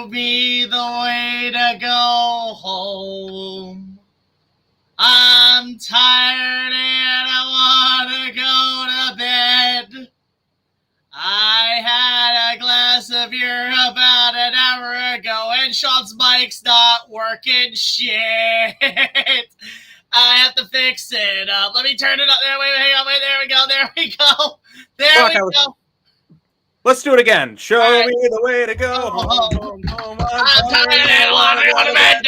show me the way to go home. I'm tired and I want to go to bed. I had a glass of beer about an hour ago and Sean's mic's not working. Shit. I have to fix it up. Let me turn it up. There, wait, hang on, wait, there we go, there we go. There we go. Let's do it again. Show me the way to go home. I'm tired and I want to go to bed.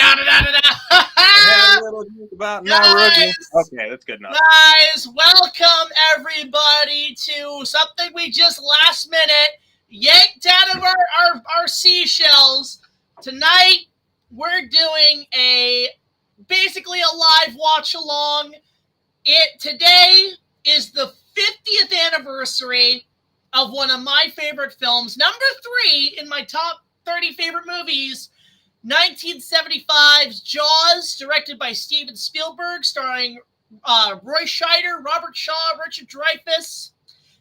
Okay, that's good enough. Guys, welcome everybody to something we just last minute yanked out of our seashells. Tonight, we're doing basically a live watch along. Today is the 50th anniversary of one of my favorite films, number 3 in my top 30 favorite movies, 1975's Jaws, directed by Steven Spielberg, starring Roy Scheider, Robert Shaw, Richard Dreyfuss,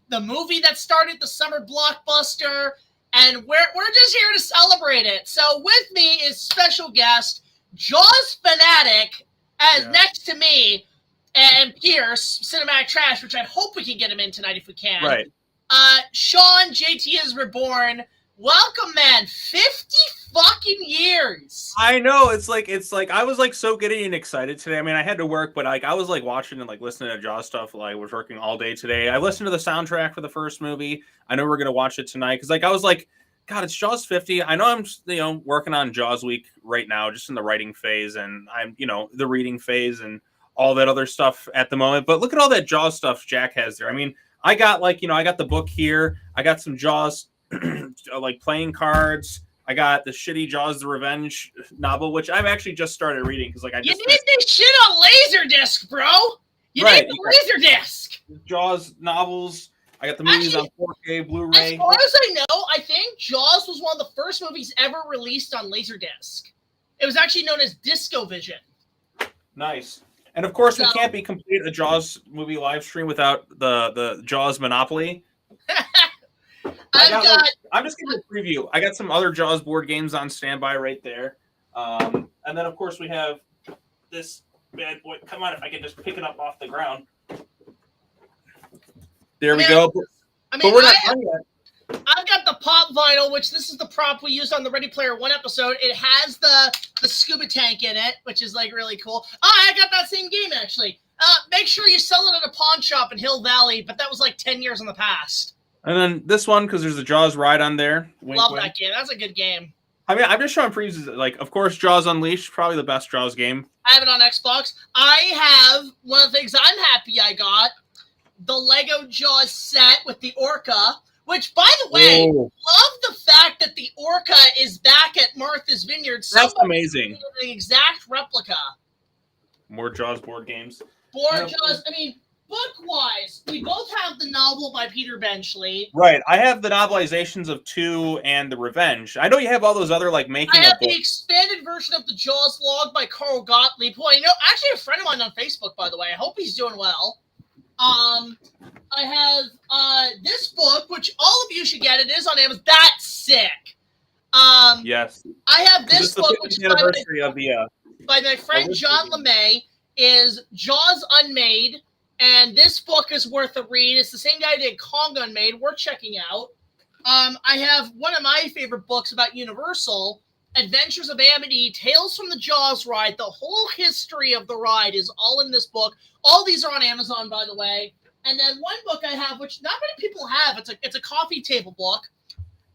the movie that started the summer blockbuster, and we're just here to celebrate it. So with me is special guest, Jaws fanatic, next to me, and Pierce, Cinematic Trash, which I hope we can get him in tonight if we can. Right. Sean, JT is reborn. Welcome, man. 50 fucking years. I know. It's like I was like so giddy and excited today. I mean, I had to work, but like I was like watching and like listening to Jaws stuff. Like I was working all day today. I listened to the soundtrack for the first movie. I know we're gonna watch it tonight because like I was like, God, it's Jaws 50. I know I'm working on Jaws week right now, just in the writing phase, and I'm the reading phase and all that other stuff at the moment. But look at all that Jaws stuff Jack has there. I mean, I got I got the book here. I got some Jaws like playing cards. I got the shitty Jaws the Revenge novel, which I've actually just started reading because you need this shit on Laserdisc, bro. You need the Laserdisc. Jaws novels. I got the movies on 4K Blu-ray. As far as I know, I think Jaws was one of the first movies ever released on Laserdisc. It was actually known as DiscoVision. Nice. And of course, we can't be complete a Jaws movie live stream without the Jaws Monopoly. I'm just giving a preview. I got some other Jaws board games on standby right there. And then, of course, we have this bad boy. Come on, if I can just pick it up off the ground. There we go. But we're not done yet. I've got the pop vinyl, which this is the prop we used on the Ready Player One episode. It has the scuba tank in it, which is like really cool. Oh, I got that same game actually. Make sure you sell it at a pawn shop in Hill Valley, but that was like 10 years in the past. And then this one, because there's a Jaws ride on there. Love that game. That's a good game. I mean, I'm just showing previews. Like, of course, Jaws Unleashed, probably the best Jaws game. I have it on Xbox. I have one of the things I'm happy I got, the Lego Jaws set with the Orca, which, by the way, love the fact that the Orca is back at Martha's Vineyard. That's amazing. The exact replica. More Jaws board games. Jaws, I mean, book-wise, we both have the novel by Peter Benchley. Right. I have the novelizations of 2 and The Revenge. I know you have all those other, like, making I have the expanded version of the Jaws log by Carl Gottlieb, who actually a friend of mine on Facebook, by the way. I hope he's doing well. I have this book, which all of you should get. It is on Amazon. That's sick. Yes. I have this book, which is anniversary by my friend John LeMay, is Jaws Unmade, and this book is worth a read. It's the same guy who did Kong Unmade. Worth checking out. I have one of my favorite books about Universal, Adventures of Amity, Tales from the Jaws Ride. The whole history of the ride is all in this book. All these are on Amazon, by the way. And then one book I have, which not many people have, it's a coffee table book,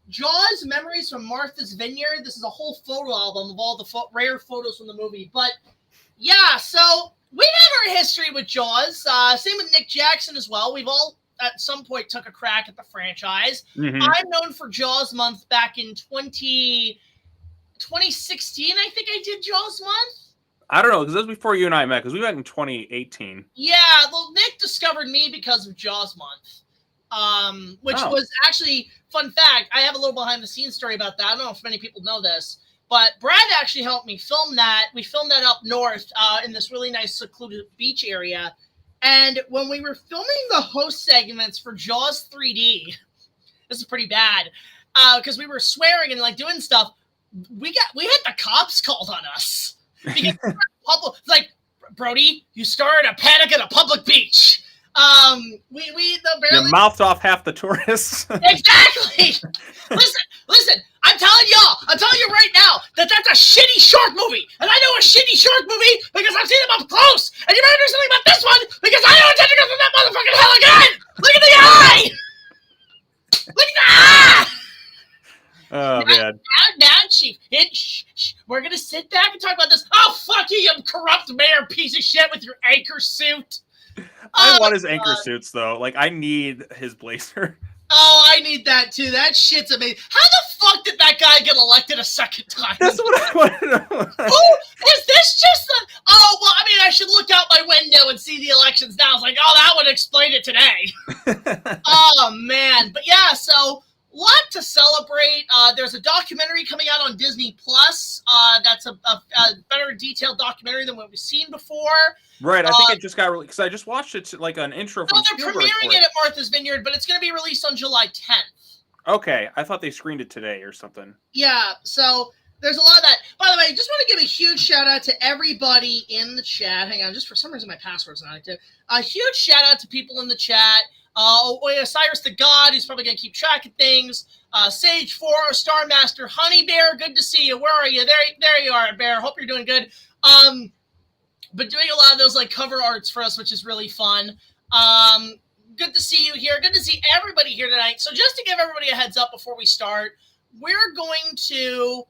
Jaws Memories from Martha's Vineyard. This is a whole photo album of all the rare photos from the movie. But yeah, so we have our history with Jaws. Same with Nick Jackson as well. We've all at some point took a crack at the franchise. Mm-hmm. I'm known for Jaws Month back in 2016. I think I did Jaws Month. I don't know, because this was before you and I met, because we met in 2018. Yeah, well, Nick discovered me because of Jaws Month, which was actually, fun fact, I have a little behind-the-scenes story about that. I don't know if many people know this, but Brad actually helped me film that. We filmed that up north in this really nice secluded beach area, and when we were filming the host segments for Jaws 3D, this is pretty bad, because we were swearing and, like, doing stuff, we had the cops called on us because like, Brody, you started a panic at a public beach. You mouthed off half the tourists. Exactly. Listen. I'm telling you right now that's a shitty shark movie, and I know a shitty shark movie because I've seen them up close. And you better do something about this one because I don't intend to go through that motherfucking hell again. Look at the eye. Look at the eye. Oh man. Now, Chief. We're gonna sit back and talk about this. Oh fuck you, you corrupt mayor piece of shit with your anchor suit. I want his anchor suits though. Like I need his blazer. Oh, I need that too. That shit's amazing. How the fuck did that guy get elected a second time? That's what I want to know. Oh, is this just the... Oh, well, I mean, I should look out my window and see the elections now. I was like, oh, that would explain it today. Oh, man. But yeah, so... lot to celebrate. There's a documentary coming out on Disney Plus. That's a better detailed documentary than what we've seen before. Right, I think it just got released because I just watched it like an intro. No, they're premiering it at Martha's Vineyard, but it's going to be released on July 10th. Okay, I thought they screened it today or something. Yeah, so there's a lot of that. By the way, I just want to give a huge shout out to everybody in the chat. Hang on, just for some reason my password's not active. A huge shout out to people in the chat. Cyrus the God, who's probably going to keep track of things. Sage 4, Star Master, Honey Bear, good to see you. Where are you? There you are, Bear. Hope you're doing good. But doing a lot of those like cover arts for us, which is really fun. Good to see you here. Good to see everybody here tonight. So just to give everybody a heads up before we start, we're going to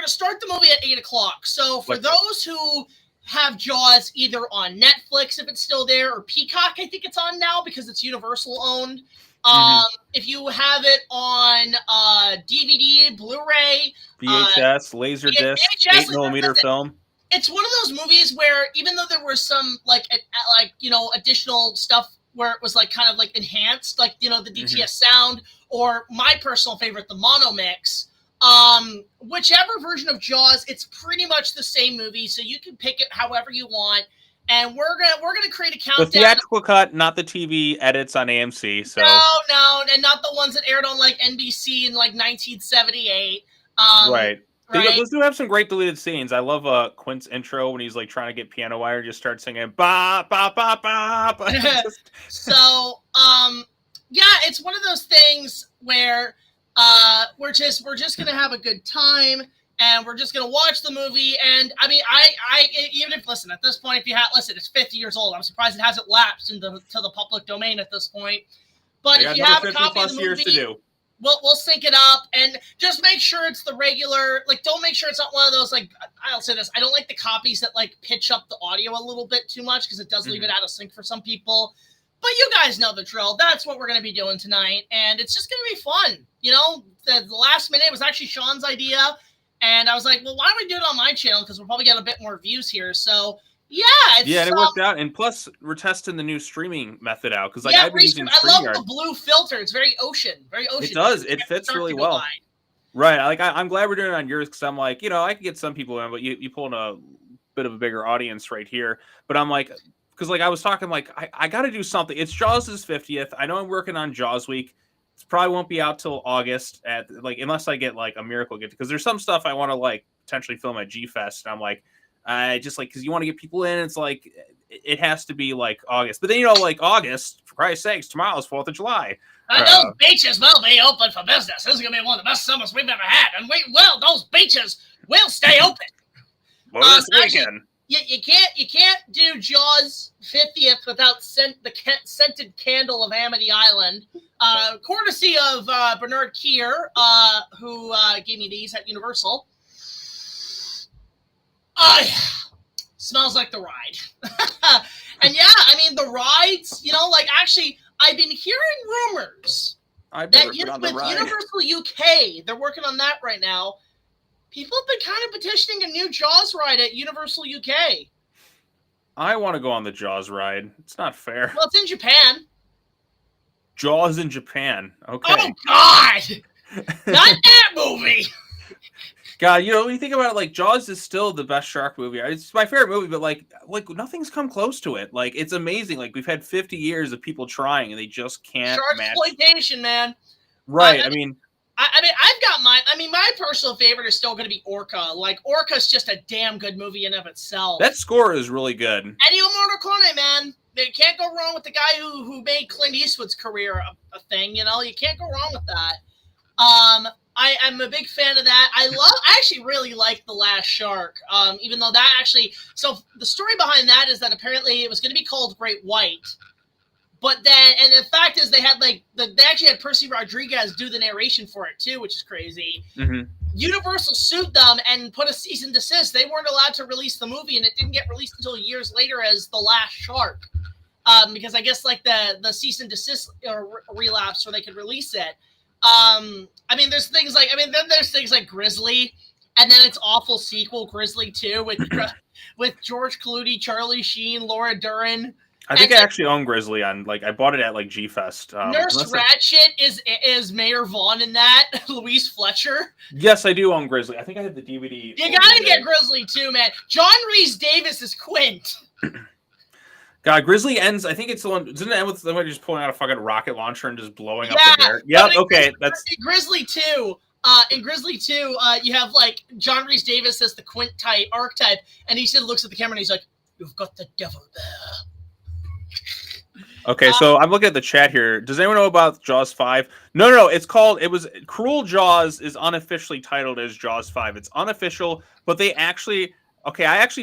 start the movie at 8 o'clock. So for those who have Jaws either on Netflix, if it's still there, or Peacock, I think it's on now because it's Universal owned. If you have it on DVD, Blu-ray, VHS, Laserdisc, 8mm film. It's one of those movies where even though there was some additional stuff where it was like kind of like enhanced, like, you know, the DTS sound, or my personal favorite, the mono mix, whichever version of Jaws, it's pretty much the same movie, so you can pick it however you want. And we're gonna create a countdown. The theatrical cut, not the TV edits on AMC. So no, and not the ones that aired on like NBC in like 1978. Right. Right. Those do have some great deleted scenes. I love Quint's intro when he's like trying to get piano wire, just starts singing ba ba ba ba. So yeah, it's one of those things where we're just gonna have a good time. And we're just gonna watch the movie, and I mean, I even if listen at this point, if you it's 50 years old. I'm surprised it hasn't lapsed into the public domain at this point. But if you have a copy of the movie, we'll sync it up, and just make sure it's the regular. Like, don't make sure it's not one of those like I'll say this. I don't like the copies that like pitch up the audio a little bit too much because it does leave it out of sync for some people. But you guys know the drill. That's what we're gonna be doing tonight, and it's just gonna be fun. You know, the last minute was actually Sean's idea. And I was like, well, why don't we do it on my channel? Because we'll probably get a bit more views here. So, yeah. And it worked out. And plus, we're testing the new streaming method out. Because I've been using I love the blue filter. It's very ocean. Very ocean. It does. It fits really well. Right. I'm glad we're doing it on yours because I'm like, you know, I could get some people in, but you pull in a bit of a bigger audience right here. But I'm like, because like I was talking, like, I got to do something. It's Jaws' 50th. I know I'm working on Jaws Week. Probably won't be out till August unless I get like a miracle gift, because there's some stuff I want to like potentially film at G-Fest, and I'm like, I just like, because you want to get people in, it's like it has to be like August. But then, you know, like August, for Christ's sakes, tomorrow's 4th of July. Those beaches will be open for business. This is gonna be one of the best summers we've ever had, and those beaches will stay open. Well, this weekend. You can't do Jaws 50th without the scented candle of Amity Island, courtesy of Bernard Kier, who gave me these at Universal. Smells like the ride. And yeah, I mean the rides. You know, like actually, I've been hearing rumors that with Universal UK, they're working on that right now. People have been kind of petitioning a new Jaws ride at Universal UK. I want to go on the Jaws ride. It's not fair. Well, it's in Japan. Jaws in Japan. Okay. Oh, God! Not that movie! God, you know, when you think about it, like, Jaws is still the best shark movie. It's my favorite movie, but, like nothing's come close to it. Like, it's amazing. Like, we've had 50 years of people trying, and they just can't match. Sharksploitation, man. Right, I mean... I mean, I've got my. I mean, my personal favorite is still going to be Orca. Like, Orca's just a damn good movie in of itself. That score is really good. Ennio Morricone, man. You can't go wrong with the guy who made Clint Eastwood's career a thing. You know, you can't go wrong with that. I'm a big fan of that. I actually really like The Last Shark. Even though that actually, so the story behind that is that apparently it was going to be called Great White. But then, and the fact is, they had they actually had Percy Rodriguez do the narration for it too, which is crazy. Mm-hmm. Universal sued them and put a cease and desist. They weren't allowed to release the movie, and it didn't get released until years later as The Last Shark, because I guess like the cease and desist relapse where they could release it. I mean, there's things like then there's things like Grizzly, and then its awful sequel Grizzly 2 with George Clooney, Charlie Sheen, Laura Dern. I think I actually own Grizzly on I bought it at G Fest. Nurse Ratchet is Mayor Vaughn in that. Louise Fletcher. Yes, I do own Grizzly. I think I have the DVD. You gotta get Grizzly too, man. John Rhys Davis is Quint. God, Grizzly ends. I think it's the one. Doesn't it end with somebody just pulling out a fucking rocket launcher and just blowing up the bear? Yep. Okay, that's Grizzly 2. In Grizzly 2, you have John Rhys Davis as the Quint archetype, and he looks at the camera and he's like, "You've got the devil there." Okay, so I'm looking at the chat here. Does anyone know about Jaws 5? No. It was Cruel Jaws is unofficially titled as Jaws 5. It's unofficial, but I actually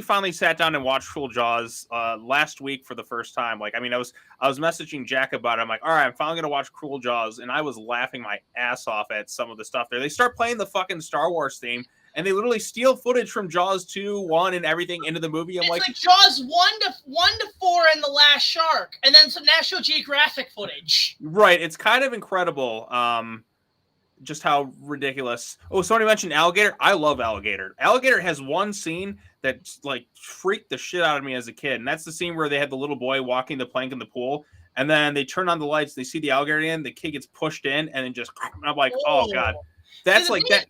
finally sat down and watched Cruel Jaws last week for the first time. I was messaging Jack about it. I'm like, all right, I'm finally gonna watch Cruel Jaws, and I was laughing my ass off at some of the stuff there. They start playing the fucking Star Wars theme, and they literally steal footage from Jaws 2, 1, and everything into the movie. I'm like Jaws 1 to 4 and The Last Shark, and then some National Geographic footage. Right, it's kind of incredible. Just how ridiculous. Oh, somebody mentioned Alligator. I love Alligator. Alligator has one scene that freaked the shit out of me as a kid, and that's the scene where they had the little boy walking the plank in the pool, and then they turn on the lights, they see the alligator in, the kid gets pushed in, and then just I'm like, oh god, that's that.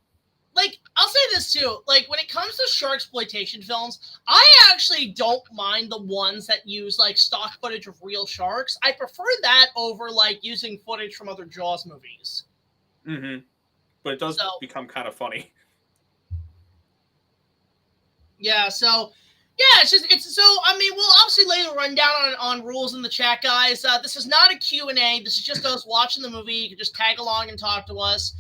I'll say this too. When it comes to shark exploitation films, I actually don't mind the ones that use stock footage of real sharks. I prefer that over using footage from other Jaws movies. Mm-hmm. But it does become kind of funny. Yeah, so I mean, we'll obviously lay the rundown on rules in the chat, guys. This is not a Q&A. This is just us watching the movie. You can just tag along and talk to us.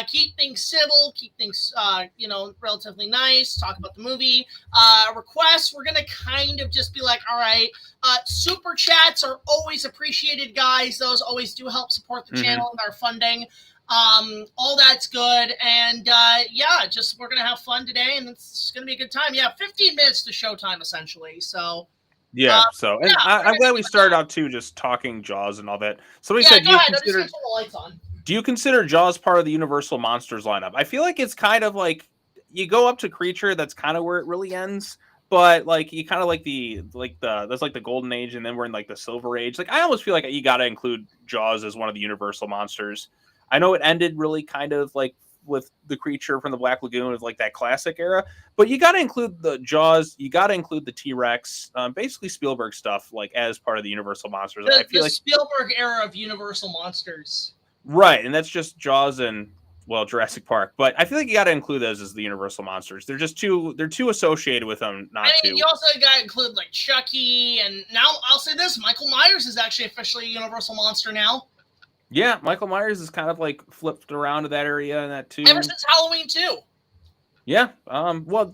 Keep things civil, keep things, relatively nice, talk about the movie. Requests, we're going to kind of just be like, all right, super chats are always appreciated, guys. Those always do help support the channel and our funding. All that's good. And, we're going to have fun today, and it's going to be a good time. Yeah, 15 minutes to showtime, essentially. So, yeah, I'm glad we started out, too, just talking Jaws and all that. Somebody said, go ahead. I'm just going to turn the lights on. Do you consider Jaws part of the Universal Monsters lineup? I feel like it's kind of you go up to Creature, that's kind of where it really ends. But you kind of that's the Golden Age, and then we're in the Silver Age. I almost feel like you got to include Jaws as one of the Universal Monsters. I know it ended really kind of with the Creature from the Black Lagoon of that classic era, but you got to include the Jaws, you got to include the T-Rex, basically Spielberg stuff as part of the Universal Monsters. I feel Spielberg era of Universal Monsters. Right, and that's just Jaws and Jurassic Park. But I feel like you got to include those as the Universal Monsters. They're just too associated with them. You also got to include Chucky, and now I'll say this: Michael Myers is actually officially a Universal monster now. Yeah, Michael Myers is kind of flipped around to that area and that too. Ever since Halloween 2. Yeah.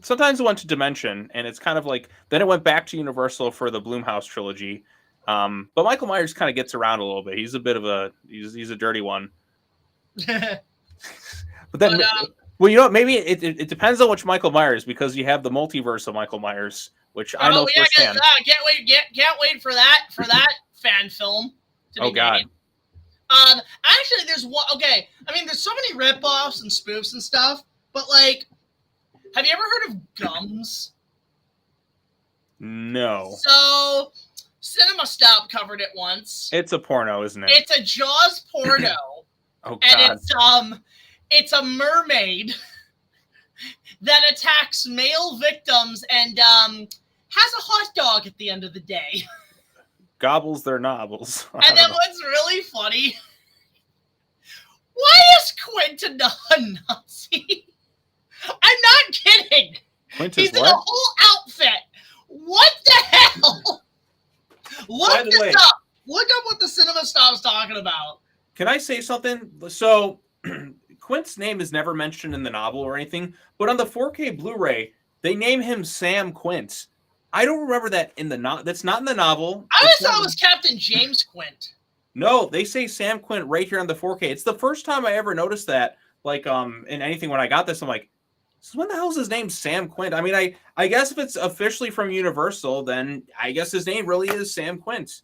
Sometimes it went to Dimension, and it's kind of then it went back to Universal for the Blumhouse trilogy. But Michael Myers kind of gets around a little bit. He's a bit of he's a dirty one. But then, maybe it depends on which Michael Myers, because you have the multiverse of Michael Myers, which I know firsthand. Can't wait for that fan film to be made. Actually, there's one. Okay, I mean, there's so many ripoffs and spoofs and stuff. But have you ever heard of Gums? No. So, Cinema Stop covered it once. It's a porno, isn't it? It's a Jaws porno. Oh, God. And it's a mermaid that attacks male victims and has a hot dog at the end of the day. Gobbles their novels. And then what's really funny, Why is Quentin a Nazi? I'm not kidding. Quentin's He's in a whole outfit. What the hell? Look this up. Look up what the Cinema Snob's talking about. Can I say something? So, Quint's name is never mentioned in the novel or anything, but on the 4K Blu-ray, they name him Sam Quint. I don't remember that in the novel. That's not in the novel. I always thought it was Captain James Quint. No, they say Sam Quint right here on the 4K. It's the first time I ever noticed that. Like, in anything when I got this, I'm like, when the hell is his name Sam Quint? I mean, I guess if it's officially from Universal, then I guess his name really is Sam Quint.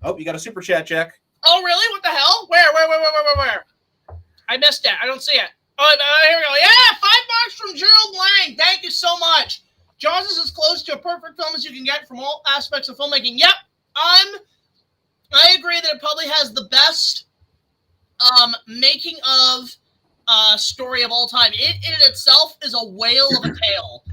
Oh, you got a super chat, Jack. Oh, really? What the hell? Where? I missed that. I don't see it. Oh, here we go. Yeah, $5 from Gerald Lang. Thank you so much. Jaws is as close to a perfect film as you can get from all aspects of filmmaking. Yep, I agree that it probably has the best making of story of all time. It in itself is a whale of a tale.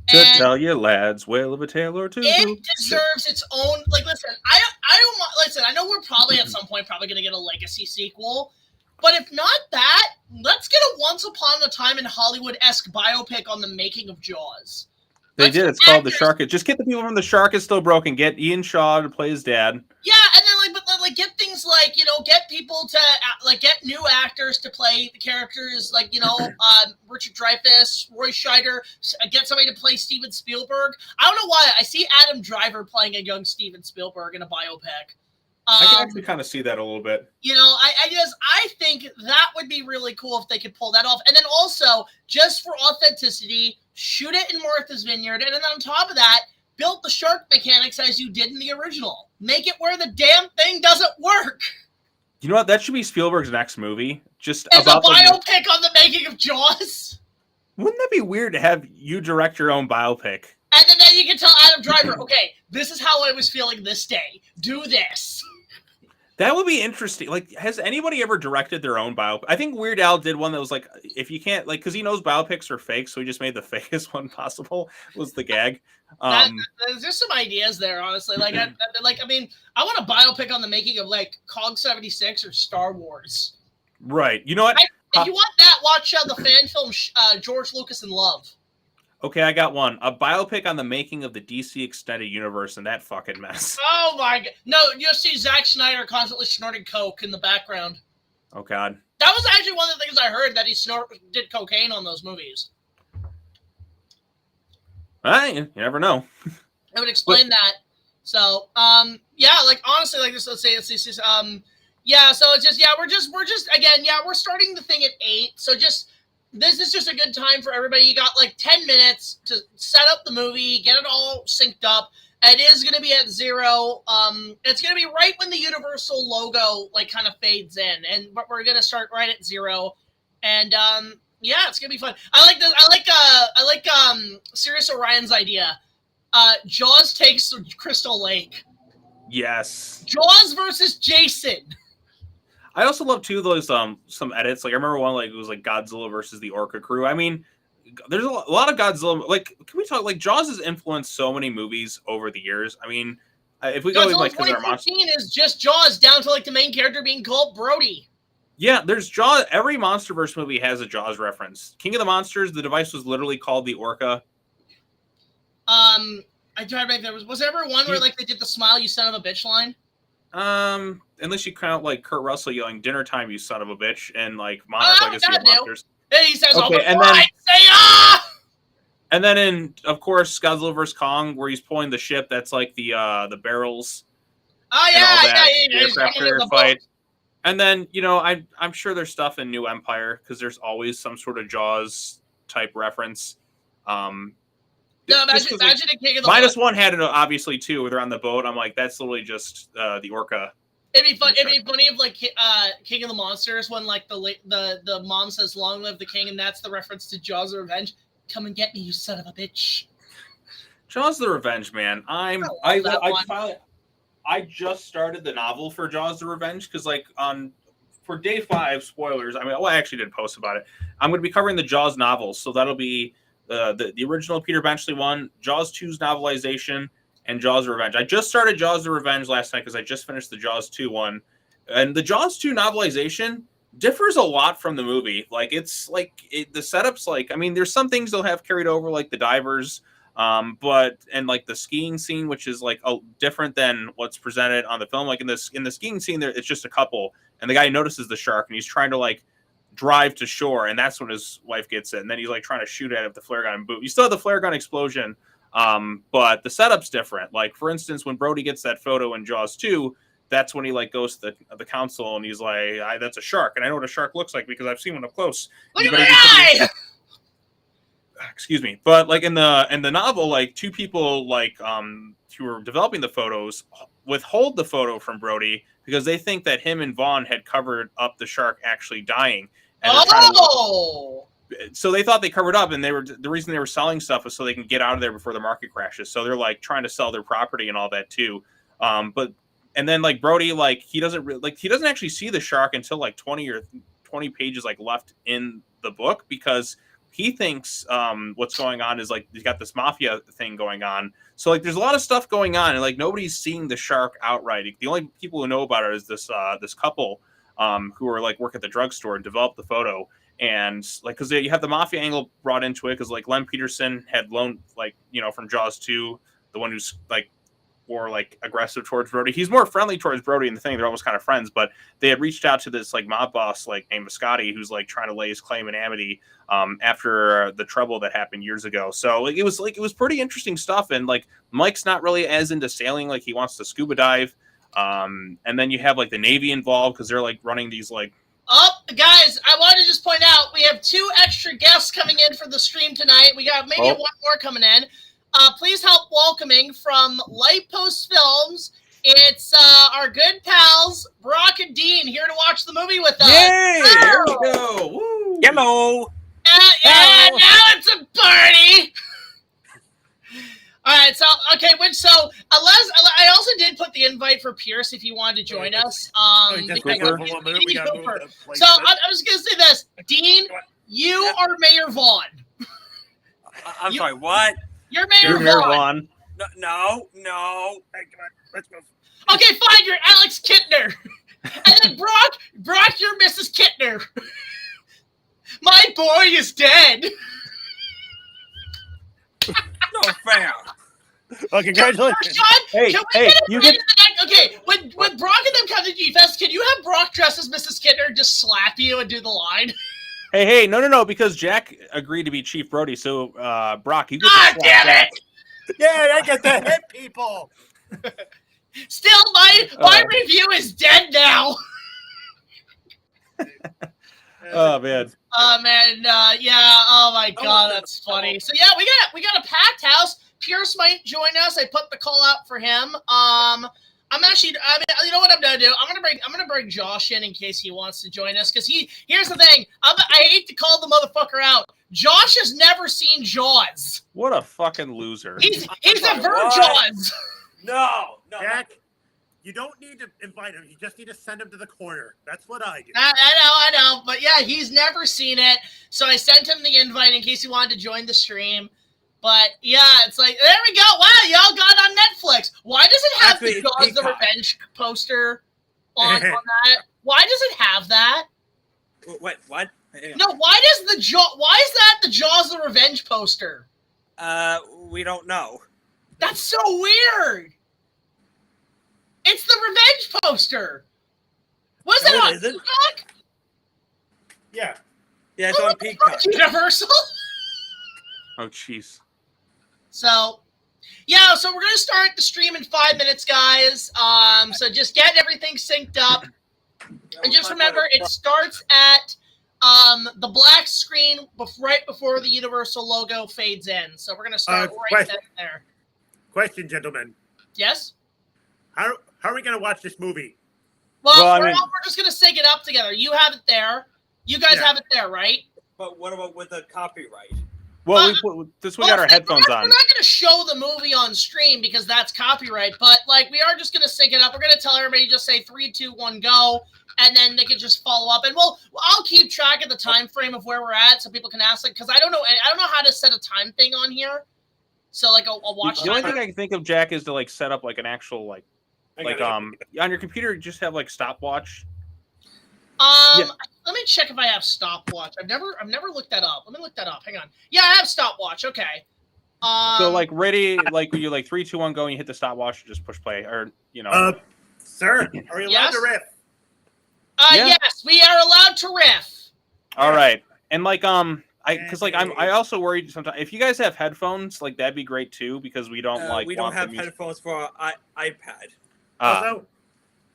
To tell you, lads, whale of a tale or two. It deserves its own. Like, listen, I don't listen. I know we're probably at some point probably going to get a legacy sequel, but if not that, let's get a Once Upon a Time in Hollywood-esque biopic on the making of Jaws. They did. It's called The Shark. Just get the people from The Shark Is Still Broken. Get Ian Shaw to play his dad. Yeah, and then but get things like, get people to get new actors to play the characters, Richard Dreyfuss, Roy Scheider. Get somebody to play Steven Spielberg. I don't know why I see Adam Driver playing a young Steven Spielberg in a biopic. I can actually kind of see that a little bit. I think that would be really cool if they could pull that off. And then also, just for authenticity, shoot it in Martha's Vineyard, and then on top of that, build the shark mechanics as you did in the original. Make it where the damn thing doesn't work. You know what? That should be Spielberg's next movie. Just as about a biopic on the making of Jaws. Wouldn't that be weird to have you direct your own biopic? And then you can tell Adam Driver, okay, this is how I was feeling this day. Do this. That would be interesting. Like, has anybody ever directed their own biopic? I think Weird Al did one that was like, if you can't, because he knows biopics are fake, so he just made the fakest one possible, was the gag. There's some ideas there, honestly. I want a biopic on the making of, Cog 76 or Star Wars. Right. You know what? If you want that, watch the fan film George Lucas in Love. Okay, I got one. A biopic on the making of the DC Extended Universe and that fucking mess. Oh my god. No, you'll see Zack Snyder constantly snorting coke in the background. Oh god. That was actually one of the things I heard, that he did cocaine on those movies. You never know. I would explain that. So, honestly, let's say, yeah, so it's just, we're starting the thing at 8, so this is just a good time for everybody. You got 10 minutes to set up the movie, get it all synced up. It is going to be at 0. It's going to be right when the Universal logo kind of fades in, but we're going to start right at 0. And it's going to be fun. I like Sirius Orion's idea. Jaws takes Crystal Lake. Yes. Jaws versus Jason. I also love too those some edits. I remember one it was Godzilla versus the Orca crew. I mean, there's a lot of Godzilla. Can we talk Jaws has influenced so many movies over the years. I mean, if we go Godzilla 2014 is just Jaws down to the main character being called Brody. Yeah, there's Jaws. Every MonsterVerse movie has a Jaws reference. King of the Monsters, the device was literally called the Orca. I tried to think was there ever one where they did the "smile you son of a bitch" line? Unless you count Kurt Russell yelling "dinner time, you son of a bitch" and Monarch Legacy of Monsters. And he says, okay, and then say ah! And then in, of course, Godzilla vs. Kong, where he's pulling the ship that's the barrels. Oh yeah, aircraft carrier fight. And then I'm sure there's stuff in New Empire because there's always some sort of Jaws type reference. No, imagine King of the Minus One had it obviously too, where they're on the boat. I'm that's literally just the Orca. It'd be fun. It'd be funny if King of the Monsters when the mom says "Long live the king" and that's the reference to Jaws of Revenge. Come and get me, you son of a bitch. Jaws the Revenge, man. I just started the novel for Jaws the Revenge because for day 5 spoilers. I actually did post about it. I'm going to be covering the Jaws novels, so that'll be the original Peter Benchley one, Jaws 2's novelization, and Jaws the Revenge. I just started Jaws the Revenge last night because I just finished the Jaws 2 one. And the Jaws 2 novelization, differs a lot from the movie. Like it's like the setup's like, I mean, there's some things they'll have carried over, like the divers, but and like the skiing scene, which is like different than what's presented on the film. Like in the skiing scene, there it's just a couple, and the guy notices the shark, and he's trying to like drive to shore, and that's when his wife gets it, and then he's like trying to shoot at it with the flare gun, and boom, you still have the flare gun explosion, but the setup's different. Like for instance, when Brody gets that photo in Jaws 2, that's when he like goes to the council, and he's like, that's a shark, and I know what a shark looks like because I've seen one up close. Look at my eye! Excuse me. But like in the novel, like two people like who were developing the photos withhold the photo from Brody because they think that him and Vaughn had covered up the shark actually dying. And so they thought they covered up, and the reason they were selling stuff was so they can get out of there before the market crashes. So they're like trying to sell their property and all that too. And then like Brody, like he doesn't actually see the shark until like 20 pages like left in the book, because he thinks what's going on is like he's got this mafia thing going on. So like there's a lot of stuff going on, and like nobody's seeing the shark outright. The only people who know about it is this couple who are like work at the drugstore and develop the photo. And like because you have the mafia angle brought into it, because like Len Peterson had loaned, like, you know, from Jaws 2, the one who's like more like aggressive towards Brody. He's more friendly towards Brody in the thing. They're almost kind of friends, but they had reached out to this like mob boss like named Maghsoudi, who's like trying to lay his claim in Amity after the trouble that happened years ago. So like it was pretty interesting stuff. And like Mike's not really as into sailing, like he wants to scuba dive. And then you have like the Navy involved because they're like running these like. Oh, guys, I want to just point out we have 2 extra guests coming in for the stream tonight. We got maybe 1 more coming in. Please help welcoming from Light Post Films. It's our good pals, Brock and Dean, here to watch the movie with us. Yay! Here we go. Woo. Hello. Yeah, now it's a party. All right, so I also did put the invite for Pierce if you wanted to join us. So I'm just gonna say this, Dean, you are Mayor Vaughn. I'm sorry, what? You're Mayor Vaughn. No. Let's go. Okay, fine. You're Alex Kittner. And then Brock, you're Mrs. Kittner. My boy is dead. No fair. Oh, congratulations. Hey, you get. Okay, when Brock and them come to G-Fest, can you have Brock dressed as Mrs. Kittner just slap you and do the line? Hey, no, because Jack agreed to be Chief Brody, so Brock, you get to damn it! Yeah, I get to hit people. Still, my review is dead now. Oh man. Oh man, yeah. Oh my god, that's funny. So yeah, we got a packed house. Pierce might join us. I put the call out for him. You know what I'm gonna do? I'm gonna bring Josh in case he wants to join us. Because here's the thing. I hate to call the motherfucker out. Josh has never seen Jaws. What a fucking loser. He's a Jaws. No. Jack, you don't need to invite him. You just need to send him to the corner. That's what I do. I know. But yeah, he's never seen it. So I sent him the invite in case he wanted to join the stream. But yeah, it's like, there we go. Wow, y'all got on Netflix. Why does it have the Jaws the Revenge poster on that? Why does it have that? What? No, why is that the Jaws the Revenge poster? We don't know. That's so weird. It's the Revenge poster. Was it on Peacock? Yeah. Yeah, it's on Peacock. Universal? Oh, jeez. So, yeah, so we're going to start the stream in 5 minutes, guys. So just get everything synced up. And just remember, it starts at the black screen right before the Universal logo fades in. So we're going to start right there. Question, gentlemen. Yes? How are we going to watch this movie? Well, we're just going to sync it up together. You have it there. You guys have it there, right? But what about with the copyright? Well, we got our headphones on. We're not going to show the movie on stream because that's copyright, but like we are just going to sync it up. We're going to tell everybody just say 3, 2, 1, go, and then they can just follow up. And I'll keep track of the time frame of where we're at so people can ask it, because I don't know how to set a time thing on here. So like I'll watch. The only thing I can think of, Jack, is to like set up like an actual on your computer, just have like stopwatch. I Let me check if I have stopwatch. I've never looked that up. Let me look that up. Hang on. Yeah, I have stopwatch. Okay. So like ready, like when you like 3, 2, 1, go, and you hit the stopwatch, you just push play, or you know. Sir, are you allowed to riff? Yeah. Yes, we are allowed to riff. All right, and like I also worried sometimes if you guys have headphones, like that'd be great too, because we don't we don't have headphones for our iPad. Also,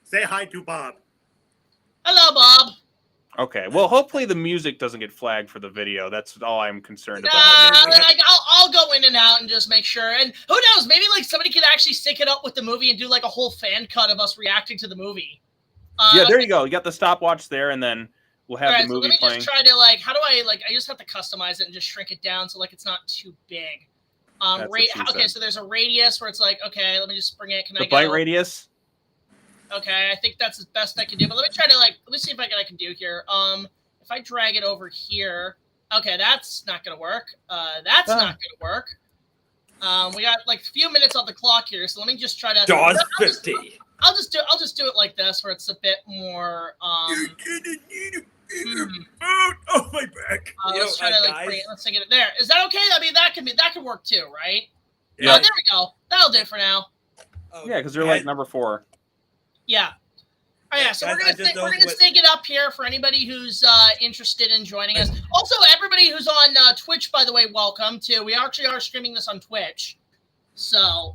say hi to Bob. Hello, Bob. Okay, well, hopefully the music doesn't get flagged for the video. That's all I'm concerned about. I'll go in and out and just make sure. And who knows? Maybe like somebody could actually sync it up with the movie and do like a whole fan cut of us reacting to the movie. Yeah, there you go. You got the stopwatch there, and then we'll have the movie so let me playing. just try to like. How do I like? I just have to customize it and just shrink it down so like it's not too big. Okay, so there's a radius where it's like, okay, let me just bring it. Can I go? The bite radius. Okay, I think that's the best I can do. But let me try to like, let me see if I can do here. If I drag it over here, okay, that's not gonna work. That's not gonna work. We got like a few minutes on the clock here, so let me just try to. Jaws 50. I'll just do it like this, where it's a bit more. You didn't need a bigger boat. Oh my back. Let's try to like bring it. Let's get it there. Is that okay? I mean, that could work too, right? Yeah. There we go. That'll do it for now. Yeah, because they're like number 4. Yeah. Oh, yeah, so we're gonna sync it up here for anybody who's interested in joining us. Also, everybody who's on Twitch, by the way, welcome to. We actually are streaming this on Twitch, so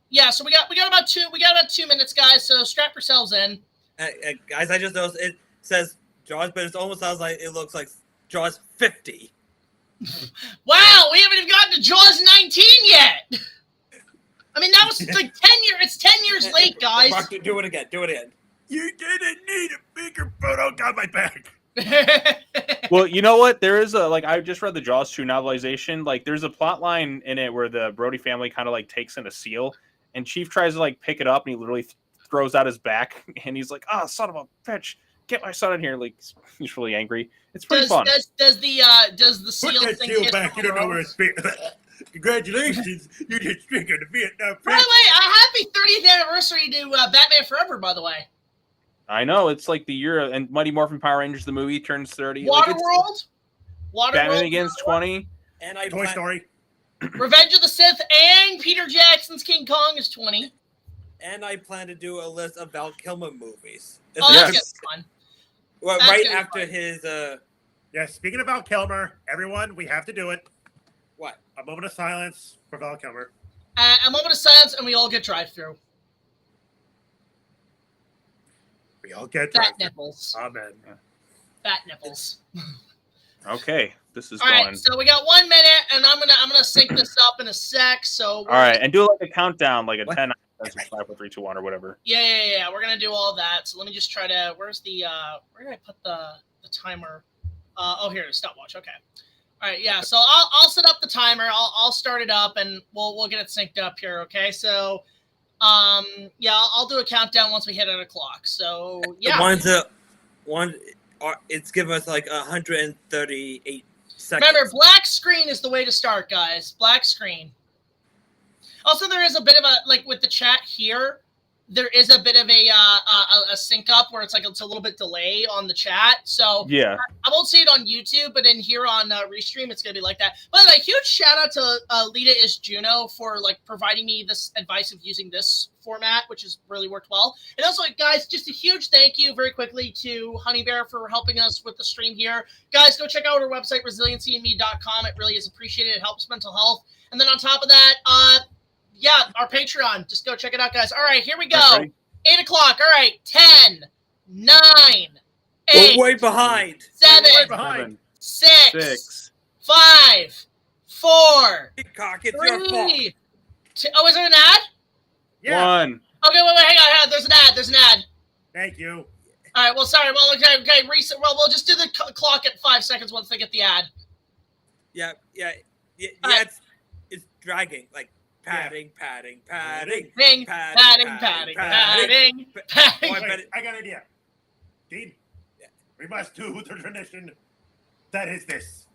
yeah. So we got about 2 minutes, guys. So strap yourselves in. Guys, I just noticed it says Jaws, but it almost sounds like it looks like Jaws 50. Wow, we haven't even gotten to Jaws 19 yet. I mean, that was like 10 years. It's 10 years late, guys. Do it again. Do it again. You didn't need a bigger boat. Oh, God, my back. Well, you know what? There is a, like, I just read the Jaws 2 novelization. Like, there's a plot line in it where the Brody family kind of, like, takes in a seal, and Chief tries to, like, pick it up, and he literally throws out his back, and he's like, oh, son of a bitch, get my son in here. Like, he's really angry. It's pretty fun. Does the seal Put that seal back. You don't know where it's been. Congratulations, you just triggered the Vietnam. By the way, happy 30th anniversary to Batman Forever, by the way. I know, it's like the year, and Mighty Morphin Power Rangers, the movie, turns 30. Waterworld? Batman Begins 20. And Toy Story. Revenge of the Sith and Peter Jackson's King Kong is 20. And I plan to do a list of Val Kilmer movies. Oh, that's gonna be fun. Well, That's right gonna be after fun. his... Yeah, speaking of Val Kilmer, everyone, we have to do it. What? A moment of silence for Val Kilmer. A moment of silence, and we all get drive-through. We all get Fat drive-through. nipples. Amen. Fat nipples. Okay, this is all going. right, so we got 1 minute, and I'm gonna sync this up in a sec. So all right, and do like a countdown, like a What? 10, 9, 5, 4, 3, 2, 1, or whatever. Yeah. We're gonna do all that. So let me just try to. Where's the? Where did I put the timer? Oh, here it is. Stopwatch. Okay. All right. Yeah. So I'll set up the timer. I'll start it up, and we'll get it synced up here. Okay. So, yeah, I'll do a countdown once we hit 8 o'clock. So yeah. It's given us like 138 seconds. Remember, black screen is the way to start, guys. Black screen. Also, there is a bit of a, like with the chat here, there is a bit of a sync up where it's like it's a little bit delay on the chat. So Yeah. I won't see it on YouTube, but in here on Restream, it's gonna be like that. By the way, huge shout out to Lita is Juno for like providing me this advice of using this format, which has really worked well. And also, guys, just a huge thank you very quickly to Honey Bear for helping us with the stream here. Guys, go check out our website, resiliencyandme.com. It really is appreciated. It helps mental health. And then on top of that, yeah, our Patreon. Just go check it out, guys. All right, here we go. Ready? 8 o'clock. All right, 10, 9, 8, We're way behind. 7, We're way behind. 6, 5, 4, Peacock, it's your fault. 3, 2. Oh, is there an ad? Yeah. 1. Okay, wait, hang on. There's an ad. Thank you. All right, well, sorry. Well, okay, reset. Well, we'll just do the clock at 5 seconds once they get the ad. Yeah, All right. it's dragging, like padding. Ding, Padding. padding. Wait, I got an idea. Dean, we must do the tradition that is this.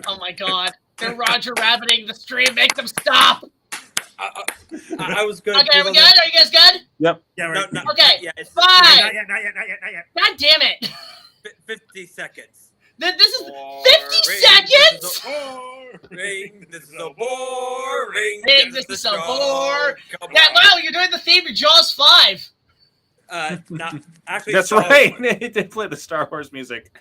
Oh my God, they're Roger Rabbiting the stream. Make them stop. I was good. Okay, we good? Are you guys good? Yep. Yeah, right. Okay. Yeah, it's 5. Not yet. God damn it. 50 seconds. This is Boring. 50 seconds? This is so boring. This is so boring. Come Yeah, on. wow, you're doing the theme to Jaws 5. Not actually. That's Star right. Wars. They play the Star Wars music.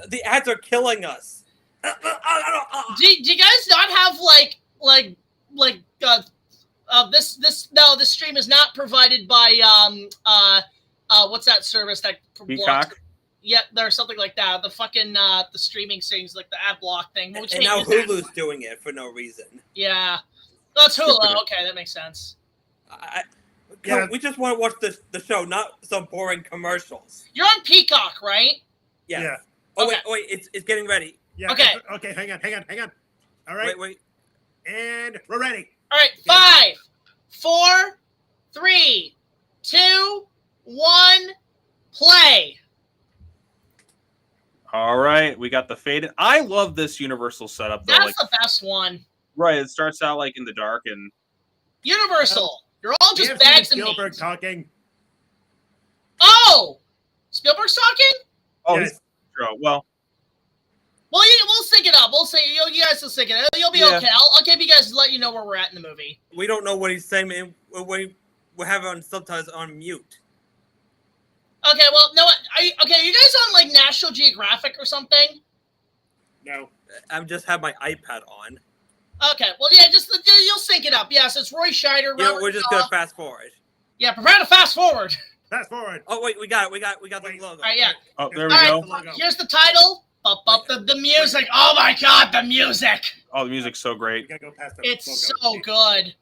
The ads are killing us. Do you guys not have this stream is not provided by what's that service that blocks? Peacock. Yeah, there's something like that. The fucking the streaming things like the ad block thing. We And can't now use that. Hulu's doing it for no reason. Yeah, that's Hulu. Okay, that makes sense. We just want to watch the show, not some boring commercials. You're on Peacock, right? Yes. Yeah. Oh Okay. wait, it's getting ready. Yeah. Okay. Okay. Hang on. All right. Wait. And we're ready. All right, 5, 4, 3, 2, 1, play. All right, we got the faded. I love this Universal setup though. That's Like, the best one. right, it starts out like in the dark and Universal. You're all We just have bags of Steven Spielberg meat. talking. Oh, Spielberg's talking. oh, Yes. he's well, Well, yeah, we'll sync it up. We'll say you guys will sync it up. You'll be Yeah. okay. I'll give you guys let you know where we're at in the movie. We don't know what he's saying. Man. We have it on subtitles on mute. Okay. Well, no. Are you guys on like National Geographic or something? No. I just have my iPad on. Okay. Well, yeah. Just you'll sync it up. Yeah. So it's Roy Scheider. Yeah, Robert we're just Shaw. gonna fast forward. Yeah. Prepare to fast forward. Fast forward. Oh wait, we got it. We got the Wait. logo. All right. Yeah. oh, there we All go. right. Here's the title. The music. Oh my God, the music. Oh, the music's so We great. gotta go past the It's logo. so good.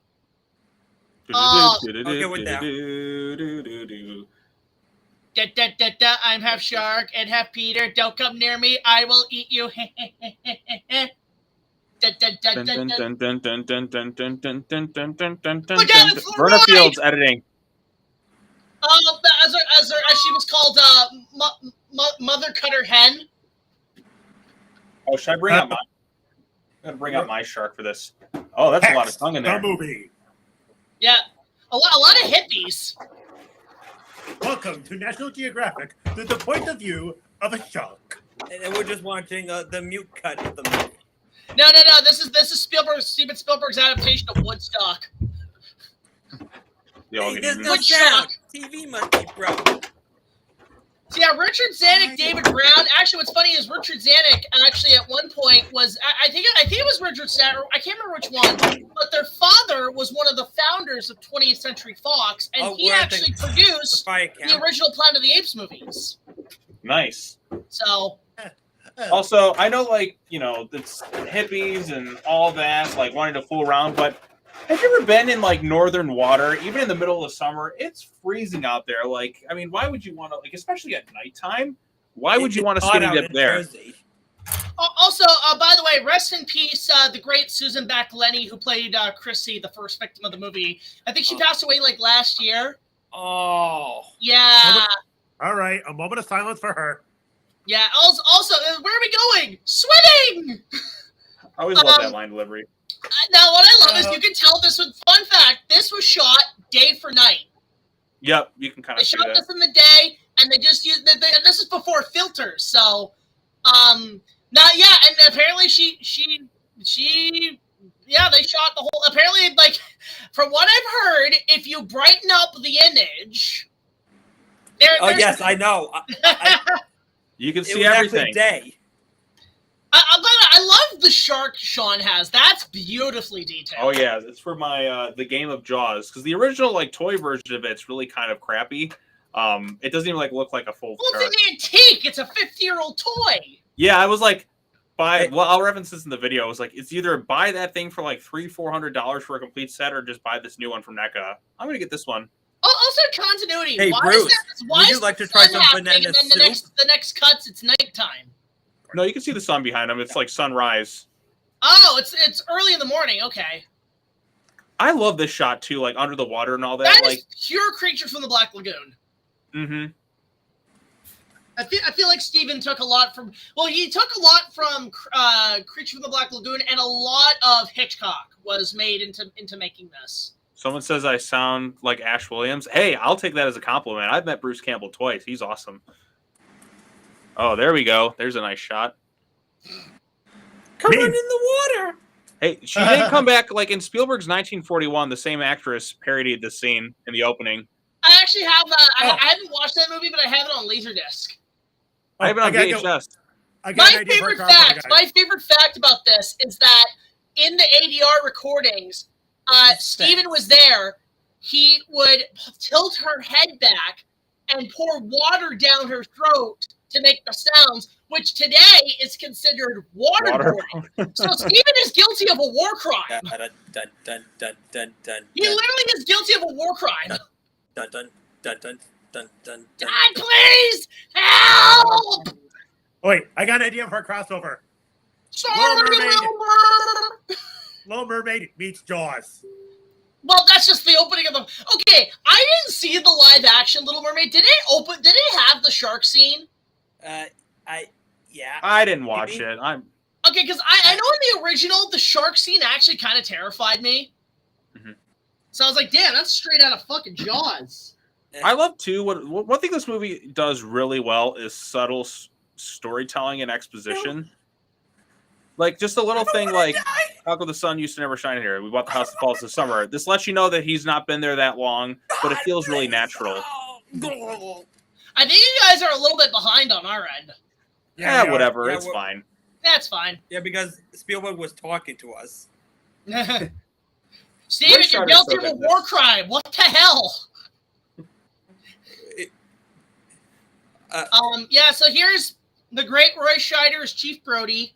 Okay, we're down. Da, da, da, da, I'm half shark and half Peter. Don't come near me. I will eat you. Da, da, da, da, da. it's Verna right! Fields editing. As she was called, Mother Cutter Hen. Oh, should I bring out my? I'm gonna bring out my shark for this. Oh, that's a lot of tongue in there. The movie. Yeah, a lot of hippies. Welcome to National Geographic through the point of view of a shark. And we're just watching the mute cut of the movie. No. This is Steven Spielberg's adaptation of Woodstock. They all Hey, get there's moved. no Woodstock. sound. TV must be broke. So yeah, Richard Zanuck, David Brown. Actually, what's funny is Richard Zanuck actually at one point was I think it was Richard Zanuck. I can't remember which one, but their father was one of the founders of 20th Century Fox, and he where I actually think produced fire the camp. original Planet of the Apes movies. Nice. So Also, I know, like, you know, it's hippies and all that, like wanting to fool around, but have you ever been in like northern water, even in the middle of summer? It's freezing out there. Like, I mean, why would you want to, like, especially at nighttime? Why would you want to It's hot skinny out dip in there? Jersey. also, by the way, rest in peace, the great Susan Back-Lenny, who played Chrissy, the first victim of the movie. I think she passed away like last year. Oh. Yeah. All right, a moment of silence for her. Yeah. Also, where are we going? Swimming. I always love that line delivery. Now, what I love is you can tell this was, fun fact, this was shot day for night. Yep, you can kind They of see shot that. this in the day, and they just used, this is before filters, so, now, yeah, and apparently they shot the whole, apparently, like, from what I've heard, if you brighten up the image, Yes, I know. You can It see was actually everything. day. I love the shark Sean has. That's beautifully detailed. Oh yeah, it's for my the game of Jaws, because the original like toy version of it's really kind of crappy. It doesn't even like look like a full Well, shark. it's an antique. It's a 50-year-old toy. Yeah, I was like, Hey. well, I'll reference this in the video. I was like, it's either buy that thing for like $300-400 for a complete set, or just buy this new one from NECA. I'm gonna get this one. Also, continuity. Hey, why Bruce, why would is you like to the try sun some happening, banana and then soup? the next cuts, it's nighttime. No, you can see the sun behind them. It's like sunrise. Oh, it's early in the morning. Okay. I love this shot too, like under the water and all that. That Like, is pure Creature from the Black Lagoon. mm-hmm. I feel like Steven took a lot from. Well, he took a lot from Creature from the Black Lagoon, and a lot of Hitchcock was made into making this. Someone says I sound like Ash Williams. Hey, I'll take that as a compliment. I've met Bruce Campbell twice. He's awesome. Oh, there we go. There's a nice shot. Come on in the water. Hey, she didn't come back. Like in Spielberg's 1941, the same actress parodied this scene in the opening. I actually have I haven't watched that movie, but I have it on Laserdisc. I have it on VHS. My favorite fact about this is that in the ADR recordings, Steven was there. He would tilt her head back and pour water down her throat to make the sounds, which today is considered waterboarding. So Steven is guilty of a war crime. He literally is guilty of a war crime. Dun, dun, dun, dun, dun, dun, dun. God, please help! Wait, I got an idea for a crossover. Little Mermaid meets Jaws. Well, that's just the opening of the. Okay, I didn't see the live action Little Mermaid. Did it have the shark scene? Yeah. I didn't watch it. Okay, because I know in the original the shark scene actually kind of terrified me. Mm-hmm. So I was like, damn, that's straight out of fucking Jaws. I love too. One thing this movie does really well is subtle storytelling and exposition. Like just a little thing like how come the sun used to never shine here? We bought the house that falls this summer. This lets you know that he's not been there that long, but it feels really natural. I think you guys are a little bit behind on our end. Yeah, whatever. Yeah, it's fine. That's fine. Yeah, because Spielberg was talking to us. Steven, you're guilty of a war crime. What the hell? Yeah, so here's the great Roy Scheider as Chief Brody.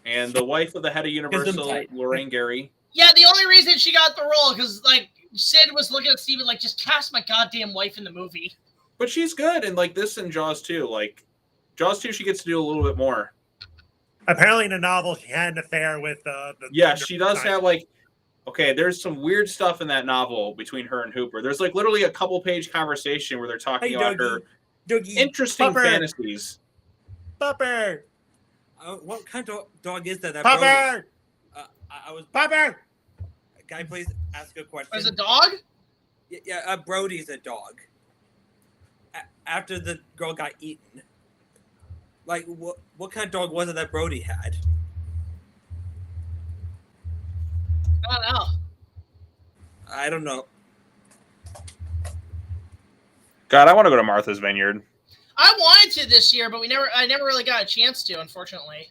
And the wife of the head of Universal, Lorraine Gary. Yeah, the only reason she got the role, because, like, Sid was looking at Steven like, just cast my goddamn wife in the movie. But she's good, and, like, this and Jaws 2. Like, Jaws 2, she gets to do a little bit more. Apparently in the novel, she had an affair with the yeah, she does have, like, okay, there's some weird stuff in that novel between her and Hooper. There's, like, literally a couple-page conversation where they're talking about her interesting fantasies. Pupper! What kind of dog is that? Pupper! Pupper! Guy, please ask a question. Is it a dog? Yeah, Brody's a dog. After the girl got eaten. Like, what kind of dog was it that Brody had? I don't know. I don't know. God, I want to go to Martha's Vineyard. I wanted to this year, but I never really got a chance to, unfortunately.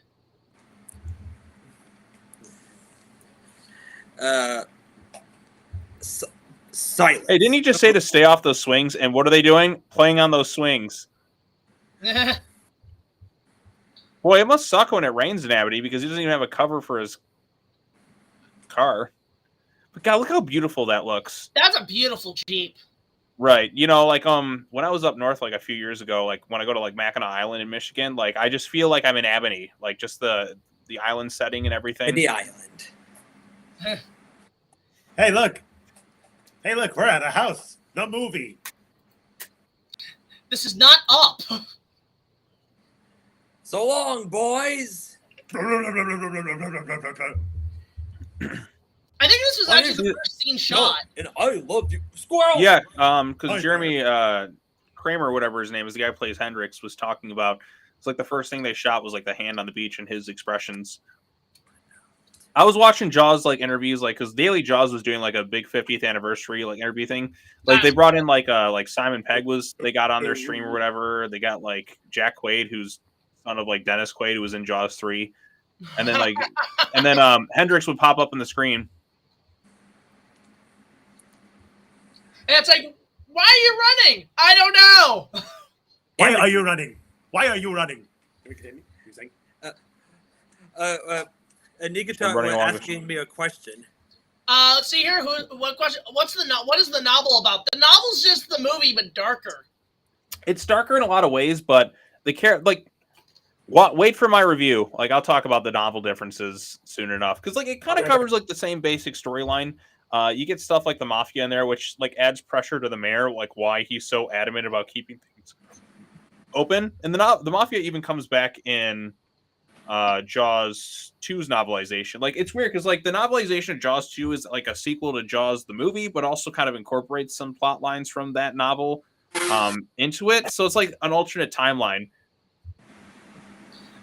Silence. Hey, didn't he just say to stay off those swings? And what are they doing? Playing on those swings. Boy, it must suck when it rains in Aberdeen because he doesn't even have a cover for his car. But God, look how beautiful that looks. That's a beautiful Jeep. Right. You know, like when I was up north like a few years ago, like when I go to like Mackinac Island in Michigan, like I just feel like I'm in Albany, like just the island setting and everything. The island. Hey, look, we're at a house. The movie. This is not Up. So long, boys. I think this was actually the first scene shot. And I love you, squirrel. Yeah, because Jeremy Kramer, or whatever his name is, the guy who plays Hendrix, was talking about. It's like the first thing they shot was like the hand on the beach and his expressions. I was watching Jaws like interviews, like because Daily Jaws was doing like a big 50th anniversary like interview thing. Like they brought in like Simon Pegg they got on their stream or whatever. They got like Jack Quaid, who's son of like Dennis Quaid, who was in Jaws 3, and then Hendrix would pop up on the screen. And it's like, why are you running? I don't know. Why are you running? Why are you running? Nikita was asking me a question. Let's see here. What question? What is the novel about? The novel's just the movie, but darker. It's darker in a lot of ways, but wait for my review. Like I'll talk about the novel differences soon enough because like it kind of covers like the same basic storyline. You get stuff like the mafia in there, which like adds pressure to the mayor, like why he's so adamant about keeping things open, and the mafia even comes back in Jaws 2's novelization. Like, it's weird because like the novelization of Jaws 2 is like a sequel to Jaws the movie, but also kind of incorporates some plot lines from that novel into it. So it's like an alternate timeline.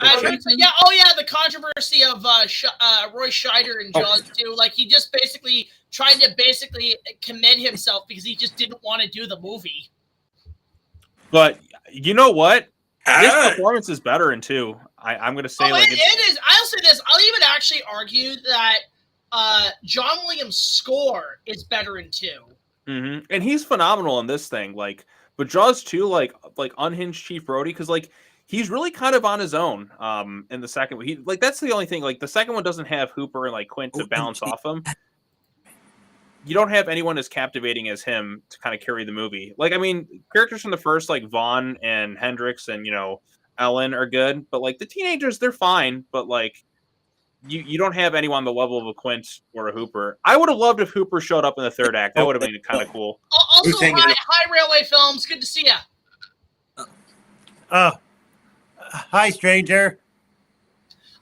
Yeah. Oh, yeah. The controversy of Roy Scheider and Jaws 2. Like, he just basically tried to commit himself because he just didn't want to do the movie. But you know what? His performance is better in 2. I'm going to say it is. I'll say this. I'll even actually argue that John Williams' score is better in 2. Mm-hmm. And he's phenomenal in this thing. Like, but Jaws 2, like unhinged Chief Brody, because like he's really kind of on his own. In the second one, he like that's the only thing. Like the second one doesn't have Hooper and like Quint to bounce off him. You don't have anyone as captivating as him to kind of carry the movie. Like, I mean, characters from the first, like Vaughn and Hendricks and, you know, Ellen are good, but like the teenagers, they're fine. But like, you don't have anyone on the level of a Quint or a Hooper. I would have loved if Hooper showed up in the third act. That would have been kind of cool. Also, hi Railway Films. Good to see you. Hi, stranger.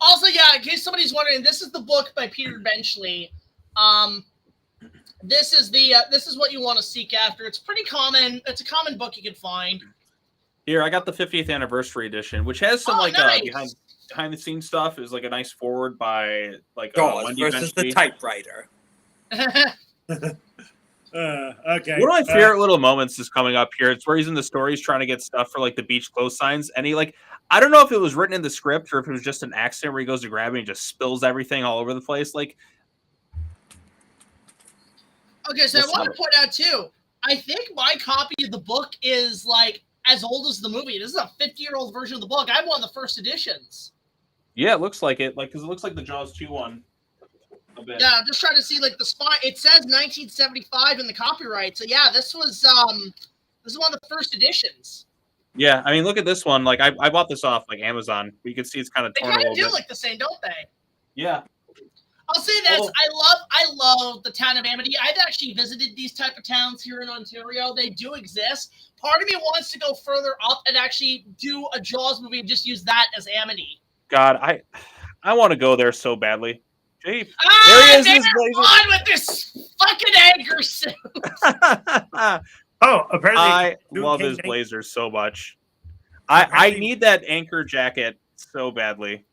Also, yeah, in case somebody's wondering, this is the book by Peter Benchley. This is what you want to seek after. It's pretty common. It's a common book you can find. Here, I got the 50th anniversary edition, which has some nice. Behind the scenes stuff. Is like a nice forward by like Wendy versus Benchley. The typewriter. Okay. One of my favorite little moments is coming up here. It's where he's in the store. He's trying to get stuff for like the beach close signs, and he like I don't know if it was written in the script or if it was just an accident where he goes to grab it and just spills everything all over the place. Like. Okay, so I want to point out too. I think my copy of the book is like as old as the movie. This is a 50-year-old version of the book. I have one of the first editions. Yeah, it looks like it. Like, because it looks like the Jaws 2 one. A bit. Yeah, I'm just trying to see like the spot. It says 1975 in the copyright. So yeah, this is one of the first editions. Yeah, I mean, look at this one. Like, I bought this off like Amazon. You can see it's kind of torn a little bit. They kind of do look the same, don't they? Yeah. I'll say this: I love the town of Amity. I've actually visited these type of towns here in Ontario. They do exist. Part of me wants to go further up and actually do a Jaws movie and just use that as Amity. God, I want to go there so badly. Jeep. There he is. On with this fucking anchor suit. Apparently I love his blazer so much. I need that anchor jacket so badly.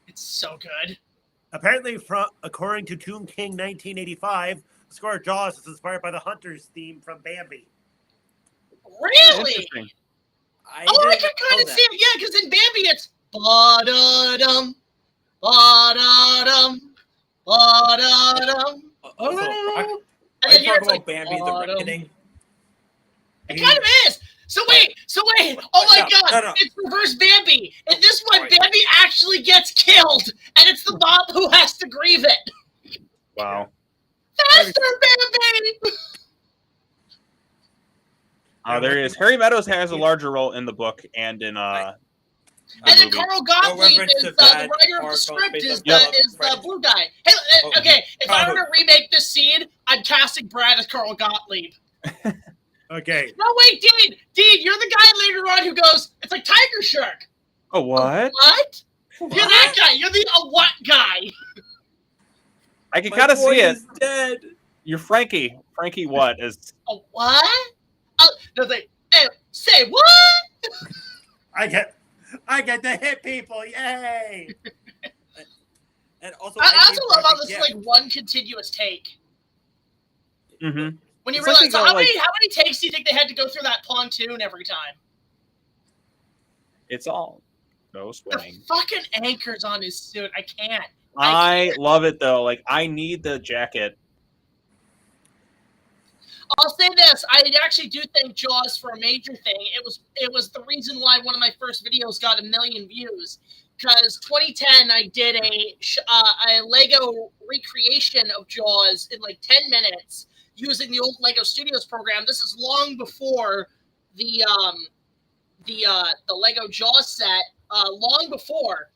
It's so good. Apparently, according to Tomb King 1985, the score of Jaws is inspired by the Hunter's theme from Bambi. Really? I can kind of see it. Yeah, because in Bambi it's ba-da-dum, ba-da-dum, ba-da-dum. And then here it's like Bambi, the Reckoning. It kind of is. So wait. Oh my God! It's reverse Bambi. In this one, Bambi actually gets killed, and it's the mom who has to grieve it. Wow. Faster, Bambi! There he is. Harry Meadows has a larger role in the book and in and then Carl Gottlieb is the writer of the script. Is the blue guy. Hey, okay. If I were to remake this scene, I'm casting Brad as Carl Gottlieb. Okay. No, wait, Dean, you're the guy later on who goes, it's like Tiger Shark. Oh, what? What? You're that guy. You're the what guy. I can kind of see it. Dead. You're Frankie. Frankie what? Is a what? No, say what? I get to hit people. Yay. And also, I also love how this is like one continuous take. Mm-hmm. When you realize, so how many takes do you think they had to go through that pontoon every time? It's all no swimming. The fucking anchors on his suit. I can't. I love it though. Like I need the jacket. I'll say this: I actually do thank Jaws for a major thing. It was the reason why one of my first videos got 1 million views. Because 2010, I did a Lego recreation of Jaws in like 10 minutes. Using the old Lego Studios program. This is long before the Lego Jaws set, long before.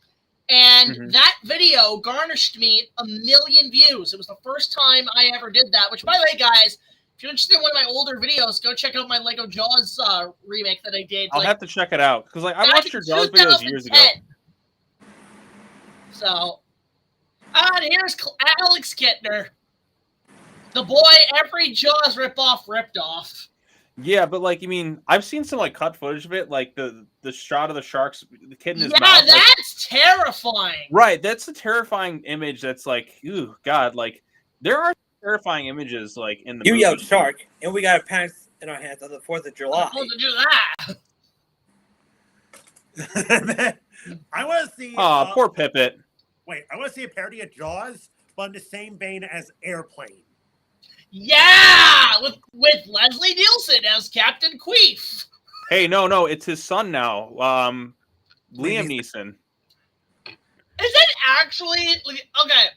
And that video garnished me 1 million views. It was the first time I ever did that, which, by the way, guys, If you're interested in one of my older videos, go check out my Lego Jaws remake that I did. I'll have to check it out because like I watched your Jaws videos years ago. So, and here's Alex Kittner, the boy every Jaws ripoff ripped off. Yeah, but like, you mean, I've seen some like cut footage of it, like the shot of the sharks, the kid in his mouth. Yeah, that's terrifying. Right, that's a terrifying image. That's like, ooh, God, like there are terrifying images like in the. You yelled shark, and we got a pants in our hands on the 4th of July. 4th of July. I want to see. Oh, poor Pippet. Wait, I want to see a parody of Jaws, but in the same vein as Airplane. Yeah, with Leslie Nielsen as Captain Queef. Hey, no, it's his son now, Liam Neeson. Is it actually okay?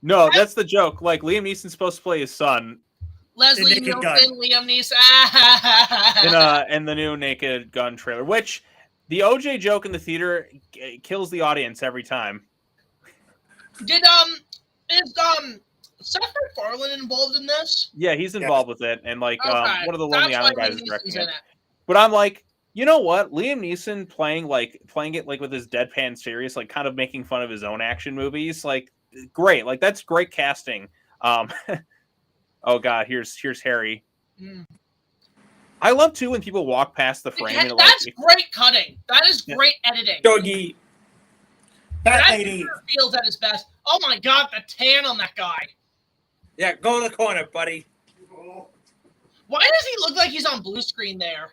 No, that's the joke. Like Liam Neeson's supposed to play his son. Leslie Nielsen, Liam Neeson, in the new Naked Gun trailer, which the OJ joke in the theater kills the audience every time. Is Seth MacFarlane involved in this? Yeah, he's involved with it, and like one of the Lonely Island guys is directing it. But I'm like, you know what? Liam Neeson playing it like with his deadpan serious, like kind of making fun of his own action movies, like great. Like that's great casting. Oh God, here's Harry. Mm. I love too when people walk past the frame. And that's great cutting. That is great editing. Doggy. That lady feels at his best. Oh my God, the tan on that guy. Yeah, go in the corner, buddy. Why does he look like he's on blue screen there?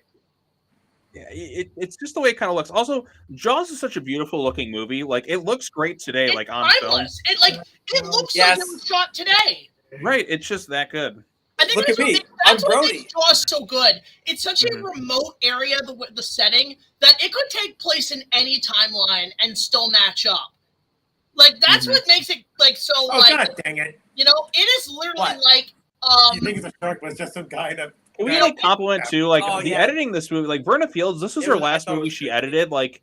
Yeah, it's just the way it kind of looks. Also, Jaws is such a beautiful looking movie. Like it looks great today, it's like on film. It looks like it was shot today. Right, it's just that good. I think Look at me. that's what makes Jaws so good. It's such a remote area, the setting, that it could take place in any timeline and still match up. Like that's what makes it like so. Oh like, God, dang it! You know, it is literally like. You think the shark was just some guy that? Can we like compliment too, like the editing this movie? Like Verna Fields, this was her last movie she edited. Like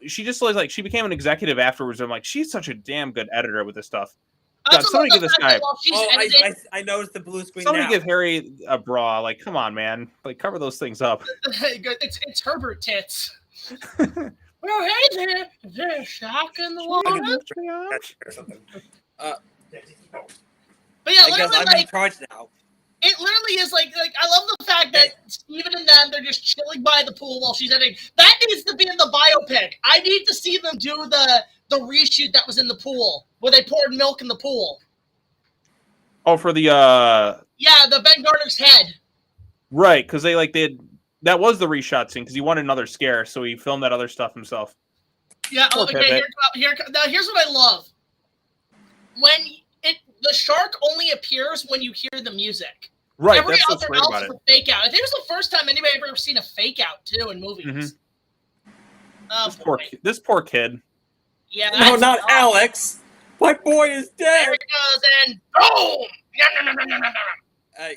she just like she became an executive afterwards. I'm like, she's such a damn good editor with this stuff. God, somebody give this guy. I noticed the blue screen. Somebody give Harry a bra. Like, come on, man. Like, cover those things up. It's Herbert tits. Well, hey there. Is there a shark in the water? But yeah, literally, I'm in charge now. It literally is like I love the fact that Steven and them, they're just chilling by the pool while she's editing. That needs to be in the biopic. I need to see them do the reshoot that was in the pool where they poured milk in the pool. Oh, for the yeah, the Ben Gardner's head. Right, because they did that was the reshot scene because he wanted another scare, so he filmed that other stuff himself. Yeah, okay. Here's what I love. When the shark only appears when you hear the music. Right, every that's other what's great else about is it. a fake out. I think it was the first time anybody ever seen a fake out too in movies. Oh, this poor kid. Yeah. No, not Alex. My boy is dead. There it goes, and boom!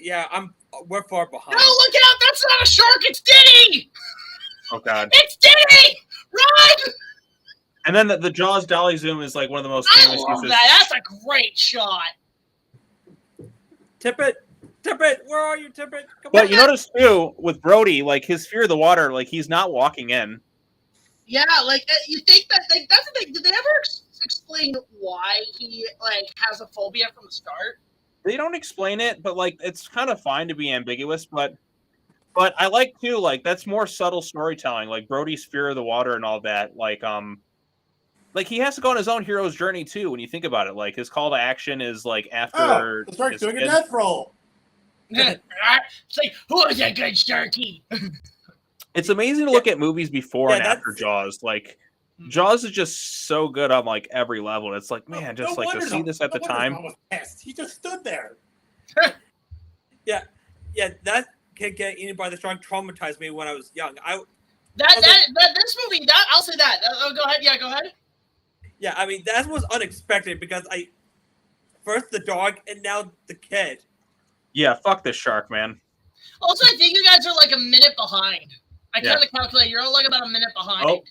Yeah, we're far behind. No, look out! That's not a shark. It's Diddy. Oh God. It's Diddy. Run! And then the Jaws dolly zoom is like one of the most famous I love that. That's a great shot. Tippett, where are you, Tippett? But you notice too with Brody, like his fear of the water, like he's not walking in. Yeah, like you think that that's the thing. Did they ever explain why he has a phobia from the start? They don't explain it, but like it's kind of fine to be ambiguous. But I like too, like that's more subtle storytelling, like Brody's fear of the water and all that. Like he has to go on his own hero's journey too. When you think about it, like his call to action is like after the shark's doing a death roll. It's like, who is that good sharky? It's amazing to look at movies before and after Jaws. Like Jaws is just so good on like every level. It's like, man, just like to see this at the time. He just stood there. Yeah, that kid getting eaten by the shark traumatized me when I was young. This movie, I'll say that. Go ahead. Yeah, go ahead. Yeah, I mean that was unexpected because first the dog and now the kid. Yeah, fuck this shark, man. Also, I think you guys are like a minute behind. I kind of calculate you're like about a minute behind. Oh,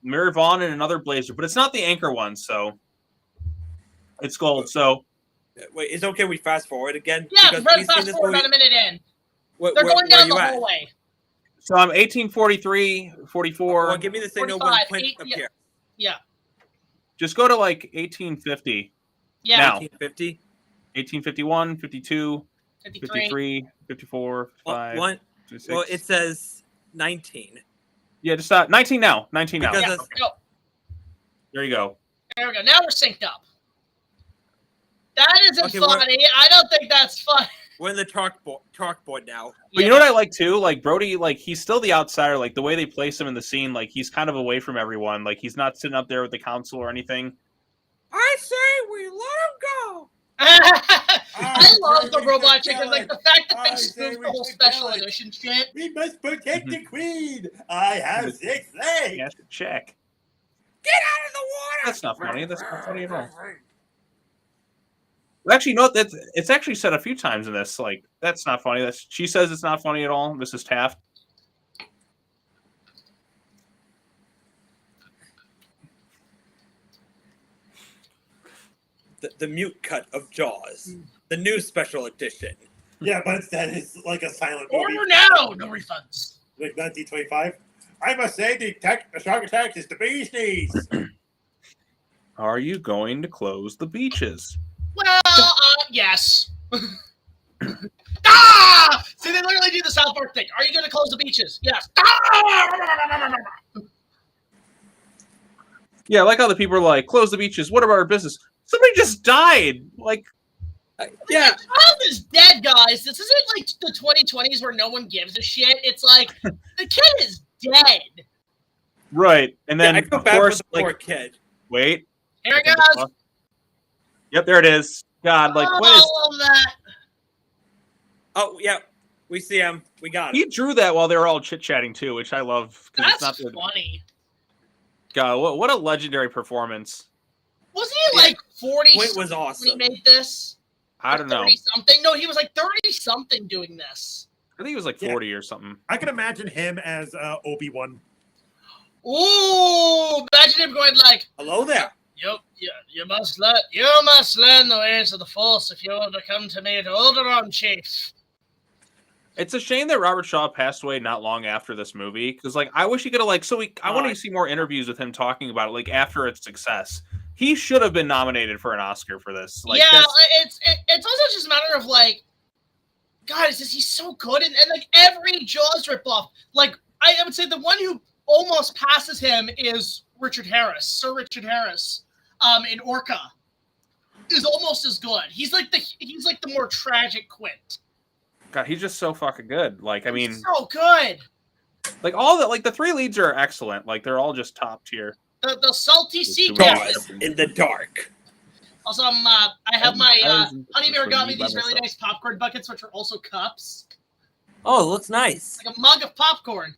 Mirror Vaughn and another blazer, but it's not the anchor one, so it's gold. So Wait, it's okay we fast forward again? Yeah, Because run we've seen fast this forward movie- about a minute in. Where- They're where- going where down you the at? hallway. So I'm 1843, 44. Well, give me the signal 45, when Quint 8, yeah. appears. Yeah. Just go to like 1850. Yeah. Now. 1850. 1851, 52, 53. 53, 54, 55, One. 56. Well, it says 19. Yeah, just 19 now. 19 now. Because Yeah. it's- Go. There you go. There we go. Now we're synced up. That isn't Okay, we're- funny. I don't think that's fun. We're in the chalkboard now. But you know what I like too? Like Brody, like he's still the outsider. Like the way they place him in the scene, like he's kind of away from everyone. Like he's not sitting up there with the council or anything. I say we let him go. I love the robot chicken. Like the fact that I they say spoofed we the whole should special kill it. edition shit. We must protect the queen. I have 6 legs. He has to check. Get out of the water. That's not funny. That's not funny at all. Actually, no, it's actually said a few times in this. Like that's not funny. She says it's not funny at all. Mrs. Taft. The mute cut of Jaws, the new special edition. Yeah, but instead it's like a silent movie. Order now. No refunds. Like 1925. I must say the shark attack is the bee's knees. Are you going to close the beaches? Well, yes. Ah! See, they literally do the South Park thing. Are you going to close the beaches? Yes. Ah! Yeah, I like how the people are like, close the beaches. What about our business? Somebody just died. Like, Yeah. The child is dead, guys. This isn't like the 2020s where no one gives a shit. It's like the kid is dead. right. And then, I feel of bad course, for the poor like, kid. wait. Here it goes. Yep, there it is. God, like, what is... All of that. Oh, yeah. We see him. We got He him. drew that while they were all chit-chatting, too, which I love. It's That's not the... funny. God, what a legendary performance. Wasn't he like 40 Quint was when he awesome. made this? I don't know. 30 something? No, he was like 30 something doing this. I think he was like 40 or something. I can imagine him as Obi-Wan. Ooh, imagine him going like, Hello there. you must learn the ways of the Force if you want to come to me at Alderaan, Chief. It's a shame that Robert Shaw passed away not long after this movie, because like I wish he could have like I want to see more interviews with him talking about it like after its success. He should have been nominated for an Oscar for this. Like, yeah, it's also just a matter of like, guys, he's so good, and like every Jaws ripoff, like I would say the one who almost passes him is Sir Richard Harris, in Orca, is almost as good. He's like the more tragic Quint. God, he's just so fucking good. Like, I mean, He's so good. like all the three leads are excellent. Like, they're all just top tier. The salty sea Jaws. captain. Jaws in the dark. Also, I have my honey bear got me by these really myself. nice popcorn buckets, which are also cups. Oh, it looks nice. Like a mug of popcorn.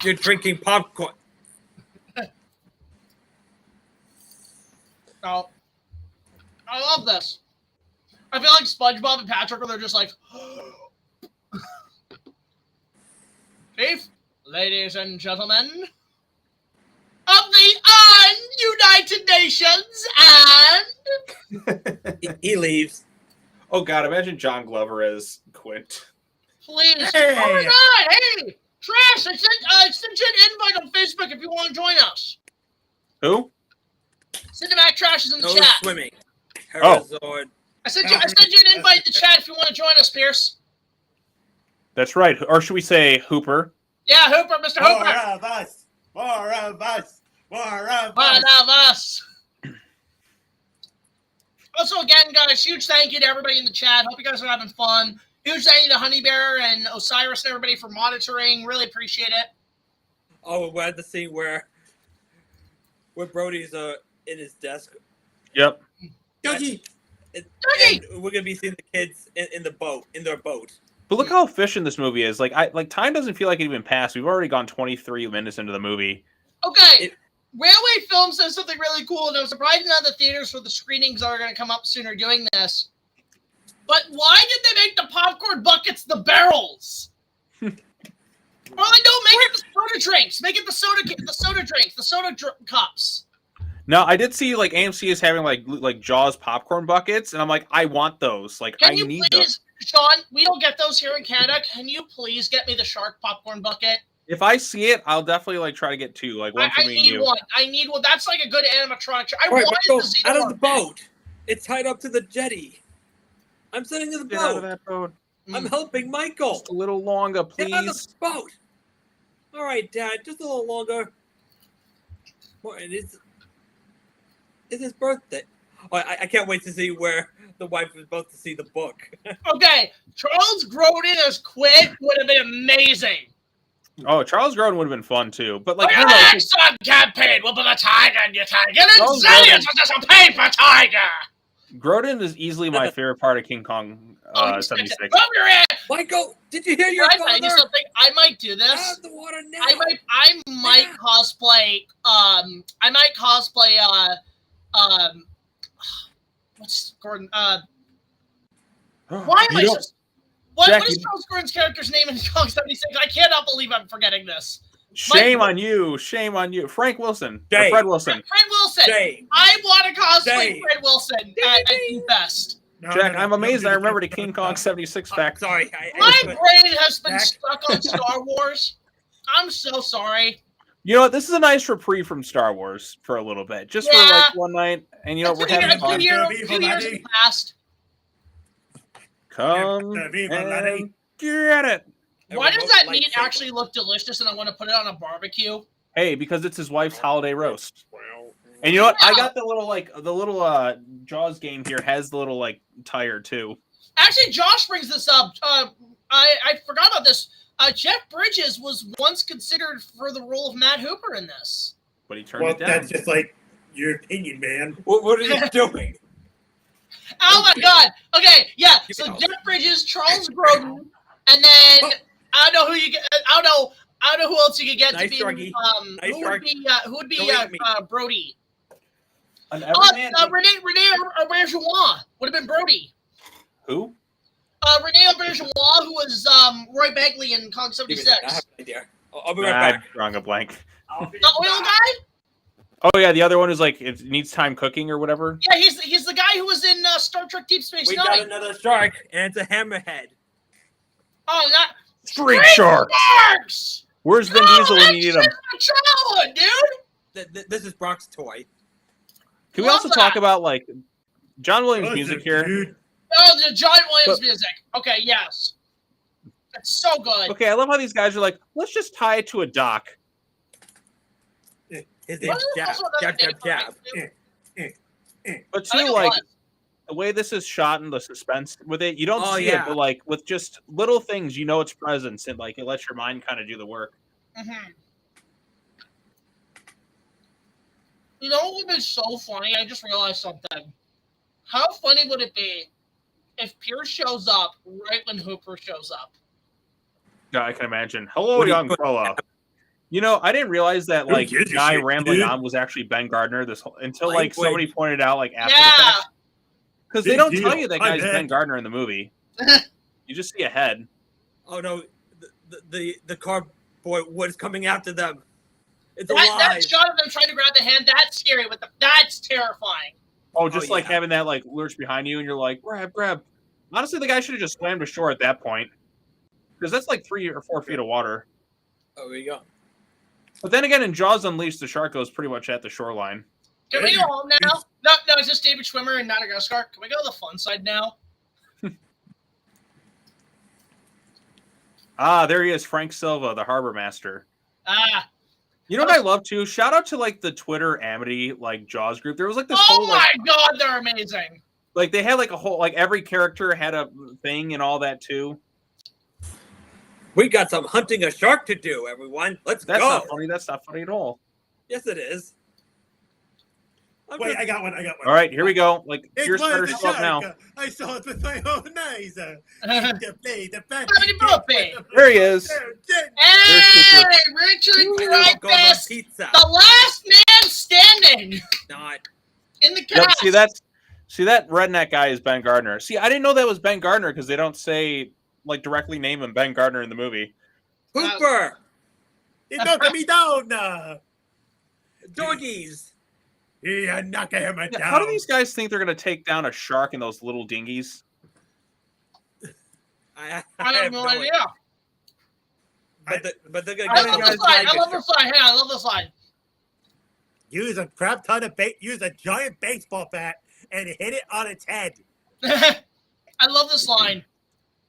You're drinking popcorn. Oh, I love this. I feel like SpongeBob and Patrick, where they're just like, Chief, ladies and gentlemen of the United Nations, and He leaves. Oh God, imagine John Glover as Quint. please, Hey. oh my God, hey, Trash, I sent you an invite on Facebook if you want to join us. Who? Cinematic Trash is in the No chat. swimming. Oh. Herzord. I sent you an invite in the chat if you want to join us, Pierce. That's right. Or should we say Hooper? Yeah, Hooper, Mr. More Hooper. of us. More of us. More of One us. of us. Also, again, guys, huge thank you to everybody in the chat. Hope you guys are having fun. Huge thank you to Honey Bear and Osiris and everybody for monitoring. Really appreciate it. Oh, we're at the scene where Brody's in his desk. Yep. Dougie. Dougie! And we're gonna be seeing the kids in their boat. But look how efficient this movie is. Like, time doesn't feel like it even passed. We've already gone 23 minutes into the movie. Okay, Railway Film says something really cool, and I'm surprised none of the theaters for the screenings that are going to come up soon are doing this. But why did they make the popcorn buckets the barrels? Or like, no, make it the soda drinks. Make it the soda drinks, the soda cups. No, I did see like AMC is having like Jaws popcorn buckets, and I'm like, I want those. Like, Can I you need please, those. Sean? We don't get those here in Canada. Can you please get me the shark popcorn bucket? If I see it, I'll definitely like try to get 2, like one for me and you. I need one. That's like a good animatronic. I All right, wanted go the Xenomorph. out of the boat. It's tied up to the jetty. I'm sitting in the Get out of boat. that boat. I'm helping Michael. Just a little longer, Get out of please. the boat. All right, Dad, just a little longer. Well, it's his birthday. Oh, I can't wait to see where the wife was supposed to see the book. Okay, Charles Grodin as Quid would have been amazing. Oh, Charles Grodin would have been fun too, but like Look I at don't know. the just- Exxon campaign. We'll put a tiger in your tiger. And Charles Zillions Grodin- was just a paper tiger. Grodin is easily my favorite part of King Kong Oh, 76. Rub your ass. Michael, did you hear your Guys, I do father? something. I might do Out this. of the water now. I might cosplay. I might cosplay. What's Gordon? Why am I You don't- so? What Jack, is you- Charles Gordon's character's name in Kong 76? I cannot believe I'm forgetting this. Shame on you. Shame on you. Frank Wilson. Or Jay. Fred Wilson. Fred Wilson. Jay. I want to cosplay Jay. Fred Wilson at Fest. No, Jack, no, I'm no, amazed no, I no, remember no, the King no, Kong no. 76 fact. Sorry. My brain has been Jack. stuck on Star Wars. I'm so sorry. You know what? This is a nice reprieve from Star Wars for a little bit. Just for Yeah. like one night. And you know, we're A few having fun. years have passed. Come Viva la and get it. Why does that meat lightsaber. actually look delicious and I want to put it on a barbecue? Hey, because it's his wife's holiday roast. And you know what? I got the little Jaws game here has the little like tire too. Actually, Josh brings this up. I forgot about this. Jeff Bridges was once considered for the role of Matt Hooper in this. But he turned Well, it down. that's just like your opinion, man. What are you doing? Oh my God! Okay, yeah. Keep So it off. Jeff Bridges, Charles Grodin, and then I don't know who you get. I don't know who else you could get Nice to be. sharky. Nice Who would be Don't eat me. Brody? An Oh, everyman. Renee Auberjonois would have been Brody. Who? Renee Auberjonois, who was Roy Begley in Kong Give me 76. that. I have an idea. I'll be right Nah, back. I'm drawing a blank. The oil guy? Oh yeah, the other one is like it needs time cooking or whatever. Yeah, he's the guy who was in Star Trek Deep Space We Nine. got another shark, and it's a hammerhead. Oh, not Street shark. Sharks! Where's Vin No, Diesel when that's you need him? just my childhood, dude. This is Brock's toy. Can we Love also that. talk about like John Williams Listen, music here? dude. Oh, the John Williams But- music. Okay, yes. That's so good. Okay, I love how these guys are like, let's just tie it to a dock. His Wasn't name's there Jab. also another Jab, name jab, for jab. it, too? But I too, think it like was. the way this is shot and the suspense with it, you don't Oh, see yeah. it, but like with just little things, you know it's presence and like it lets your mind kind of do the work. Mhm. You know what would be so funny? I just realized something. How funny would it be if Pierce shows up right when Hooper shows up? Yeah, I can imagine. Hello, What do you young put- fella. You know, I didn't realize that Who like gives a guy shit, rambling dude? on was actually Ben Gardner this whole, until Like, like somebody wait. pointed out like after Yeah. the fact. Because they Big don't deal. tell you that I'm guy's Ben back. Gardner in the movie. You just see a head. Oh no, the car boy was coming after them. It's That alive. shot of them trying to grab the hand, that's scary. That's terrifying. Oh, just like yeah. having that like lurch behind you, and you're like, grab. Honestly, the guy should have just swam to shore at that point, because that's like 3 or 4 feet of water. Oh, there you go. But then again, in Jaws Unleashed, the shark goes pretty much at the shoreline. Can we go home now? No, it's just David Schwimmer and Madagascar. Can we go to the fun side now? Ah, there he is, Frank Silva, the harbor master. Ah. You know what I love too? Shout out to like the Twitter Amity like Jaws group. There was like this Oh whole like, my God, they're amazing. like they had like a whole like every character had a thing and all that too. We got some hunting a shark to do, everyone. Let's That's go. not funny. That's not funny at all. Yes, it is. I'm Wait, just- I got one. All right, here we go. Like It yours was better the show up now. shark. I saw it with my own eyes. The play, the back. There he is. Hey, Richard Pineapple goes on Dreyfuss, pizza. the last man standing Not. in the Yep, cast. see that redneck guy is Ben Gardner. See, I didn't know that was Ben Gardner because they don't say like directly name him Ben Gardner in the movie. Hooper. It knocked me down. Doggies. Yeah, knock him down. How do these guys think they're going to take down a shark in those little dinghies? I have no idea. But they're gonna I love this line. I love this line. Hang on, I love this line. Use a crap ton of use a giant baseball bat and hit it on its head. I love this line.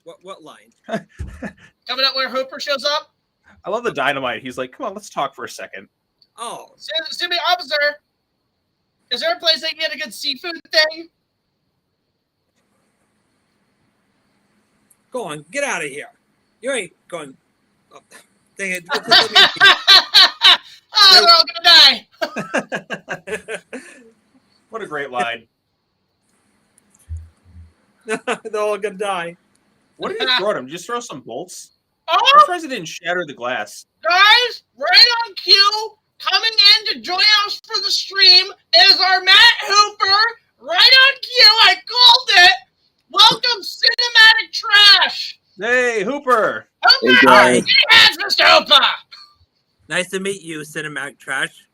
What line? Coming up where Hooper shows up. I love the dynamite. He's like, come on, let's talk for a second. Oh. Excuse me, officer. Is there a place they can get a good seafood thing? Go on, get out of here. You ain't going. Oh, dang it. Oh, they're all gonna die. What a great line. They're all gonna die. What did you throw at him? Did you just throw some bolts? Oh, I'm surprised it didn't shatter the glass. guys, right on cue, coming in to join us for the stream is our Matt Hooper. Right on cue, I called it. Welcome, Cinematic Trash. Hey, Hooper. Hooper, Hey, yes, Mr. Hooper. Nice to meet you, Cinematic Trash.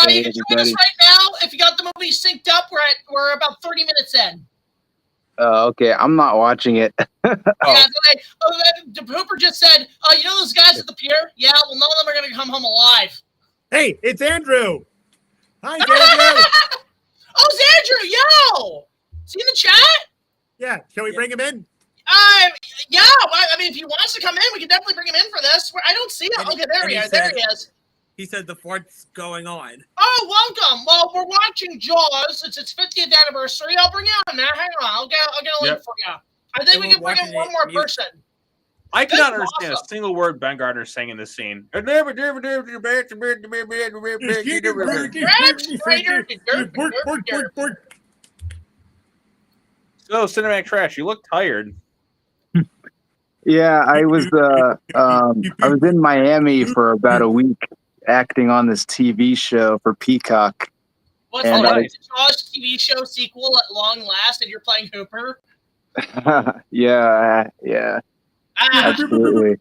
You can join us right now. If you got the movie synced up, we're about 30 minutes in. Okay, I'm not watching it. Yeah, Hooper just said, you know those guys at the pier? Yeah, well, none of them are going to come home alive. Hey, it's Andrew. Hi, Andrew. Oh, it's Andrew, yo! Is he in the chat? Yeah, shall we bring him in? Yeah, I mean, if he wants to come in, we can definitely bring him in for this. I don't see him. Okay, there he is. There he is. He said the fart's going on. Oh, welcome. Well, we're watching Jaws. It's its 50th anniversary. I'll bring you on, Matt. Hang on. I'll get a link for you. I think we can bring in one more person. I cannot understand a single word Ben Gardner sang in this scene. So, Cinematic Trash, you look tired. Yeah, I was in Miami for about a week acting on this TV show for Peacock. What's the Jaws TV show sequel at long last, and you're playing Hooper? Yeah, absolutely.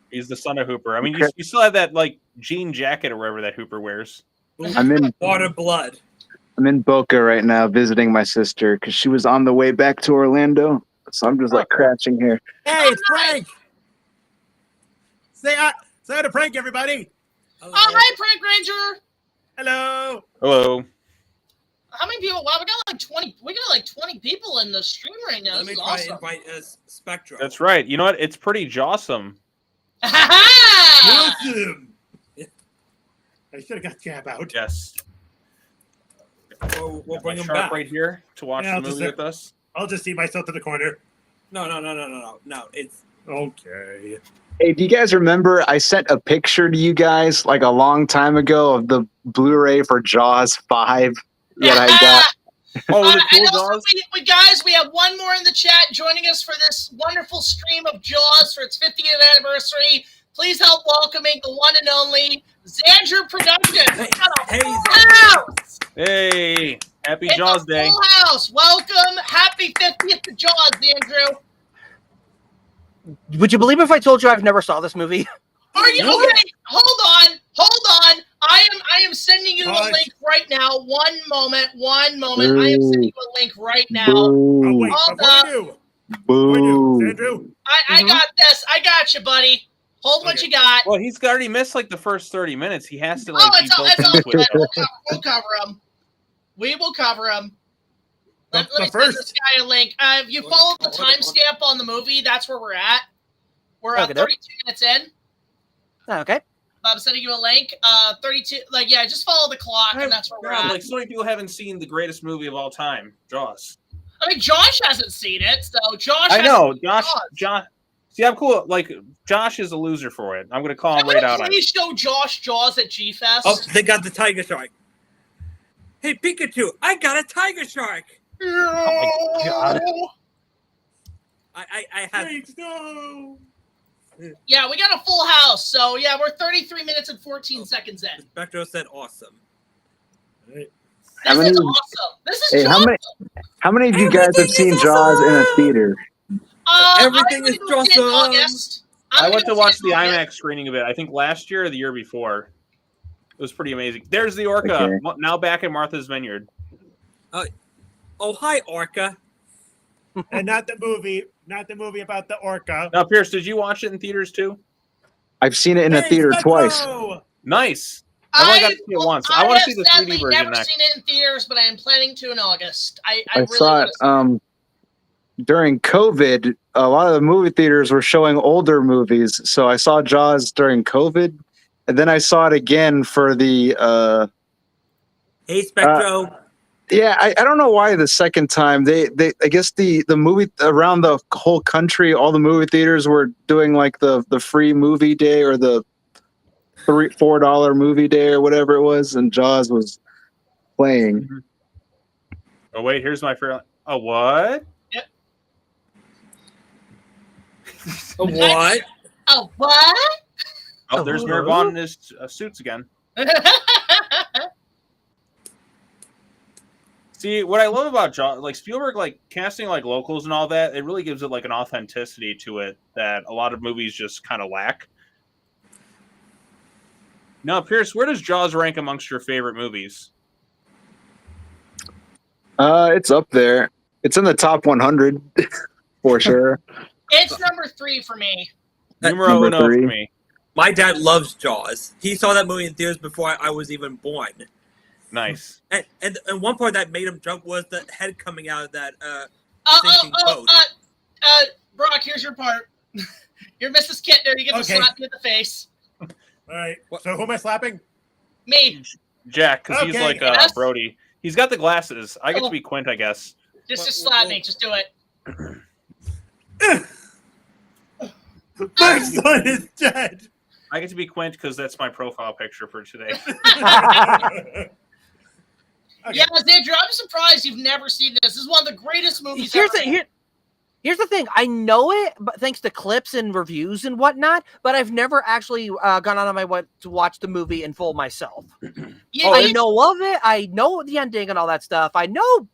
He's the son of Hooper. I mean, you still have that like jean jacket or whatever that Hooper wears. I'm in Water Blood. I'm in Boca right now visiting my sister because she was on the way back to Orlando. So I'm just like crashing here. Hey, it's Frank. Say hi to Frank, everybody. Hello. Oh, hi, Frank Ranger. Hello. Hello. How many people? Wow, we got like 20. We got like 20 people in the stream right now. Let me try to invite Spectrum. That's right. You know what? It's pretty jawsome. Awesome. I should have got Jab out. Yes. We'll bring him Sharp back right here to watch the movie with us. I'll just see myself in the corner. No. It's okay. Hey, do you guys remember I sent a picture to you guys like a long time ago of the Blu-ray for Jaws 5 that I got? Oh, was it cool, and also, Jaws? we have one more in the chat joining us for this wonderful stream of Jaws for its 50th anniversary. Please help welcoming the one and only Xandrew Productions. Hey, happy Jaws Day. Full house. Welcome. Happy 50th to Jaws, Xandrew. Would you believe if I told you I've never saw this movie? Are you okay? Hold on. I am sending you a link right now. One moment. I am sending you a link right now. Boo. Oh, wait, Hold up. Boo. Andrew. I got this. I got you, buddy. Hold what you got. Well, he's already missed like the first 30 minutes. He has to it's all good. We'll cover him. We will cover him. Let me send this guy a link. If you follow the timestamp on the movie, that's where we're at. We're 32 minutes in. Okay. I'm sending you a link. 32. Just follow the clock, and that's where we're at. Like so many people haven't seen the greatest movie of all time, Jaws. I mean, Josh hasn't seen it, so Josh. I know, Josh. See, I'm cool. Like, Josh is a loser for it. I'm going to call him right out. Please show Josh Jaws at G-Fest. Oh, they got the tiger shark. Hey, Pikachu, I got a tiger shark. Oh, my God. I had... Yeah, we got a full house. So, yeah, we're 33 minutes and 14 seconds in. Spectro said awesome. This is awesome. This is awesome. How many of you guys have seen Jaws in a theater? Everything is awesome. I went to watch the IMAX screening of it, I think last year or the year before. It was pretty amazing. There's the orca, Okay. now back in Martha's Vineyard. Oh, hi, Orca. And not the movie about the orca. Now, Pierce, did you watch it in theaters too? I've seen it in a Hey, theater Spectro! twice. Nice. I only got to see it once. I want to see the 3D sadly version never next. seen it in theaters, but I am planning to in August. I I really saw want it during COVID. A lot of the movie theaters were showing older movies, so I saw Jaws during COVID, and then I saw it again for the. Hey, Spectro. Yeah, I don't know why the second time they I guess the movie around the whole country, all the movie theaters were doing like the free movie day or the $4 movie day or whatever it was, and Jaws was playing. Oh wait, here's my favorite. Oh what? What? Oh, what? Oh, there's Mirabon in his suits again. See, what I love about Jaws, like Spielberg, like casting like locals and all that, it really gives it like an authenticity to it that a lot of movies just kind of lack. Now, Pierce, where does Jaws rank amongst your favorite movies? It's up there. It's in the top 100 for sure. It's number 3 for me. Numero Number uno for 3. me. My dad loves Jaws. He saw that movie in theaters before I was even born. Nice. And one part that made him jump was the head coming out of that sinking Oh, boat. Brock, here's your part. You're Mrs. Kittner. You get to Okay. slap me in the face. All right. So who am I slapping? Me. Jack, because he's Okay. like Yes. Brody. He's got the glasses. I get Oh. to be Quint, I guess. Just slap me. Just do it. My son is dead. I get to be Quint because that's my profile picture for today. Yeah, Xandrew, I'm surprised you've never seen this. This is one of the greatest movies Here's ever. Here's the thing. I know it, but thanks to clips and reviews and whatnot. But I've never actually gone out of my way to watch the movie in full myself. Yeah, I know of it. I know the ending and all that stuff. I know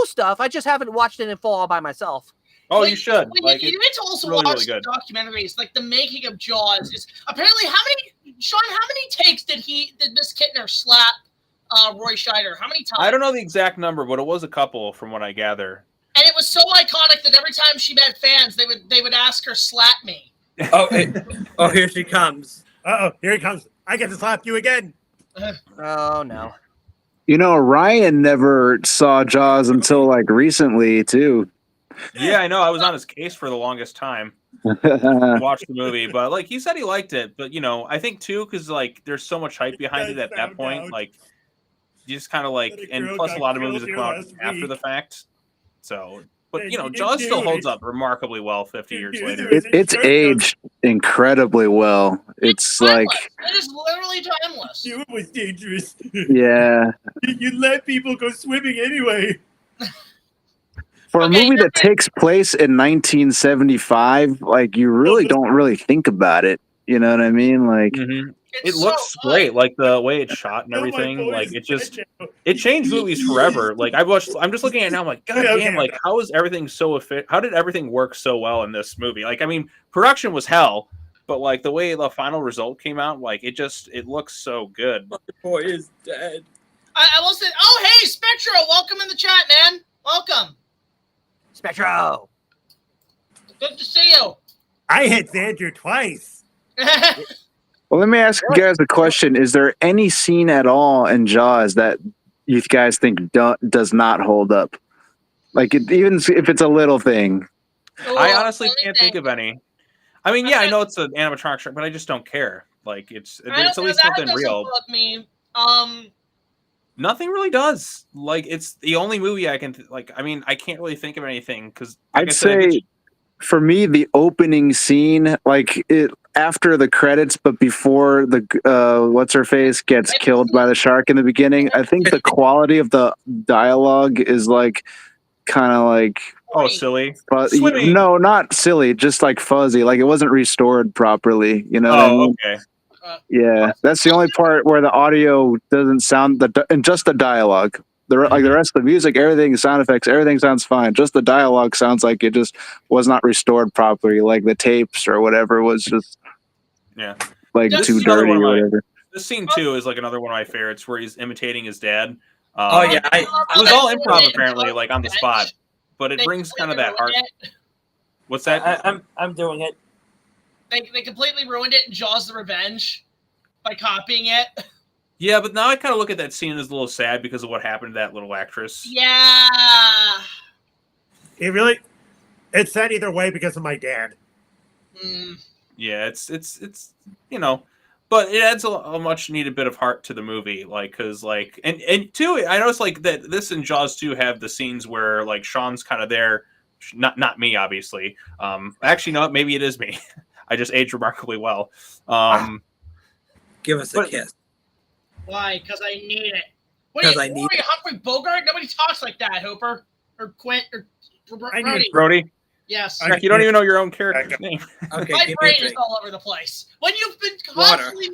stuff. I just haven't watched it in full all by myself. Oh, Well, you should. Well, Like, you need to also really, watch really the good. documentaries, like the making of Jaws. Is apparently Sean? How many takes did Miss Kittner slap Roy Scheider? How many times? I don't know the exact number, but it was a couple from what I gather. And it was so iconic that every time she met fans, they would ask her, "Slap me." Oh, here she comes. Uh-oh, here he comes. I get to slap you again. Oh no. You know, Ryan never saw Jaws until like recently too. Yeah, I know. I was on his case for the longest time. Watched the movie, but like he said he liked it. But I think too, because like there's so much hype behind it at that point. Like you just kind of like, and plus a lot of movies that come out after the fact. So, but Jaws still holds up remarkably well 50 years later. It's aged incredibly well. It's like, It is literally timeless. It was dangerous. yeah. You let people go swimming anyway. For a Okay, movie that takes place in 1975, like you really don't really think about it. You know what I mean? Like, It It's looks so good. great, like the way it's shot and No, my everything. boy Like is it just dead now. it changed movies forever. Like I'm just looking at it now. I'm like, God Okay, damn! Like how is everything so how did everything work so well in this movie? Like I mean, production was hell, but like the way the final result came out, like it looks so good. My boy is dead. I will say, oh hey, Spectro, welcome in the chat, man. Welcome. Spectro. Good to see you. I hit Xandrew twice. well, let me ask you guys a question: is there any scene at all in Jaws that you guys think does not hold up? Like, even if it's a little thing. I honestly can't think of any. I mean, yeah, I know it's an animatronic, but I just don't care. Like it's at least something real. Bug me. Nothing really does. Like it's the only movie I can like. I mean, I can't really think of anything because I'd say for me, the opening scene, like it after the credits, but before the what's her face gets killed by the shark in the beginning. I think the quality of the dialogue is like kind of like silly. fuzzy. No, not silly, just like fuzzy. Like it wasn't restored properly. You know? What I mean? Okay. Yeah, that's the only part where the audio doesn't sound and just the dialogue. Like the rest of the music, everything, sound effects, everything sounds fine. Just the dialogue sounds like it just was not restored properly. Like the tapes or whatever was just like too dirty or whatever. This scene too is like another one of my favorites, where he's imitating his dad. Oh yeah, it was all improv apparently, like on the spot, but it brings kind of that heart. What's that? I'm doing it. They completely ruined it in Jaws: The Revenge by copying it. Yeah, but now I kind of look at that scene as a little sad because of what happened to that little actress. Yeah. It's sad either way because of my dad. Yeah, it's you know, but it adds a much needed bit of heart to the movie, like because like and two, I noticed like that this and Jaws 2 have the scenes where like Sean's kind of there, not me obviously. Actually, no, maybe it is me. I just aged remarkably well. Give us a kiss. Why? Because I need it. What are you, Humphrey Bogart? Nobody talks like that, Hooper. Or Quint. Or Brody? Yes. You don't even know your own character's name. Okay, my brain is all over the place. When you've been constantly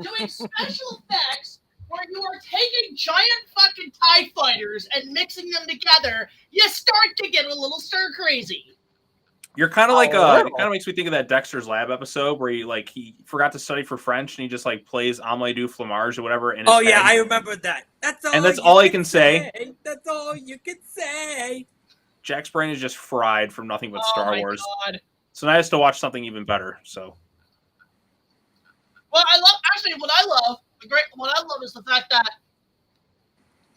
doing special effects where you are taking giant fucking TIE fighters and mixing them together, you start to get a little stir crazy. You're kind of like it kind of makes me think of that Dexter's Lab episode where he forgot to study for French and he just like plays Omelette du Fromage or whatever. In his head. Yeah, I remember that. That's all I can say. That's all you can say. Jack's brain is just fried from nothing but Star Wars. God. So now I have to watch something even better. So. Well, what I love is the fact that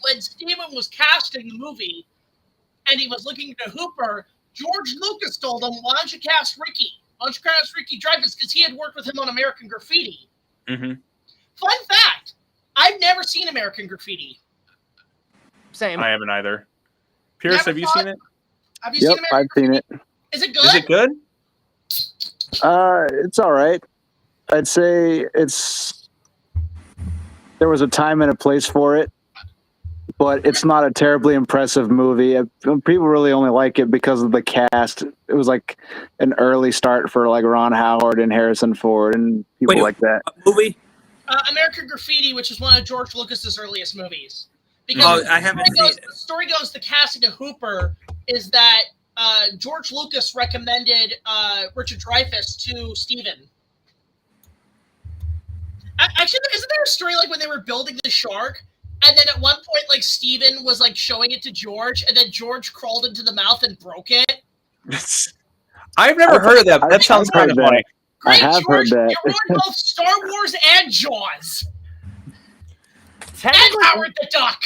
when Steven was casting the movie and he was looking to Hooper, George Lucas told him, why don't you cast Ricky? Why don't you cast Ricky Dreyfuss? Because he had worked with him on American Graffiti. Mm-hmm. Fun fact, I've never seen American Graffiti. Same. I haven't either. Pierce, have you seen it? Have you seen American I've seen it. Is it good? Is it good? It's all right. I'd say there was a time and a place for it, but it's not a terribly impressive movie. People really only like it because of the cast. It was like an early start for like Ron Howard and Harrison Ford and people like that. Movie? American Graffiti, which is one of George Lucas's earliest movies. Because I haven't seen it. The story goes, the casting of Hooper is that George Lucas recommended Richard Dreyfuss to Steven. Actually, isn't there a story like when they were building the shark, and then at one point, like Steven was like showing it to George, and then George crawled into the mouth and broke it? I've never heard of that. That sounds kind of funny. Great, I have George, heard that. you ruined both Star Wars and Jaws. And Howard the Duck.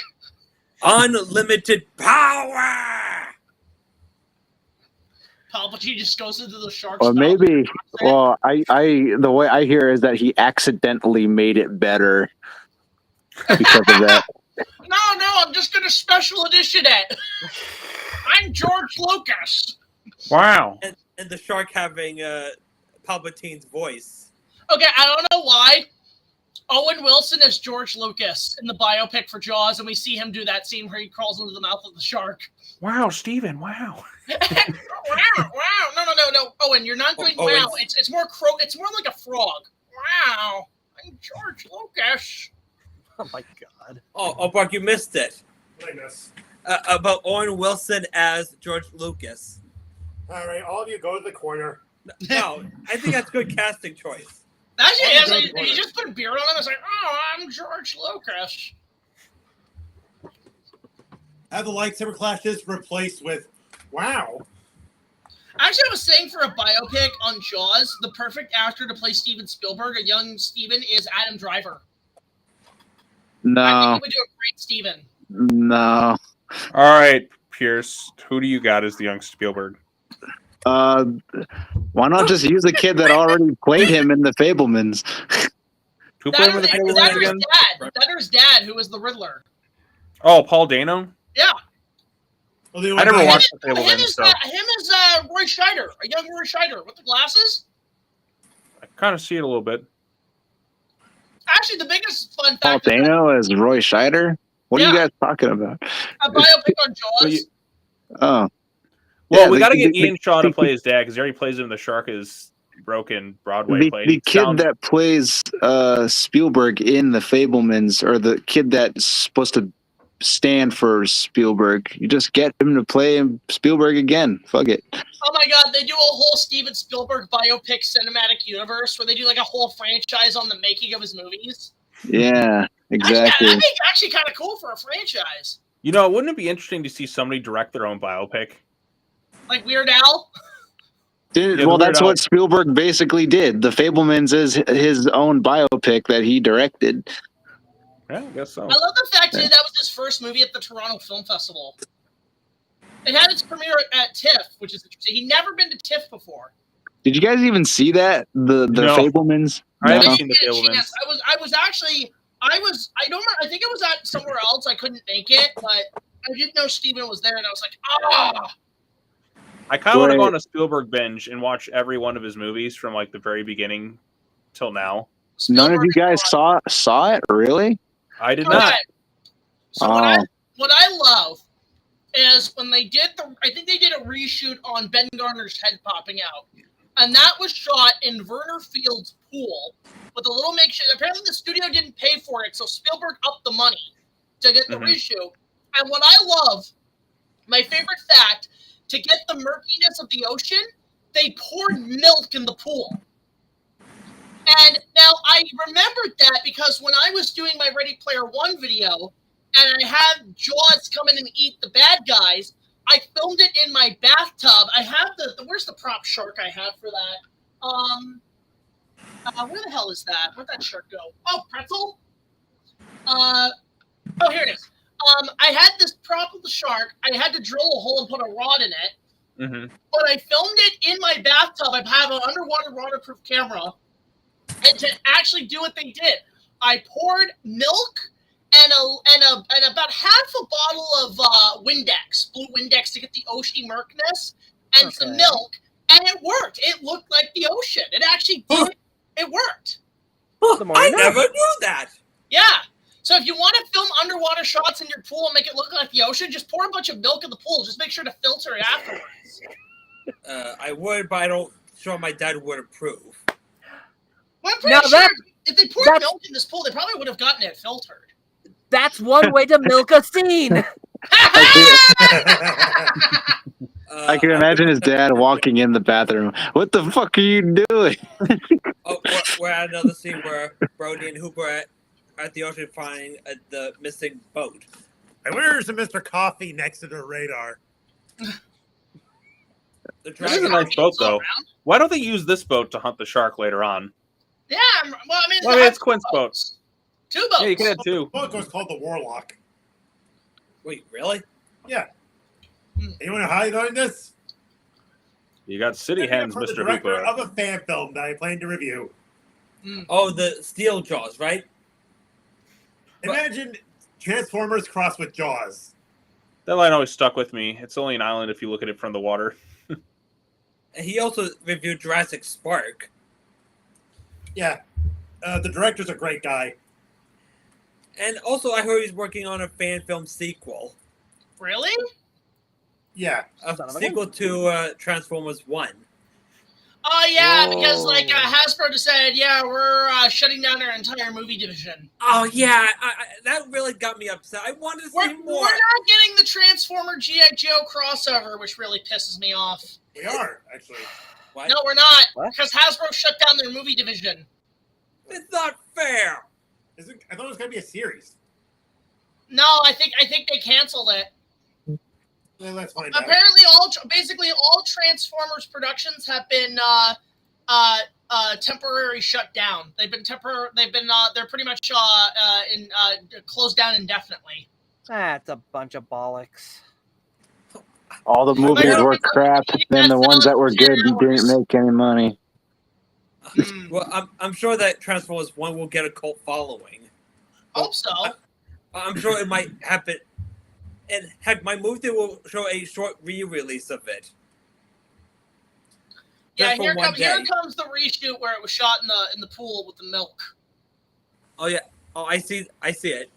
Unlimited power. Palpatine just goes into the shark's Well, mouth. maybe. Well, the way I hear is that he accidentally made it better because of that. No, I'm just gonna special edition it. I'm George Lucas. Wow. And the shark having Palpatine's voice. Okay, I don't know why. Owen Wilson is George Lucas in the biopic for Jaws, and we see him do that scene where he crawls into the mouth of the shark. Wow, Steven, wow. Wow. No. Owen, you're not doing wow. It's more it's more like a frog. Wow. I'm George Lucas. Oh my god. Oh, Buck, you missed it. What I miss? About Owen Wilson as George Lucas. All right, all of you go to the corner. No, I think that's good casting choice. Actually, you just put a beard on him. It's like, oh, I'm George Lucas. Have the lightsaber clashes replaced with, wow. Actually, I was saying for a biopic on Jaws, the perfect actor to play Steven Spielberg, a young Steven, is Adam Driver. No. I think he would do a great Steven. No. All right, Pierce, who do you got as the young Spielberg? Why not just use the kid that already played him in The Fablemans? Who played him in The Fablemans again? Detter's dad, who was the Riddler. Oh, Paul Dano? Yeah. Well, I never watched The Him Fablemans. is Roy Scheider, a young Roy Scheider with the glasses. I kind of see it a little bit. Actually, the biggest fun Paul fact is Dano as Roy Scheider? What are you guys talking about? a biopic on Jaws. Oh. Well, Yeah, we got to get Ian Shaw to play his dad because he already plays him in the Shark is Broken Broadway play. The kid that plays Spielberg in The Fablemans, or the kid that's supposed to stand for Spielberg. You just get him to play Spielberg again. Fuck it. Oh my god, they do a whole Steven Spielberg biopic cinematic universe where they do like a whole franchise on the making of his movies. Yeah, exactly. That'd be actually kind of cool for a franchise. You know, wouldn't it be interesting to see somebody direct their own biopic? Like Weird Al? Well, that's what Spielberg basically did. The Fabelmans is his own biopic that he directed. Yeah, I guess so. I love the fact that was his first movie at the Toronto Film Festival. It had its premiere at TIFF, which is interesting. He'd never been to TIFF before. Did you guys even see that? The No. Fabelmans? I haven't No? seen the Fabelmans. I think it was at somewhere else. I couldn't make it, but I didn't know Steven was there, and I was like, ah. I kind of want to go on a Spielberg binge and watch every one of his movies from like the very beginning till now. None of you guys saw it? Really? I did not. So what I love is when they did I think they did a reshoot on Ben Garner's head popping out. And that was shot in Werner Field's pool with a little makeshift. Apparently the studio didn't pay for it, so Spielberg upped the money to get the reshoot. And what I love, my favorite fact, to get the murkiness of the ocean, they poured milk in the pool. And now I remembered that because when I was doing my Ready Player One video and I had Jaws come in and eat the bad guys, I filmed it in my bathtub. I have where's the prop shark I have for that? Where the hell is that? Where'd that shark go? Oh, pretzel? Oh, here it is. I had this prop of the shark. I had to drill a hole and put a rod in it. But I filmed it in my bathtub. I have an underwater waterproof camera. And to actually do what they did, I poured milk and about half a bottle of Windex, blue Windex, to get the oceany murkiness, and some milk, and it worked. It looked like the ocean. It actually did. It worked. I never knew that. Yeah. So if you want to film underwater shots in your pool and make it look like the ocean, just pour a bunch of milk in the pool. Just make sure to filter it afterwards. I would, but I don't sure my dad would approve. Well, I'm pretty sure if they poured milk in this pool, they probably would have gotten it filtered. That's one way to milk a scene. I can imagine his dad walking in the bathroom. What the fuck are you doing? We're at another scene where Brody and Hooper are at the ocean finding the missing boat. I wonder if there's a Mr. Coffee next to the radar. This is a nice boat, though. Why don't they use this boat to hunt the shark later on? Yeah, well, I mean, it's Quint's boat. Two boats. Yeah, you can have two. The boat was called the Warlock. Wait, really? Yeah. Anyone know how you got this? You got City Hens, From the Mr. director Hooper. of a fan film that I plan to review. Oh, the Steel Jaws, right? Imagine Transformers crossed with Jaws. That line always stuck with me. It's only an island if you look at it from the water. And he also reviewed Jurassic Spark. Yeah. The director's a great guy. And also, I heard he's working on a fan film sequel. Really? Yeah. A sequel to Transformers 1. Oh, yeah, because, like, Hasbro decided, we're shutting down our entire movie division. Oh, yeah. That really got me upset. I wanted to see more. We're not getting the Transformer G.I. Joe crossover, which really pisses me off. We are, actually. What? No, we're not. Because Hasbro shut down their movie division. It's not fair. I thought it was going to be a series. No, I think they canceled it. Well, let's find out. Apparently, basically all Transformers productions have been temporarily shut down. They're pretty much closed down indefinitely. That's a bunch of bollocks. All the movies were crap, then the ones that were good didn't make any money. Well, I'm sure that Transformers 1 will get a cult following. Hope so. I'm sure it might happen. And heck, my movie will show a short re-release of it. Yeah, here comes the reshoot where it was shot in the pool with the milk. Oh yeah. Oh, I see it.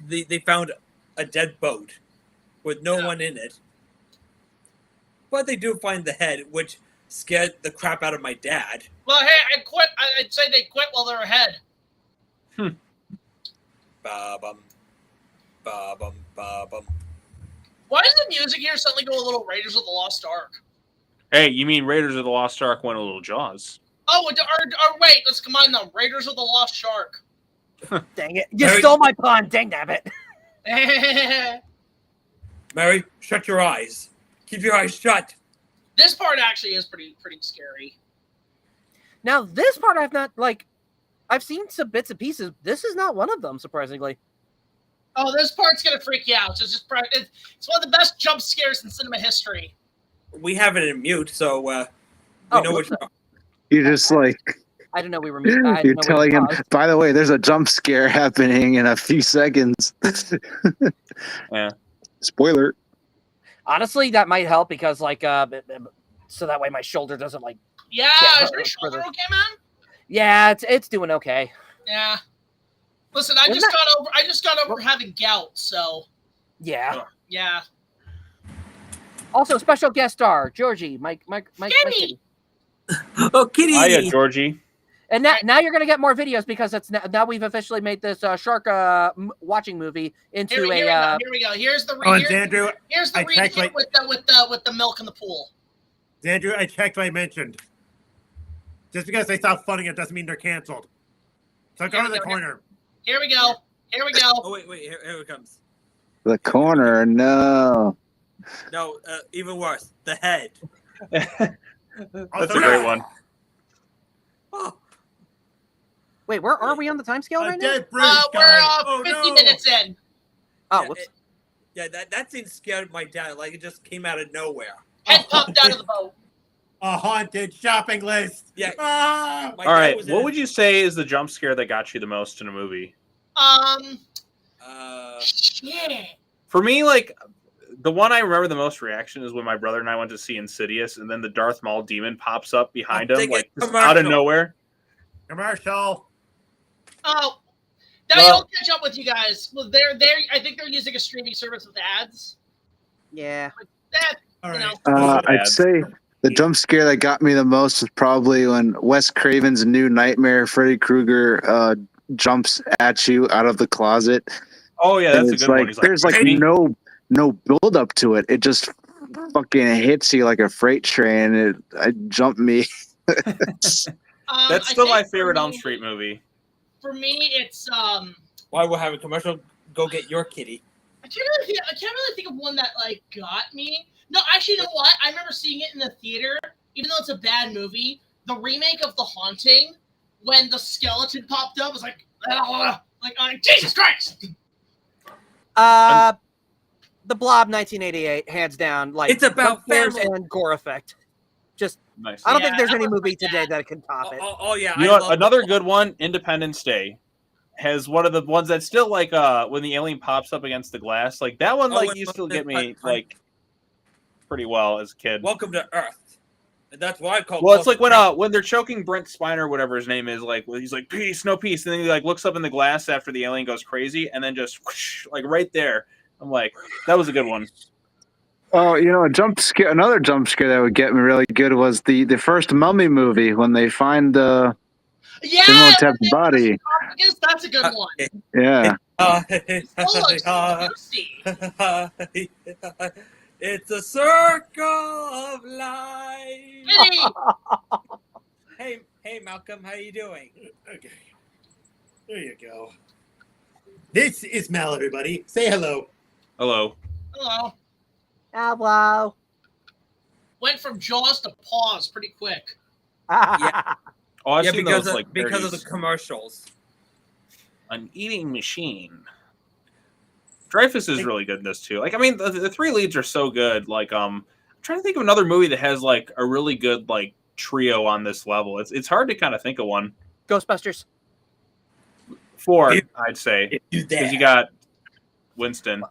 They found a dead boat with no one in it. But they do find the head, which scared the crap out of my dad. Well, hey, I'd say they quit while they're ahead. Ba-bum. Ba-bum. Ba-bum. Why does the music here suddenly go a little Raiders of the Lost Ark? Hey, you mean Raiders of the Lost Ark went a little Jaws? Oh, or wait, let's combine them. Raiders of the Lost Shark. Dang it. You stole my pun. Dang nabbit. Mary, shut your eyes. Keep your eyes shut. This part actually is pretty scary. Now, this part I've not, like, I've seen some bits and pieces. This is not one of them, surprisingly. Oh, this part's going to freak you out. It's one of the best jump scares in cinema history. We have it in mute, so we know which. You're just like, I didn't know we were muted. you're telling him, by the way, there's a jump scare happening in a few seconds. Yeah. Spoiler. Honestly, that might help because, like, so that way my shoulder doesn't, like. Yeah, is your shoulder okay, man? Yeah, it's doing okay. Yeah. Listen, I just got over having gout, so. Yeah. Yeah. Also, special guest star Georgie, Mike. Kitty. Oh, Kitty! Hiya, Georgie. And now you're gonna get more videos because it's now we've officially made this shark watching movie into Here we go. Here's the Xandrew, here's the read with the milk in the pool. Xandrew, I checked what I mentioned. Just because they stop funding it doesn't mean they're canceled. So go to the corner. Here we go. Oh, wait, here it comes. The corner, no. No, even worse, the head. That's a great one. Oh, Wait, where are we on the time scale right now? Dead British guy. We're 50 minutes in. Oh, yeah, whoops. That scene scared my dad. Like, it just came out of nowhere. Head popped out of the boat. A haunted shopping list. Yeah. Ah! All right, what would you say is the jump scare that got you the most in a movie? Shit. For me, like, the one I remember the most reaction is when my brother and I went to see Insidious, and then the Darth Maul demon pops up behind him, like, just out of nowhere. Commercial. Oh, I'll catch up with you guys. Well, I think they're using a streaming service with ads. Yeah. That, All right. I'd say the jump scare that got me the most was probably when Wes Craven's new nightmare, Freddy Krueger, jumps at you out of the closet. Oh yeah, that's a it's good one. like He's there's like "Ready?" no build up to it. It just fucking hits you like a freight train. It jumped me. That's still my favorite Elm Street movie. For me, it's While we're having commercial, go get your kitty. I can't really think of one that like got me. No, actually, you know what? I remember seeing it in the theater, even though it's a bad movie. The remake of The Haunting, when the skeleton popped up, was like Jesus Christ. The Blob, 1988, hands down. Like, It's about jump scares family. and gore effect. Just, Nice. I don't think there's that any was movie bad. today that can top it. Oh yeah. You know what? Another good one, Independence Day, has one of the ones that's still like when the alien pops up against the glass. Like that one, like used to get me like pretty well as a kid. Welcome to Earth. And that's why I call. Well, it's like when they're choking Brent Spiner, whatever his name is, like he's like peace, no peace, and then he like looks up in the glass after the alien goes crazy, and then just whoosh, like right there. I'm like, that was a good one. Oh, another jump scare that would get me really good was the first Mummy movie when they find the Imhotep's body. That's a good one. Yeah. It's a circle of life. Hey, Malcolm, how you doing? Okay. There you go. This is Mal, everybody. Say hello. Hello. Hello. Hello. Went from Jaws to Paws pretty quick. Yeah. Oh, I've Yeah, seen because those like because of the parodies. commercials. An eating machine. Dreyfus is really good in this too. Like, I mean, the three leads are so good. Like, I'm trying to think of another movie that has like a really good like trio on this level. It's hard to kind of think of one. Ghostbusters. Four, I'd say, because you got Winston.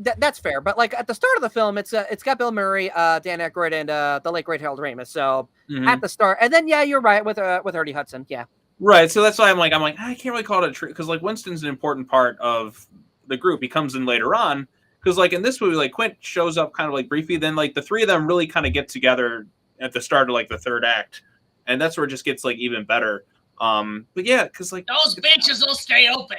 That's fair, but like at the start of the film, it's got Bill Murray, Dan Aykroyd, and the late great Harold Ramis. So at the start, and then yeah, you're right with Ernie Hudson. Yeah, right. So that's why I'm like I can't really call it a trio because like Winston's an important part of the group. He comes in later on because like in this movie, like Quint shows up kind of like briefly. Then like the three of them really kind of get together at the start of like the third act, and that's where it just gets like even better. But yeah, because like Those bitches will stay open.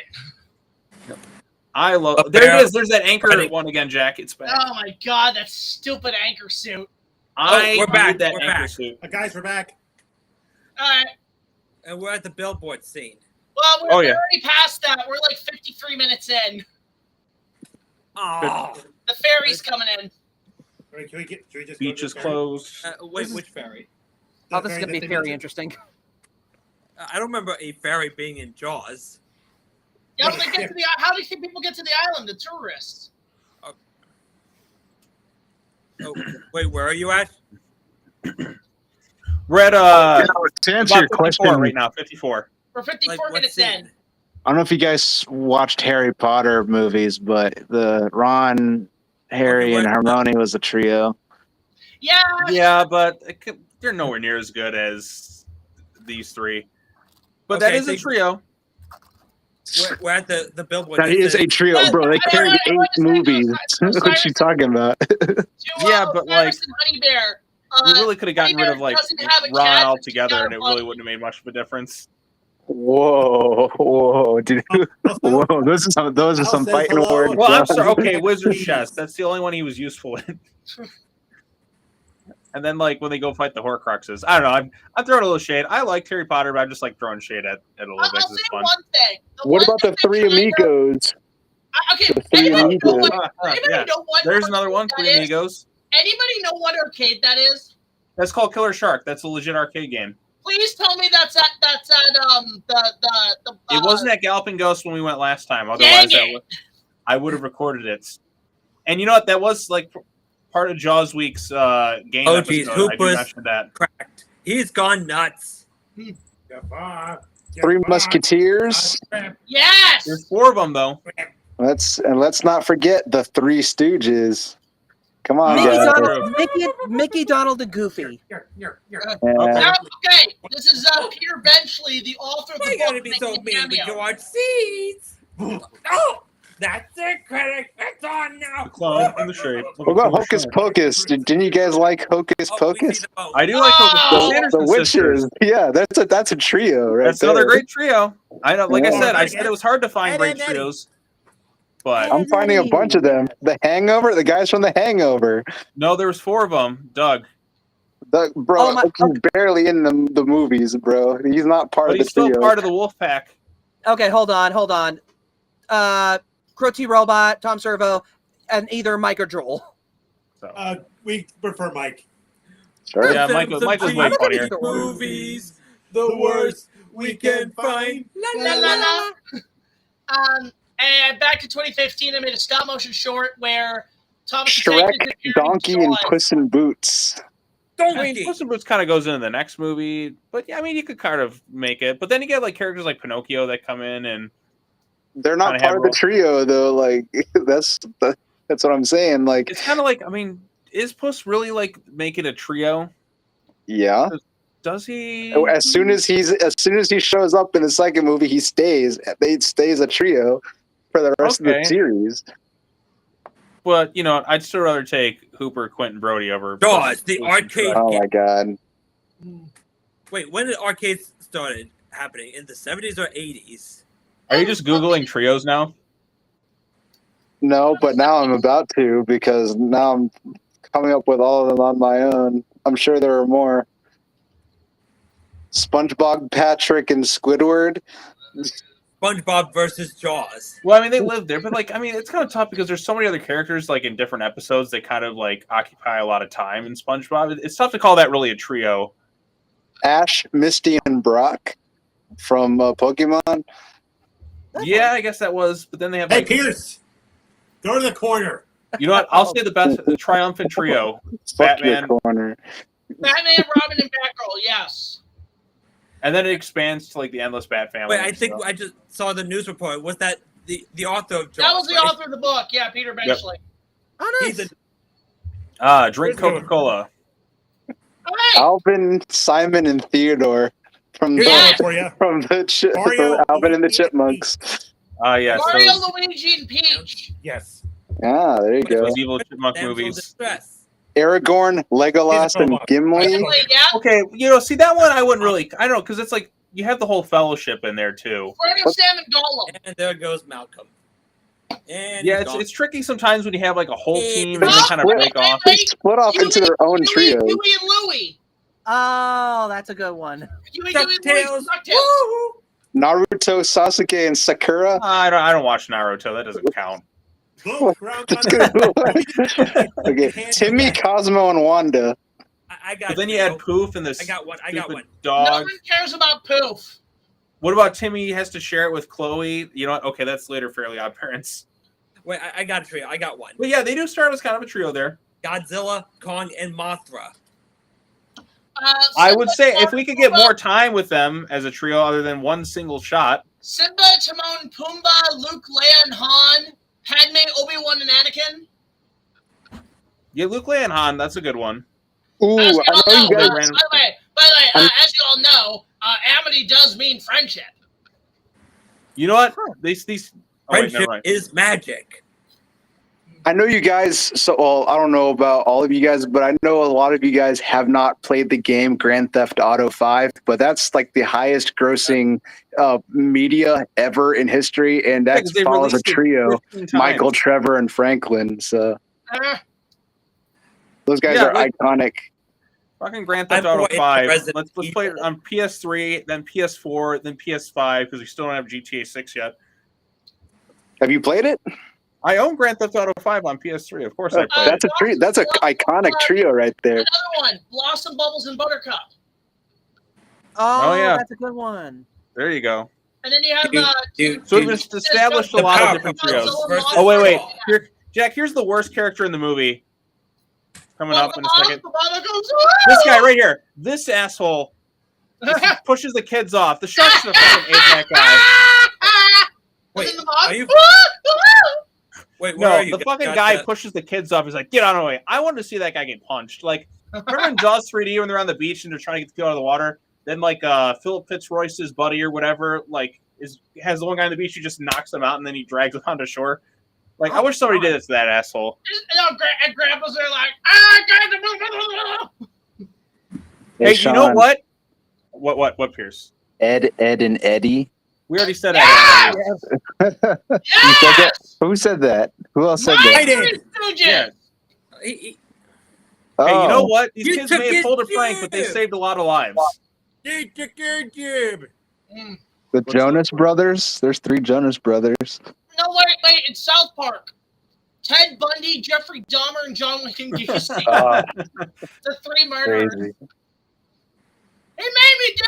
I love. Up There it there. is. There's that anchor Ready. one again, Jack. It's back. Oh my god, that stupid anchor suit. I we're back, need that we're anchor back. suit. Guys, we're back. All right. And we're at the billboard scene. Well, we're Oh, yeah. already past that. We're like 53 minutes in. Oh. The ferry's coming in. All right, should we just Beach go is to the ferry? closed. Wait, which ferry? The Oh, this is ferry gonna that be they very mentioned? interesting. I don't remember a ferry being in Jaws. Yeah, but they get to the. How do you think people get to the island? The tourists. Oh, wait, where are you at? We're at To answer your about 54 question, right now. 54. We're 54 Like, what minutes scene? in. I don't know if you guys watched Harry Potter movies, but the Ron, Harry, and Hermione was a trio. Yeah. Yeah, but they're nowhere near as good as these three. But that Okay, is a trio. We're at the billboard. That is a trio, bro. They carried 8 movies. What you talking about? Yeah, but, like, Cyrus and Honey Bear. You really could have gotten rid of like doesn't have a Ron cat, altogether, but and it she's got a really bunny. wouldn't have made much of a difference. Whoa, dude. Whoa, those are some says fighting hello. words. Well, I'm John. sorry. Okay, Wizard's Chest. That's the only one he was useful in. And then, like, when they go fight the Horcruxes, I don't know. I'm throwing a little shade. I like Harry Potter, but I just like throwing shade at it a little I'll bit. 'cause say it's fun. one thing. What about the three amigos? Okay, The Three anybody know Amigos? what? Anybody Yeah. know what? There's another one, that Three is? Amigos. Anybody know what arcade that is? That's called Killer Shark. That's a legit arcade game. Please tell me that's at the. It wasn't at Galloping Ghost when we went last time. Otherwise, Dang it. I would have recorded it. And you know what? That was like part of Jaws Week's game Oh, episode. geez, I do Hooper's mention that. cracked. He's gone nuts. Three Musketeers. Yes. There's 4 of them though. Let's not forget the Three Stooges. Come on, Mickey, guys. Donald, Mickey, Donald, and Goofy. Yeah. Now, okay, this is Peter Benchley, the author of the Why you book. gotta be so making a mean? We cameo. can watch seeds. Oh, that's it, critic. It's on now. The clown in the shape. of What a about killer Hocus shark. Pocus? Didn't you guys like Hocus Oh, we see Pocus? the boat. I do like Hocus Oh, Pocus. The Sanderson witches. sisters. Yeah, that's a trio right That's there. another great trio. I know. Like Yeah. I said it was hard to find great Eddie. trios. But I'm finding a bunch of them. The Hangover, the guys from The Hangover. no, there was 4 of them. Doug, Bro, Oh, my- he's barely in the movies, bro. He's not part but of the he's still trio. part of the Wolf Pack. Okay, hold on. Crow T. Robot, Tom Servo, and either Mike or Joel. So We prefer Mike. Sure. Yeah, Mike was way cheap funnier. Movies, the worst we can find. La, la, la. And back to 2015, I made a stop motion short where Thomas the Tank Shrek, is appearing Donkey, and Jaws. Puss in Boots. I mean, Donkey. Puss in Boots kind of goes into the next movie, but yeah, I mean, you could kind of make it. But then you get like characters like Pinocchio that come in, and They're not Kinda part of the trio, though. Like that's what I'm saying. Like, it's kind of like, I mean, is Puss really like making a trio? yeah. Does he? As soon as he shows up in the second movie, he stays. They stays a trio for the rest of Okay. the series. But you know, I'd still rather take Hooper, Quentin, Brody over Jaws, the Puss and arcade. Shrek. Oh my god. Wait, when did arcades started happening? In the 70s or 80s? Are you just googling trios now? No, but now I'm about to because now I'm coming up with all of them on my own. I'm sure there are more. SpongeBob, Patrick, and Squidward. SpongeBob versus Jaws. Well, I mean, they live there, but like, I mean, it's kind of tough because there's so many other characters like in different episodes that kind of like occupy a lot of time in SpongeBob. It's tough to call that really a trio. Ash, Misty, and Brock from Pokemon. Yeah, I guess that was, but then they have Hey, like, Pierce, go to the corner. you know what? I'll say the triumphant trio, Fuck Batman, your corner. Batman, Robin, and Batgirl. Yes. and then it expands to like the endless Bat family. Wait, I think so. I just saw the news report. Was that the author of Jaws? That was the right? author of the book. Yeah, Peter Benchley. Oh, nice. He's Drink Coca-Cola. All right. Alvin, Simon, and Theodore from Here's Yeah. one for you. from Alvin and the Chipmunks. Yes, Mario, those, Luigi, and Peach. Yes. Ah, there you go. those evil chipmunk Damsel in movies. Distress. Aragorn, Legolas, and Gimli. Gimli, yeah. Okay, you know, see that one I wouldn't really. I don't know because it's like you have the whole fellowship in there too. Frodo, Sam, and Gollum. And there goes Malcolm. And Yeah, he's gone. it's tricky sometimes when you have like a whole team and Oh, they kind of break off. They split off into their own trio. Huey and Louie. Oh, that's a good one. Huey, DuckTales. DuckTales. Woo! Naruto, Sasuke, and Sakura. I don't watch Naruto. That doesn't count. That's good. Okay, Timmy, Cosmo, and Wanda. I got. But then you had Poof and this I got one. No dog. one cares about Poof. What about Timmy has to share it with Chloe? You know what? Okay, that's later Fairly Odd Parents. Wait, I got a trio. I got one. But yeah, they do start as kind of a trio there. Godzilla, Kong, and Mothra. I would say if we could get more time with them as a trio other than one single shot. Simba, Timon, Pumbaa, Luke, Leia, and Han, Padme, Obi-Wan, and Anakin. Yeah, Luke, Leia, and Han, that's a good one. Ooh, As you I all know you know, guys. by the way, as you all know, amity does mean friendship. You know what? These oh, wait, Friendship never mind. is magic. I know you guys. So, well, I don't know about all of you guys, but I know a lot of you guys have not played the game Grand Theft Auto 5. But that's like the highest grossing media ever in history, and that's they follows a released it trio: 15 times. Michael, Trevor, and Franklin. So those guys Yeah, are iconic. Fucking Grand Theft I'm Auto more 5. interested Let's in play it on PS3, then PS4, then PS5 because we still don't have GTA 6 yet. Have you played it? I own Grand Theft Auto 5 on PS3. Of course I played That's a trio. That's an iconic trio right there. Another one, Blossom, Bubbles, and Buttercup. Oh, yeah. that's a good one. There you go. And then you have So we've established a The lot of power different versus trios. versus Oh, wait. all. Here, Jack, here's the worst character in the movie. Coming up in a second. This guy right here. This asshole pushes the kids off. The shark should have fucking ate that guy. Wait, are you? Wait, where No, are you? the fucking guy pushes the kids off. He's like, get out of the way. I wanted to see that guy get punched. Like, remember in Jaws 3D when they're on the beach and they're trying to get the kid out of the water? Then, like, Philip Fitzroyce's buddy or whatever, like, has the one guy on the beach who just knocks him out and then he drags him onto shore. Like, I wish somebody did it to that asshole. And Grandpa's there like, Hey, Sean, you know what? What, Pierce? Ed, and Eddie. We already said that. You said that? Who said that? Who else said that? I did. Yeah. Oh, Hey, you know what? These You kids took may have his pulled a prank, but they job. saved a lot of lives. They took your job. the Jonas Brothers. There's 3 Jonas Brothers. No, wait, it's South Park. Ted Bundy, Jeffrey Dahmer, and John Wayne Gacy. The 3 murderers. Crazy. He made me do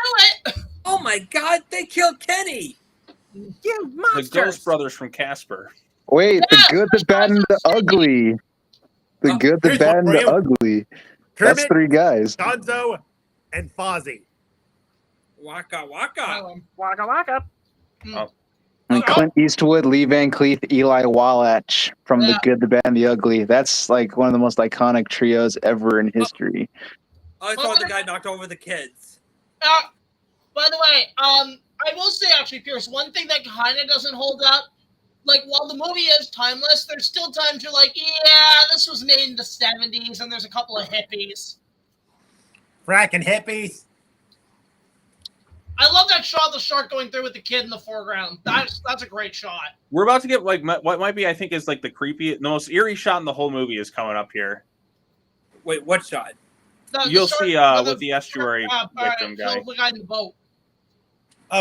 it. Oh my God! They killed Kenny. You The monsters. Ghost Brothers from Casper. Wait, the Yeah, good, the bad, and the ugly. The Oh, good, the here's bad, one and for the you. ugly. That's Kermit, 3 guys. Gonzo, and Fozzie. Waka waka. Waka waka. And Clint Eastwood, Lee Van Cleef, Eli Wallach from The Yeah. Good, the Bad, and the Ugly. That's like one of the most iconic trios ever in history. I thought the guy knocked over the kids. By the way, I will say actually, Pierce, one thing that kind of doesn't hold up, like while the movie is timeless, there's still times you're like, yeah, this was made in the 70s, and there's a couple of hippies. Fracking hippies. I love that shot of the shark going through with the kid in the foreground. That's a great shot. We're about to get like what might be, I think, is like the most eerie shot in the whole movie is coming up here. Wait, what shot? The You'll shark see with with the estuary victim guy. The guy in the boat.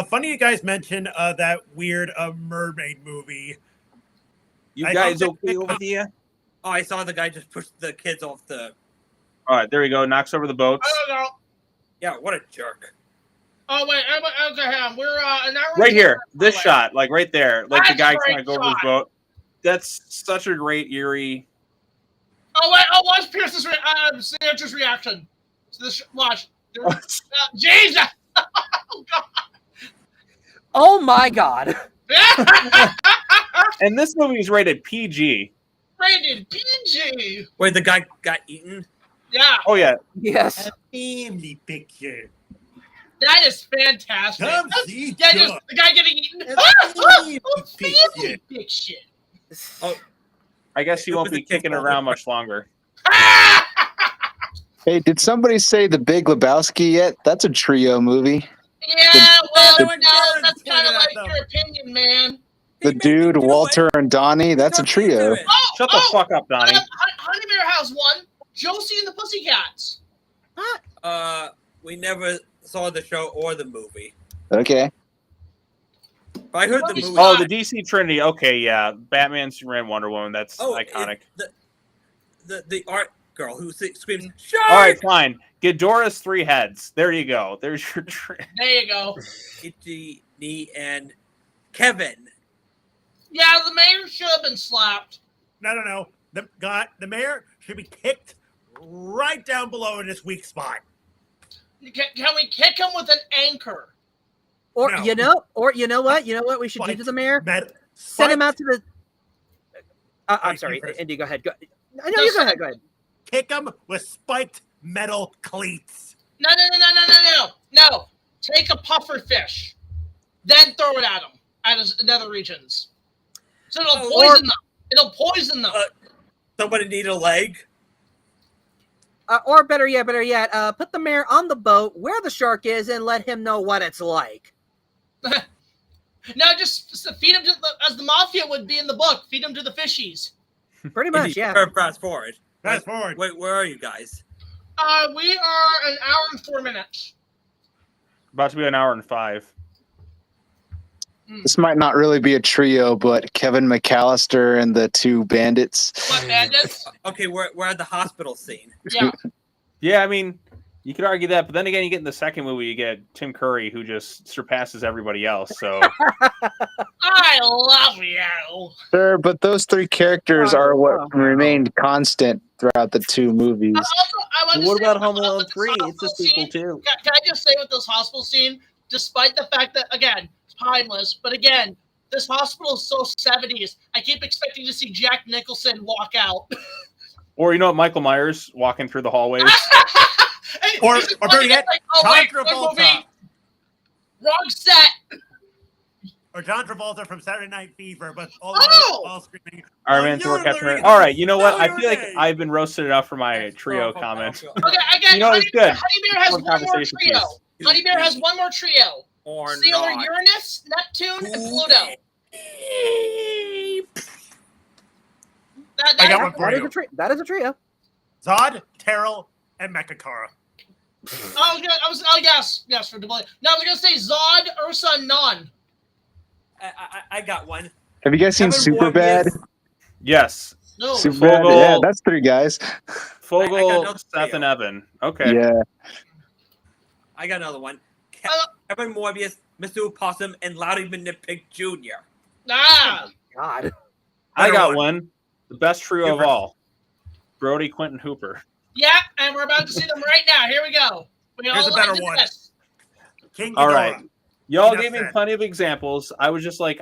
Funny you guys mentioned that weird mermaid movie. You I guys don't okay think- over here? Oh, I saw the guy just push the kids off the. All right, there we go. Knocks over the boats. I don't know. Yeah, what a jerk. Oh wait, okay, hang on. We're an hour Right into here, the- this shot, like right there, like the That's guy a trying to great go over his shot. boat. That's such a great eerie. Oh wait, watch Pierce's Sandra's reaction. So this watch. Jesus! Oh god! Oh my God. And this movie is rated PG. Brandon PG. Wait, the guy got eaten. Yeah, Oh yeah, Yes. A family picture. that is fantastic. Come That's- see yeah, Chuck. just the guy getting eaten. A Family picture. picture. Oh, I guess he won't be kicking around much longer. Hey, did somebody say The Big Lebowski yet? That's a trio movie. Yeah, well, The- no, that's kind of like the- your opinion, man. the dude, Walter, and Donnie. That's a trio. Shut the fuck up, Donnie. Honey Bear has one. Josie and the Pussycats. We never saw the show or the movie. Okay. But I heard the movie. Oh, the DC Trinity. Okay, yeah. Batman, Superman, Wonder Woman. That's iconic. The art girl who screams, "Shark!" All right, fine. Ghidorah's 3 heads. There you go. There's your There you go. Itchy Knee and Kevin. Yeah, the mayor should have been slapped. No. The mayor should be kicked right down below in his weak spot. Can we kick him with an anchor? Or No. you know what we should do to the mayor? Send him out to the. I'm sorry, Indy. Go ahead. I know you go ahead. Go ahead. Kick him with spiked metal cleats. No. Take a puffer fish, then throw it at him at his nether regions. So it'll poison them. It'll poison them. Somebody need a leg. Or better yet, put the mayor on the boat where the shark is and let him know what it's like. No, just feed him as the mafia would be in the book. Feed him to the fishies. Pretty much, yeah. Fast forward. Wait, where are you guys? We are an hour and 4 minutes. about to be an hour and 5. This might not really be a trio, but Kevin McAllister and the 2 bandits. What bandits? Okay, we're at the hospital scene. Yeah. Yeah, I mean, you could argue that, but then again, you get in the second movie, you get Tim Curry, who just surpasses everybody else. So I love you. Sure, but those 3 characters are what remained constant throughout the 2 movies. what about Home Alone 3? It's a sequel too. Can I just say with this hospital scene, despite the fact that, again, it's timeless, but again, this hospital is so 70s, I keep expecting to see Jack Nicholson walk out. Or, you know what, Michael Myers walking through the hallways. Or better yet, John Travolta. Wrong set. Or John Travolta from Saturday Night Fever, but all screaming. Iron Man, Thor, Captain America. All right, you know what? I feel like I've been roasted enough for my trio comment. Okay, again, You know, it's good. Honey Bear has one more trio. Honey Bear has one more trio. Or Sailor not. Uranus, Neptune, and Pluto. I got one for you. That is a trio. Zod, Terrell, and Mechakara. Yes, for Dublin. No, I was gonna say Zod, Ursa, and Nun. I got one. Have you guys seen Superbad? Yes. No. Superbad, yeah, that's 3 guys. Fogel, Seth, and Evan. Okay. Yeah. I got another one. Kevin Morbius, Mr. Possum, and Loudy Nitpick Jr. Ah. God. I got one. The best trio of all. Brody, Quentin, Hooper. Yeah, and we're about to see them right now. Here we go. Here's a better one. King All Ghidorah. right. Y'all Enough gave me said. plenty of examples. I was just like,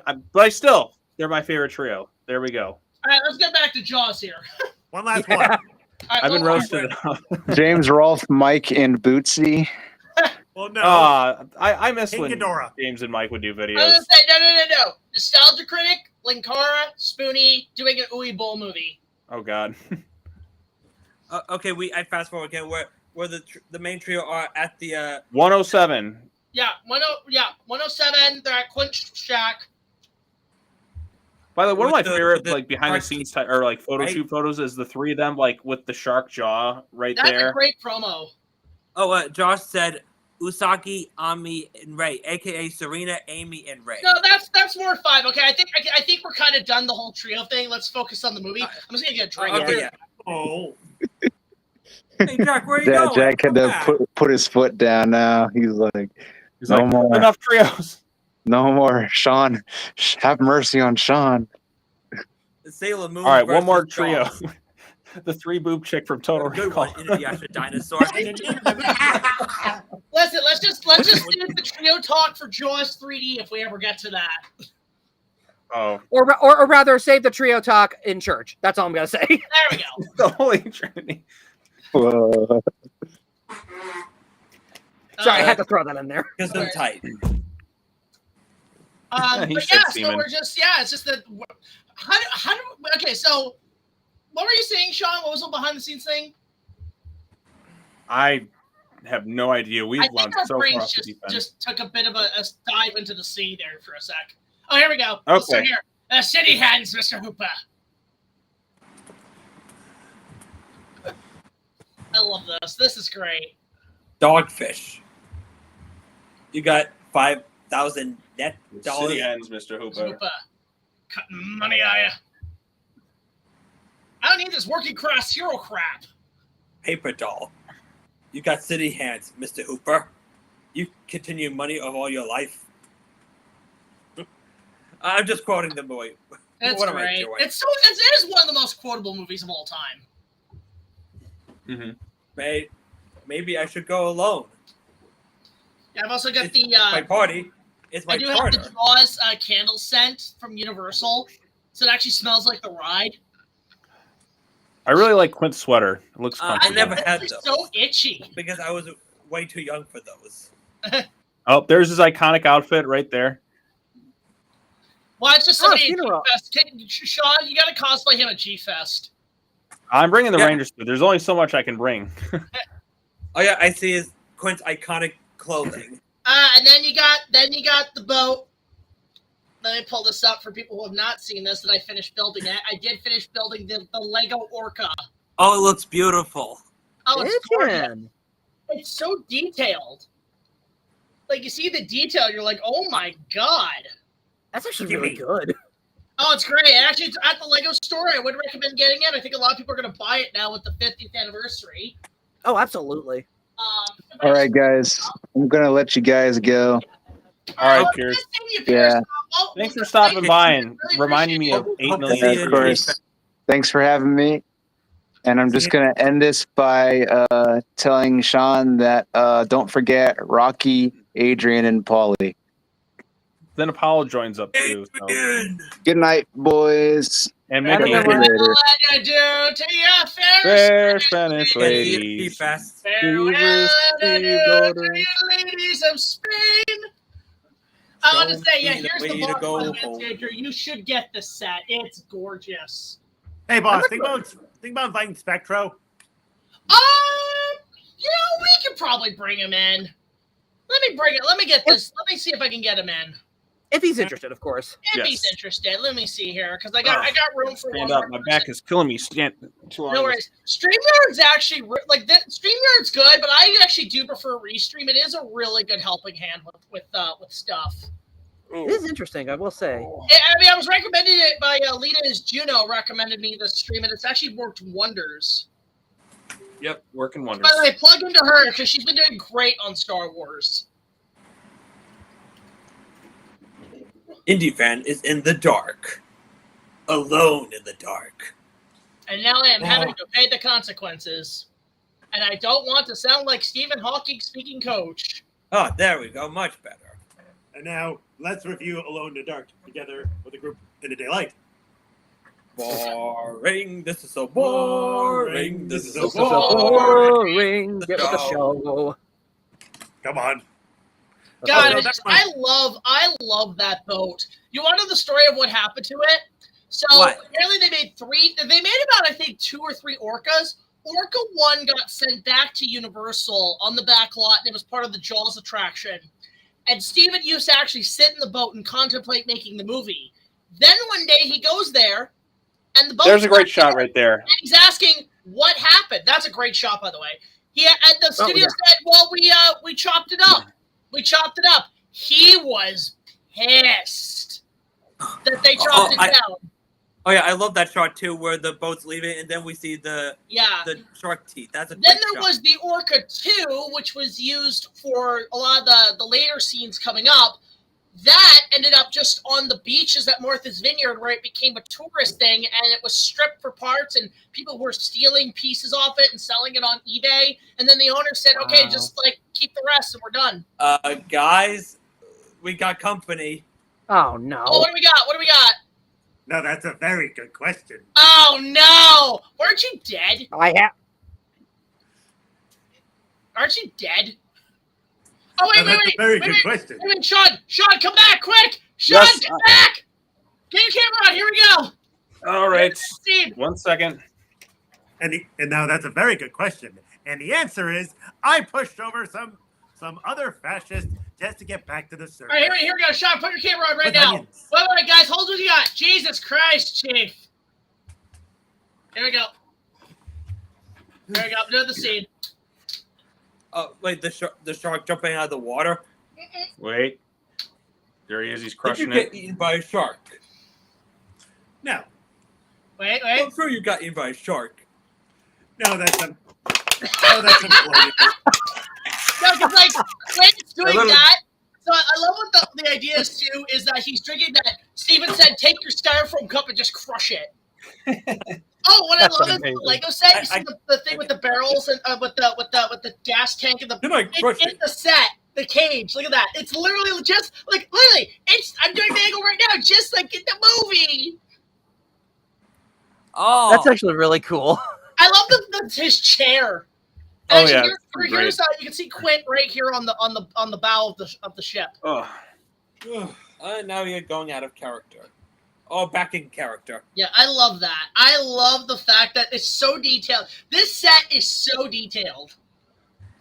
they're my favorite trio. There we go. All right, let's get back to Jaws here. One last one. All right, I've been hold on. roasted enough. James Rolfe, Mike, and Bootsy. Well, no. I miss King when Ghidorah. James and Mike would do I was videos. gonna say no. Nostalgia Critic, Linkara, Spoonie doing an Ooey Bowl movie. Oh God. Okay, I fast forward again. Where the main trio are at the 107. Yeah, 107. They're at Quinch Shack. By the way, one of my With the- favorite with the like behind the shark scenes or like photo right? shoot photos is the 3 of them like with the shark jaw right That's there. a great promo. Josh said Usagi, Ami, and Ray, aka Serena, Amy, and Ray. No, that's more 5. Okay, I think we're kind of done the whole trio thing. Let's focus on the movie. I'm just gonna get a drink. Okay, yeah. Oh. Hey Jack, where are you Yeah, going? Jack had Come to back. put his foot down now. He's like, He's no like, more. enough trios. No more. Sean, have mercy on Sean. The Sailor Moon. All right, one versus more trio. Jaws. The 3 boob chick from Total Good Recall. one. Inuyasha Dinosaur. Listen, let's just do the trio talk for Jaws 3D if we ever get to that. Oh, Or rather, save the trio talk in church. That's all I'm gonna say. There we go. the Holy Trinity. Whoa. Sorry, I had to throw that in there. Because I'm tight. He But said yeah, so semen. we're just it's just that. Okay, so what were you saying, Sean? What was the behind the scenes thing? I have no idea. We've I think launched our so far brains off the deep end. just took a bit of a dive into the sea there for a sec. Oh, here we go. Okay. So here, City hands, Mr. Hooper. I love this. This is great. Dogfish. You got 5,000 net dollars. City ends, Mr. Hooper. Cutting money, are ya? I don't need this working class hero crap. Paper doll. You got city hands, Mr. Hooper. You continue money of all your life. I'm just quoting the movie. That's What am I great. doing? It is one of the most quotable movies of all time. Mm-hmm. Maybe I should go alone. Yeah, I've also got It's the my party. It's my I do have partner. the Jaws candle scent from Universal, so it actually smells like the ride. I really like Quint's sweater. It looks I comfortable. never had It's those so itchy. because I was way too young for those. Oh, there's his iconic outfit right there. Well, it's just somebody at funeral. G-Fest. Sean, you got to cosplay him at G-Fest. I'm bringing the Yeah. Rangers. There's only so much I can bring. Oh yeah, I see his Quint's iconic clothing. And then you got the boat. Let me pull this up for people who have not seen this that I finished building it. I did finish building the Lego Orca. Oh, it looks beautiful. Oh, it's gorgeous. Itchin'. It's so detailed. Like, you see the detail, you're like, oh my god. That's actually really good. Oh, it's great. Actually, it's at the Lego store. I would recommend getting it. I think a lot of people are going to buy it now with the 50th anniversary. Oh, absolutely. All right, guys. I'm going to let you guys go. All right, well, cheers. nice seeing you, Pierce. Yeah. Well, Thanks for well, stopping thank by you. and Really reminding me appreciate of it. 8 Hope to million. see Yeah, you of course. Thanks for having me. And I'm just going to end this by telling Sean that don't forget Rocky, Adrian, and Paulie. Then Apollo joins up too. So. Good night, boys. And Have a Mickey. good one. Later. What you do to your Fair Spanish Yeah, see you at ladies. P-Fest. Farewell Receive adieu orders. to you ladies of Spain. I want to Show say, yeah, me the here's the way to box, go by the way, home. Xandrew. You should get the set. It's gorgeous. Hey, boss, think about inviting Spectro. We could probably bring him in. Let me get this. Let me see if I can get him in. If he's interested, of course. If Yes. he's interested, let me see here because I got room for Stand one up. more My person. back is killing me. Stand too long. No worries. StreamYard's actually like that. StreamYard's good, but I actually do prefer Restream. It is a really good helping hand with stuff. It is interesting, I will say. I mean, I was recommended it by Lita's Juno recommended me this stream, and it's actually worked wonders. Yep, working wonders. By the way, plug into her because she's been doing great on Star Wars. IndiFan is in the dark. Alone in the dark. And now I am having to pay the consequences. And I don't want to sound like Stephen Hawking speaking coach. Oh, there we go. Much better. And now, let's review Alone in the Dark together with a group in the daylight. Boring. This is so boring. This is so This is so boring. boring. Get with the show. Come on. God, Oh, I that's I love that boat. You want to know the story of what happened to it? So What? apparently they made about, I think, 2 or 3 orcas. Orca 1 got sent back to Universal on the back lot, and it was part of the Jaws attraction. And Steven used to actually sit in the boat and contemplate making the movie. Then one day he goes there, and the boat. There's a great shot right there. And he's asking what happened. That's a great shot, by the way. And the studio said, "Well, we chopped it up. We chopped it up." He was pissed that they chopped it down. Oh yeah, I love that shot too, where the boat's leaving, and then we see the shark teeth. That's a Then great there shot. was the Orca 2, which was used for a lot of the later scenes coming up. That ended up just on the beaches at Martha's Vineyard, where it became a tourist thing, and it was stripped for parts, and people were stealing pieces off it and selling it on eBay. And then the owner said, "Okay, just keep the rest, and we're done." Guys, we got company. Oh no. Oh, what do we got? What do we got? No, that's a very good question. Oh no! Weren't you dead? Aren't you dead? Oh wait, No, that's a very good question. Wait, Sean, come back, quick! Sean, Yes. come back! Get your camera on. Here we go. All right. Steve. 1 second. And now that's a very good question. And the answer is, I pushed over some some other fascist just to get back to the surface. All right, here we go. Sean, put your camera on right With now. onions. Wait, guys, hold what you got. Jesus Christ, Chief. Here we go. There we go. Do the scene. Oh, wait, the shark jumping out of the water? Wait. There he is. He's Did you crushing get it. eaten by a shark? No. Wait. I'm sure you got eaten by a shark. No, that's some. No, that's some floating. No, because like Quint's doing little- that. So I love what the idea is too. Is that he's drinking that. Steven said, "Take your styrofoam cup and just crush it." Oh, what That's I love is amazing. the Lego set. You see the thing with the barrels and with the gas tank and the. Did I crush It's it? the set, the cage. Look at that. It's literally just like literally. I'm doing the angle right now, just like in the movie. Oh, That's actually really cool. I love his chair. Oh, And yeah, actually, it's here's you can see Quint right here on the bow of the ship. Oh. now you're going out of character. Oh, back in character. Yeah, I love that. I love the fact that it's so detailed. This set is so detailed.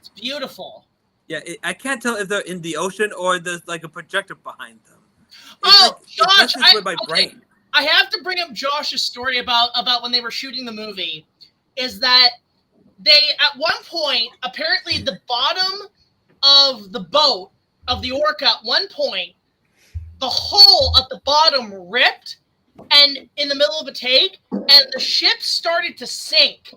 It's beautiful. Yeah, I can't tell if they're in the ocean or there's like a projector behind them. Oh, Josh, it messes with my brain. I have to bring up Josh's story about when they were shooting the movie. Is that they at one point apparently the bottom of the boat of the Orca at one point the hole at the bottom ripped and in the middle of a take and the ship started to sink.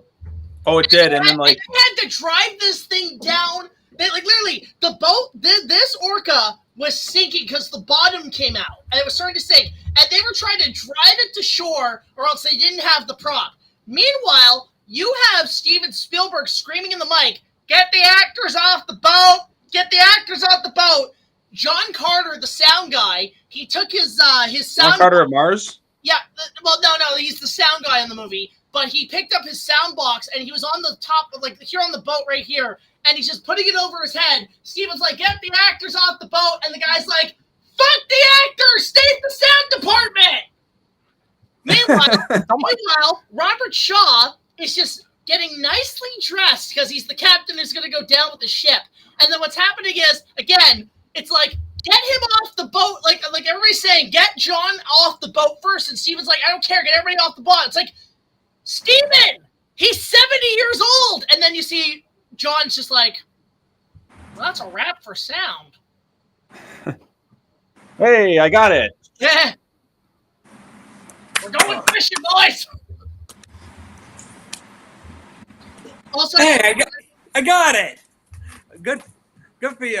Oh, it did, and then like they had to drive this thing down. They like literally the boat. This Orca was sinking because the bottom came out and it was starting to sink, and they were trying to drive it to shore, or else they didn't have the prop. Meanwhile, you have Steven Spielberg screaming in the mic, "Get the actors off the boat! Get the actors off the boat!" John Carter, the sound guy, he took his John sound. Carter of Mars. Yeah, well, no, he's the sound guy in the movie. But he picked up his sound box and he was on the top of like here on the boat right here, and he's just putting it over his head. Steven's like, "Get the actors off the boat," and the guy's like, "Fuck the actors! Stay at the sound department." Meanwhile, Robert Shaw is just getting nicely dressed because he's the captain who's going to go down with the ship. And then what's happening is, again, it's like, get him off the boat. Like everybody's saying, get John off the boat first. And Steven's like, "I don't care. Get everybody off the boat." It's like, Steven, he's 70 years old. And then you see John's just like, "Well, that's a wrap for sound." Hey, I got it. Yeah. We're going fishing, boys. Also, Hey, I got it. Good for you,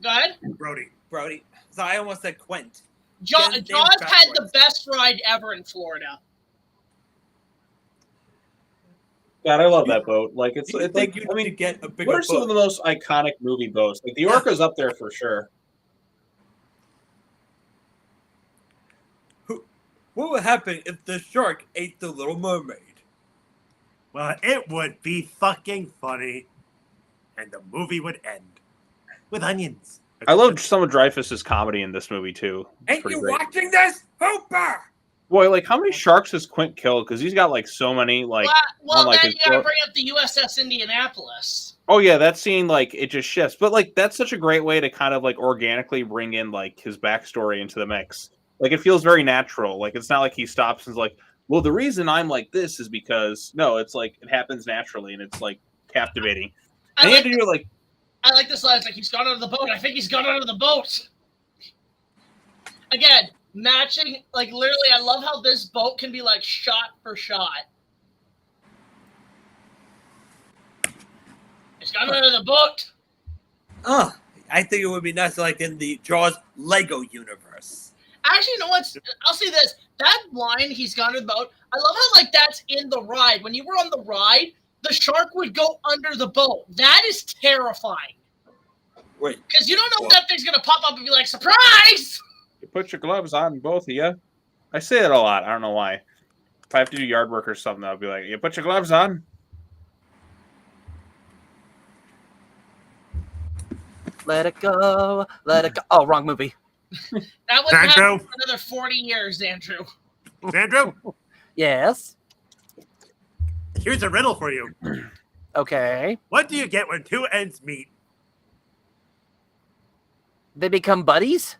go ahead. Brody. So I almost said Quint. Jaws Named had the backwards. best ride ever in Florida. God, I love that boat. Like it's I like think you I need to mean, get a bigger what are some of the boat. most iconic movie boats? Like the Orca's up there for sure. What would happen if the shark ate the Little Mermaid? Well, it would be fucking funny, and the movie would end with onions. I love some of Dreyfuss's comedy in this movie too. It's Ain't pretty you great. watching this? Hooper! Boy, like how many sharks has Quint killed? Because he's got like so many. Like, Well, like then his you gotta boat. bring up the USS Indianapolis. Oh yeah, that scene like it just shifts. But like that's such a great way to kind of like organically bring in like his backstory into the mix. Like it feels very natural. Like it's not like he stops and is like, "Well, the reason I'm like this is because," no, it's like it happens naturally and it's like captivating. And you have to do like I like this line. It's like, "He's gone out of the boat. I think he's gone out of the boat." Again, matching, like literally, I love how this boat can be like shot for shot. He's gone out of the boat. I think it would be nice, like in the Jaws Lego universe. Actually, you know what? I'll say this. That line, "He's gone to the boat," I love how, like, that's in the ride. When you were on the ride, the shark would go under the boat. That is terrifying. Wait, Because you don't know if that thing's going to pop up and be like, "Surprise!" you put your gloves on, both of you. I say it a lot. I don't know why. If I have to do yard work or something, I'll be like, "You put your gloves on." Let it go. Let it go. Oh, wrong movie. That wouldn't happen Xandrew? for another 40 years, Andrew. Andrew, Yes. here's a riddle for you. Okay. What do you get when two ends meet? They become buddies?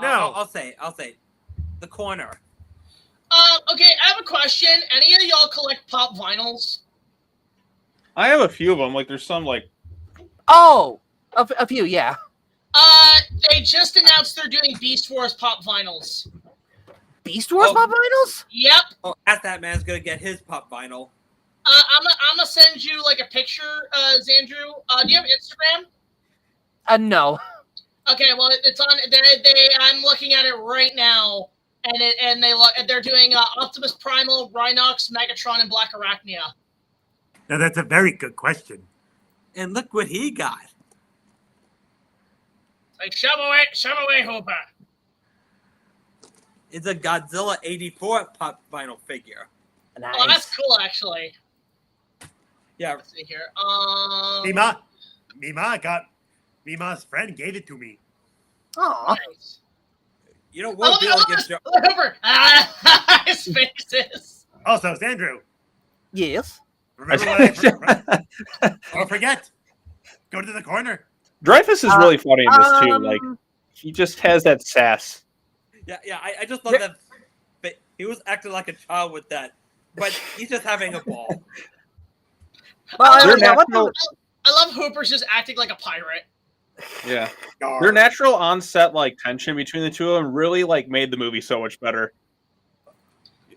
No. I'll say the corner. Okay, I have a question. Any of y'all collect pop vinyls? I have a few of them. Like, there's some like. Oh, a few, yeah. They just announced they're doing Beast Wars pop vinyls. Beast Wars pop vinyls? Yep. Oh, ask that man's gonna get his pop vinyl. I'm gonna send you like a picture, Xandrew. Do you have Instagram? No. Okay, well it's on. I'm looking at it right now, and they're doing Optimus Primal, Rhinox, Megatron, and Black Arachnia. Now that's a very good question. And look what he got. Like shove away, Hooper. It's a Godzilla 84 pop vinyl figure. Nice. Oh, that's cool, actually. Yeah. Let's see here. Mima's friend gave it to me. Aw. Nice. You know what? Hooper. His faces. Also, Xandrew, Yes. remember what don't forget. Go to the corner. Dreyfus is really funny in this too. Like, he just has that sass. Yeah. I just love that. But he was acting like a child with that, but he's just having a ball. Well, I natural- love Hooper's just acting like a pirate. Yeah, their natural onset like tension between the two of them really like made the movie so much better.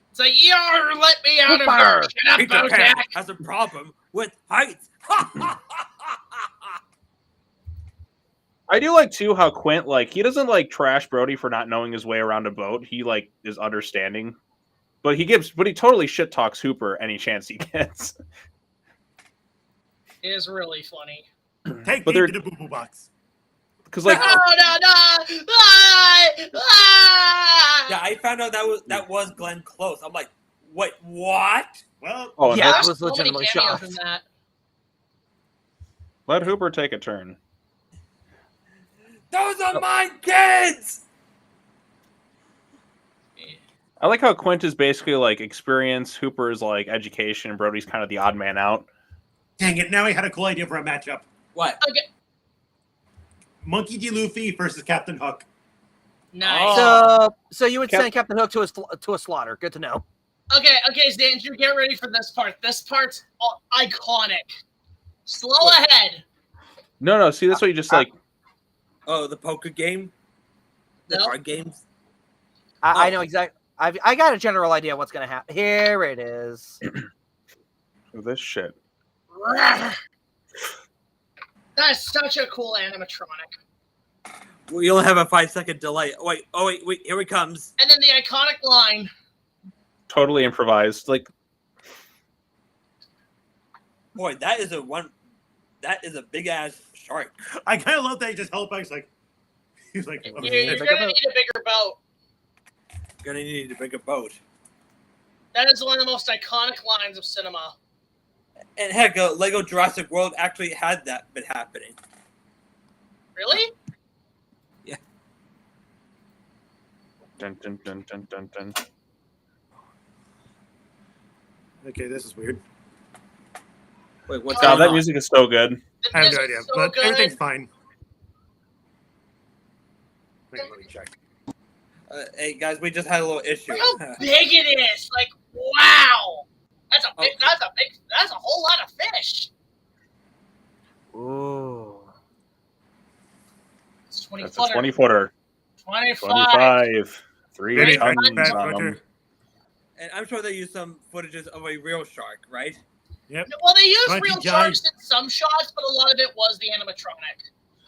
It's like, "Yar, let me out of here! Shut up, Peter Pan Bojack!" has a problem with heights. I do like too how Quint like he doesn't like trash Brody for not knowing his way around a boat. He like is understanding, but he totally shit talks Hooper any chance he gets. It is really funny. Take But me they're- to the boo-boo box. Because like No! Ah! Yeah, I found out that was Glenn Close. I'm like, wait, what? Well, oh, and Yeah, I There's was so many legitimately cameos shocked. in that. let Hooper take a turn. Those are my kids. I like how Quint is basically like experience, Hooper is like education, and Brody's kind of the odd man out. dang it. Now I had a cool idea for a matchup. What? Okay. Monkey D. Luffy versus Captain Hook. Nice. So you would send Captain Hook to a slaughter. Good to know. Okay, Xandrew, get ready for this part. This part's iconic. Slow ahead. No. See, that's what you just like. Oh, the poker game? The No. card games? I know exactly. I got a general idea what's going to happen. Here it is. This shit. That's such a cool animatronic. We only have a 5-second delay. Wait, here it comes. And then the iconic line. Totally improvised. Like, Boy, that is a big ass shark. I kind of love that he just held back. He's like, You're gonna need a bigger boat. Gonna need a bigger boat. That is one of the most iconic lines of cinema. And heck, Lego Jurassic World actually had that been happening. Really? Yeah. dun dun dun dun dun dun. okay, this is weird. Wait, what's Oh, going that on? music is so good. The I have no music's idea, so but good. everything's fine. Let me check. Hey guys, we just had a little issue. Look how big it is! Like, wow! That's a big. That's a whole lot of fish. Ooh. It's 20 That's footer. a 20-footer. 25. 25. 3 Maybe tons fat on butcher. them. And I'm sure they used some footages of a real shark, right? Well, they use Mighty real giant. sharks in some shots, but a lot of it was the animatronic.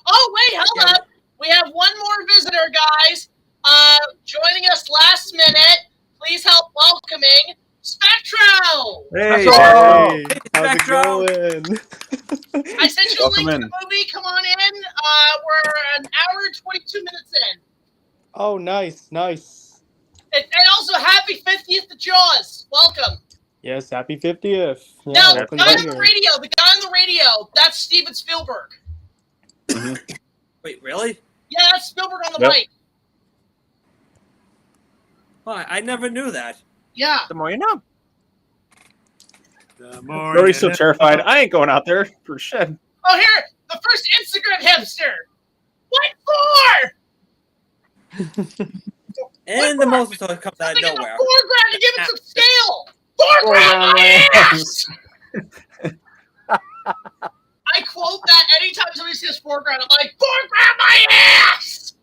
Oh, wait, hold up. We have one more visitor, guys. Joining us last minute. Please help welcoming Spectro. Hey, Hey, how's it Spectro. going? I sent you a Welcome link to in. the movie. Come on in. We're an hour and 22 minutes in. Oh, nice. And also, happy 50th to Jaws. Welcome. Yes, happy 50th. Yeah, Now, the welcome guy to on the here. radio, that's Steven Spielberg. Wait, really? Yeah, that's Spielberg on the Yep. mic. Oh, I never knew that. Yeah. The more you know. The more Brody's so you- terrified. I ain't going out there for shit. Oh, here, the first Instagram hipster. What for? And the monster toy comes out of Something in the nowhere. foreground to give it some scale. Foreground my ass! I quote that anytime somebody says foreground. I'm like, foreground my ass!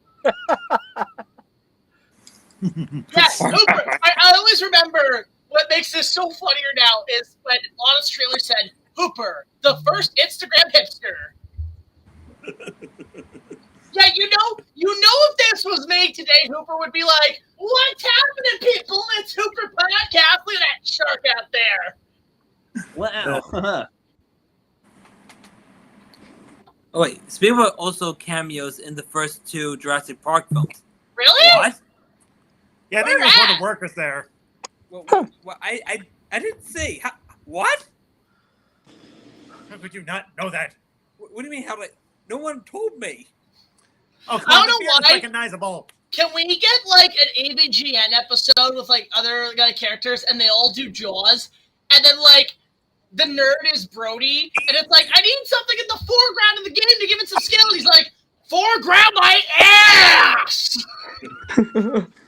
Yes, Hooper. I always remember what makes this so funnier now is when Honest Trailer said, Hooper, the first Instagram hipster. Yeah, you know if this was made today, Hooper would be like, what's happening, people? It's Hooper Podcast. Look at that shark out there. Wow. Oh, wait. Speaking of also cameos in the first 2 Jurassic Park films. Really? What? Yeah, I think it was one of the workers there. Well, I didn't see. What? How could you not know that? What do you mean? No one told me. Oh, come I on, don't the know beard is why. recognizable. Can we get like an ABGN episode with like other characters and they all do Jaws? And then like the nerd is Brody, and it's like, I need something in the foreground of the game to give it some skill. And he's like, foreground my ass!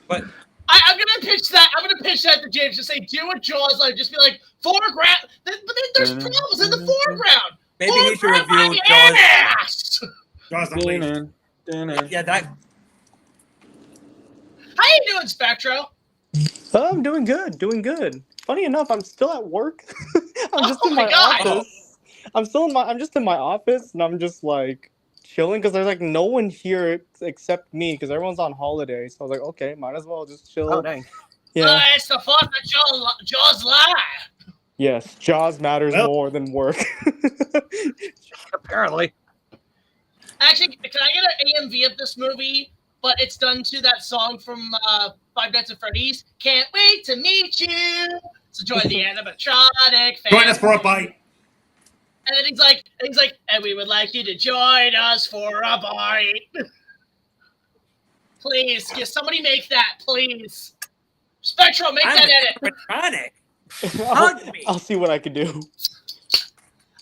But I'm gonna pitch that. I'm gonna pitch that to James. Just say, do a Jaws like, just be like, foreground. But then there's problems in the foreground. maybe he should Foreground review my Jaws. ass! Jaws Unleashed. Yeah, that. How you doing, Spectro? I'm doing good, doing good. Funny enough, I'm still at work. I'm just in my my God. office. I'm just in my office, and I'm just like chilling because there's like no one here except me because everyone's on holiday. So I was like, okay, might as well just chill. Oh dang. Yeah. It's the 4th of Jaws live. Yes, Jaws matters Well- more than work. Apparently. Actually, can I get an AMV of this movie? But it's done to that song from Five Nights at Freddy's. Can't wait to meet you. So join the animatronic fan. Join us for a bite. And then he's like, and we would like you to join us for a bite. Please, can somebody make that, please? Spectro, make that edit. Animatronic. I'll see what I can do.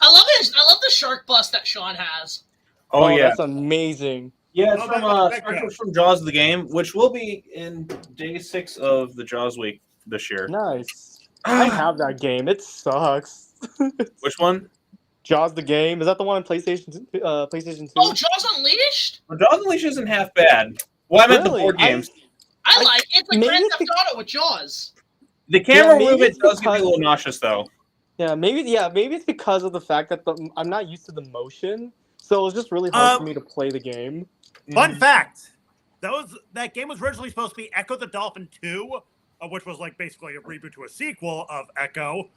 I love the shark bust that Sean has. Oh, yeah. That's amazing. Yeah, it's Oh, from Jaws the Game, which will be in day 6 of the Jaws week this year. Nice. I have that game. It sucks. Which one? Jaws the game. Is that the one on PlayStation 2? PlayStation 2? Oh, Jaws Unleashed? Well, Jaws Unleashed isn't half bad. Well, I meant the Really? board games. I like it. It's like maybe Grand it's Theft Auto with Jaws. The camera maybe movement it's does get me a because- little nauseous, though. Maybe it's because of the fact that I'm not used to the motion, so it was just really hard for me to play the game. Fun fact: that game was originally supposed to be Echo the Dolphin 2, which was like basically a reboot to a sequel of Echo,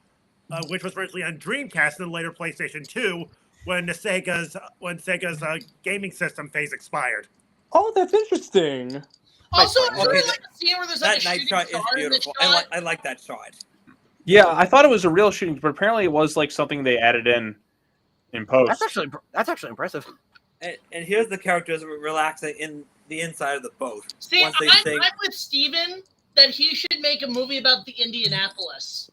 which was originally on Dreamcast and then later PlayStation 2 when Sega's gaming system phase expired. Oh, that's interesting. Also, I Okay, really like the scene where there's like That a night shooting shot is star in the beautiful. shot. I like that shot. Yeah, I thought it was a real shooting, but apparently it was like something they added in post. That's actually impressive. And here's the characters relaxing in the inside of the boat. See, Once they sing. I'm with Steven that he should make a movie about the Indianapolis.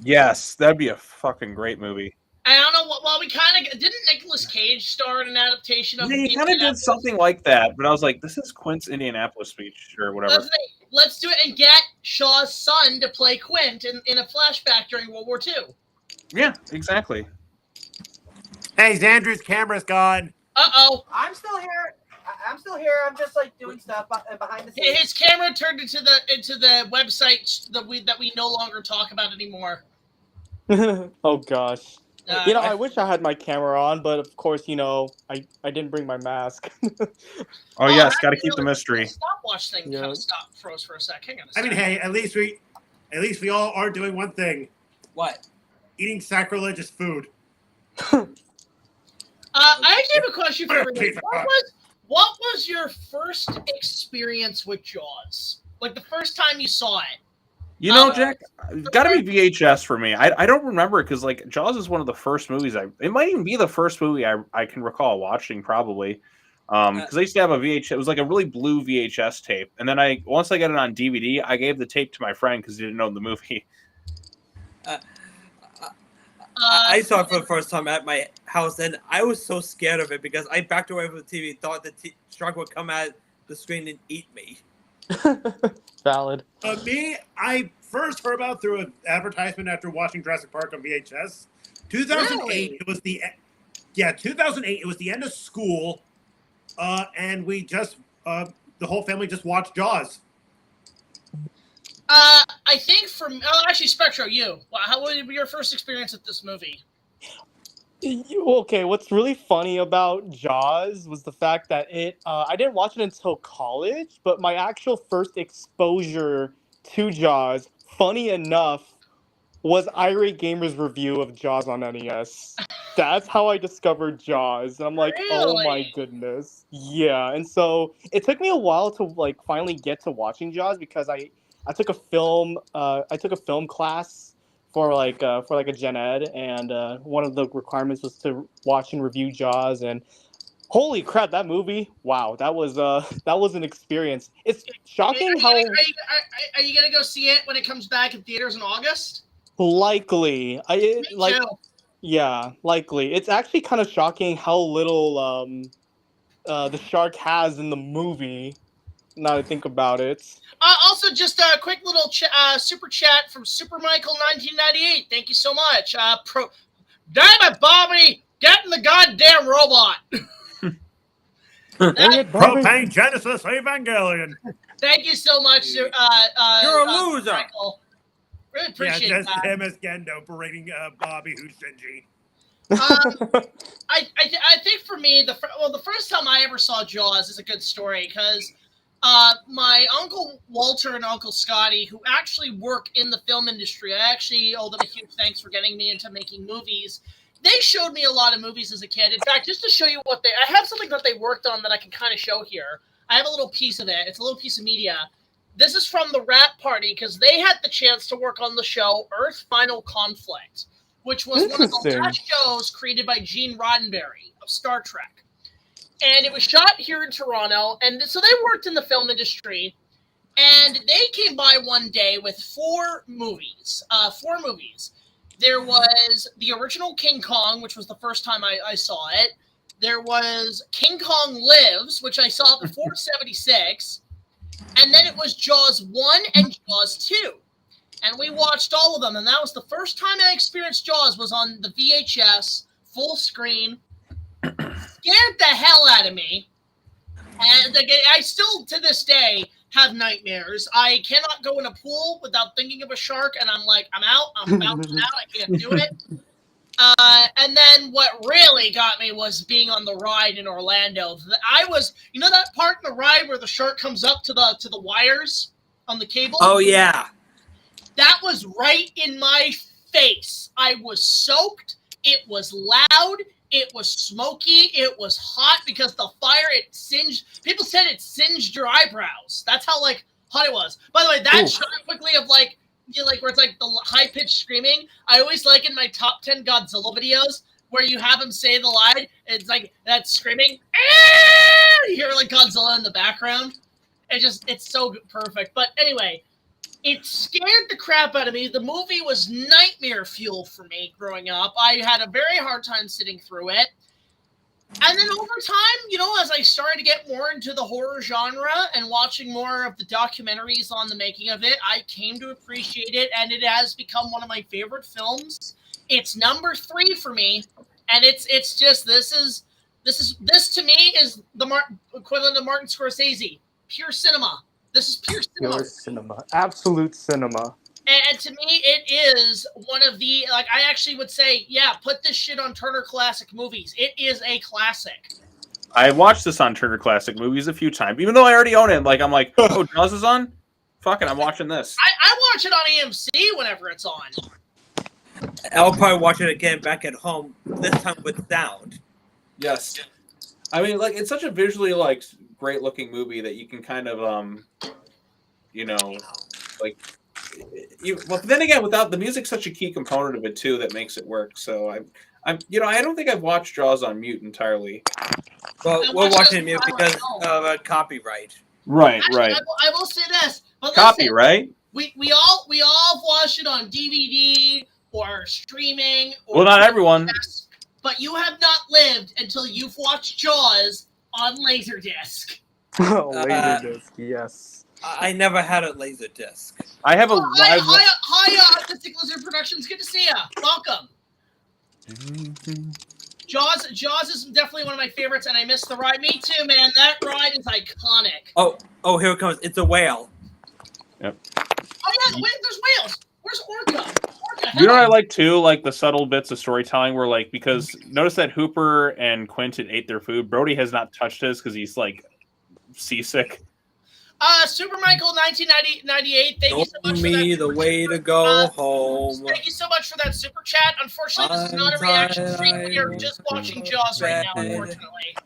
Yes, that'd be a fucking great movie. I don't know. Well, we kind of didn't Nicolas Cage star in an adaptation of. Yeah, he kind of did something like that, but I was like, this is Quint's Indianapolis speech or whatever. Let's do it and get Shaw's son to play Quint in a flashback during World War II. Yeah, exactly. Hey, Xandrew's camera's gone. Uh-oh. I'm still here. I'm just like doing stuff behind the scenes. His camera turned into the website that we no longer talk about anymore. Oh gosh. Uh, I wish I had my camera on, but of course, I didn't bring my mask. Oh yes, that got to keep the mystery. The stopwatch thing Yeah. kind of froze for a sec. Hang on a I second. mean, hey, at least we all are doing one thing: What? eating sacrilegious food. I actually have a question for everybody. What was your first experience with Jaws? Like the first time you saw it? You know, Jack, it's got to be VHS for me. I don't remember it because like Jaws is one of the first movies it might even be the first movie I can recall watching probably. Because I used to have a VHS. It was like a really blue VHS tape, and then once I got it on DVD, I gave the tape to my friend because he didn't know the movie. I saw it for the first time at my house, and I was so scared of it because I backed away from the TV, thought the shark would come at the screen and eat me. Valid. Me, I first heard about through an advertisement after watching Jurassic Park on VHS. 2008, Really? it was the 2008. It was the end of school, and we just the whole family just watched Jaws. I think actually, Spectro, you. How was your first experience with this movie? Okay, what's really funny about Jaws was the fact that I didn't watch it until college, but my actual first exposure to Jaws, funny enough, was Irate Gamer's review of Jaws on NES. That's how I discovered Jaws. And I'm like, oh my Really? goodness. Yeah, and so it took me a while to like finally get to watching Jaws because I took a film class for like a gen ed, and one of the requirements was to watch and review Jaws, and holy crap, that movie! Wow, that was an experience. It's shocking how Are you gonna go see it when it comes back in theaters in August? likely Me too. yeah, likely. It's actually kind of shocking how little the shark has in the movie. Now that I think about it. Also, just a quick little super chat from Super Michael 1998. Thank you so much. Damn it, Bobby! Get in the goddamn robot! Propane Genesis Evangelion. Thank you so much. You're a loser. Michael. Really appreciate just that. him as Gendo berating Bobby, who's stingy. I think for me, the first time I ever saw Jaws is a good story because my Uncle Walter and Uncle Scotty, who actually work in the film industry, I actually owe them a huge thanks for getting me into making movies. They showed me a lot of movies as a kid. In fact, just to show you I have something that they worked on that I can kind of show here. I have a little piece of it. It's a little piece of media. This is from the Rat Party because they had the chance to work on the show Earth Final Conflict, which was one of the last shows created by Gene Roddenberry of Star Trek. And it was shot here in Toronto, and so they worked in the film industry, and they came by one day with four movies. There was the original King Kong, which was the first time I saw it. There was King Kong Lives, which I saw before 76. And then it was Jaws 1 and Jaws 2. And we watched all of them, and that was the first time I experienced Jaws was on the VHS, full screen. Scared the hell out of me. And I still, to this day, have nightmares. I cannot go in a pool without thinking of a shark, and I'm like, I'm out. I'm bouncing out. I can't do it. And then what really got me was being on the ride in Orlando. I was, you know that part in the ride where the shark comes up to the wires on the cable? Oh, yeah. That was right in my face. I was soaked. It was loud. It was smoky. It was hot because the fire, it singed. People said it singed your eyebrows. That's how, like, hot it was. By the way, that shot quickly of, like, where it's like the high-pitched screaming. I always like in my top 10 Godzilla videos where you have him say the line. It's like that screaming. Aah! You hear like Godzilla in the background. It's so perfect. But anyway, it scared the crap out of me. The movie was nightmare fuel for me growing up. I had a very hard time sitting through it. And then over time, as I started to get more into the horror genre and watching more of the documentaries on the making of it, I came to appreciate it, and it has become one of my favorite films. It's number 3 for me, and it's just this to me is the equivalent of Martin Scorsese, pure cinema. This is pure cinema. Pure cinema, absolute cinema. And to me, it is one of the, like, I actually would say, yeah, put this shit on Turner Classic Movies. It is a classic. I watched this on Turner Classic Movies a few times, even though I already own it. Like, I'm like, oh, Jaws is on? Fuck it, I'm watching this. I watch it on AMC whenever it's on. I'll probably watch it again back at home, this time with sound. Yes. I mean, like, it's such a visually, like, great-looking movie that you can kind of, like... but then again, without the music's such a key component of it too that makes it work. So I don't think I've watched Jaws on mute entirely. Well, we're watching it mute because of copyright. Right. I will say this. But copyright. We all watched it on DVD. or streaming. Or Well, not everyone. But you have not lived until you've watched Jaws on Laserdisc. Laserdisc, yes. I never had a laser disc. I have a Hi, live. Artistic Lizard Productions. Good to see ya. Welcome. Jaws is definitely one of my favorites, and I miss the ride. Me too, man. That ride is iconic. Oh, here it comes. It's a whale. Yep. Oh yeah, wait, there's whales. Where's Orca? You know what I like too? Like the subtle bits of storytelling where like, because notice that Hooper and Quentin ate their food. Brody has not touched his because he's like seasick. Super Michael 1998. Thank you so much for Me that. the way to go home. Thank you so much for that super chat. Unfortunately, this is not a reaction stream. We are just watching Jaws right now, unfortunately.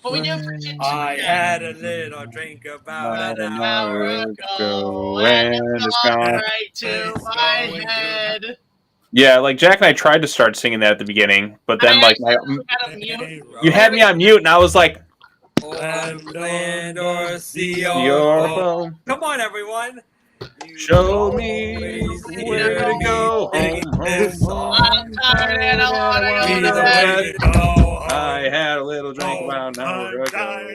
But we do appreciate the I super had a little drink about an hour ago, and it's gone right to my head. Yeah, like Jack and I tried to start singing that at the beginning, but then like you had me on mute, and I was like, land or sea your or phone. Come on, everyone. Show me where to go. I'm tired and I want to go to bed. I had a little drink about an hour ago.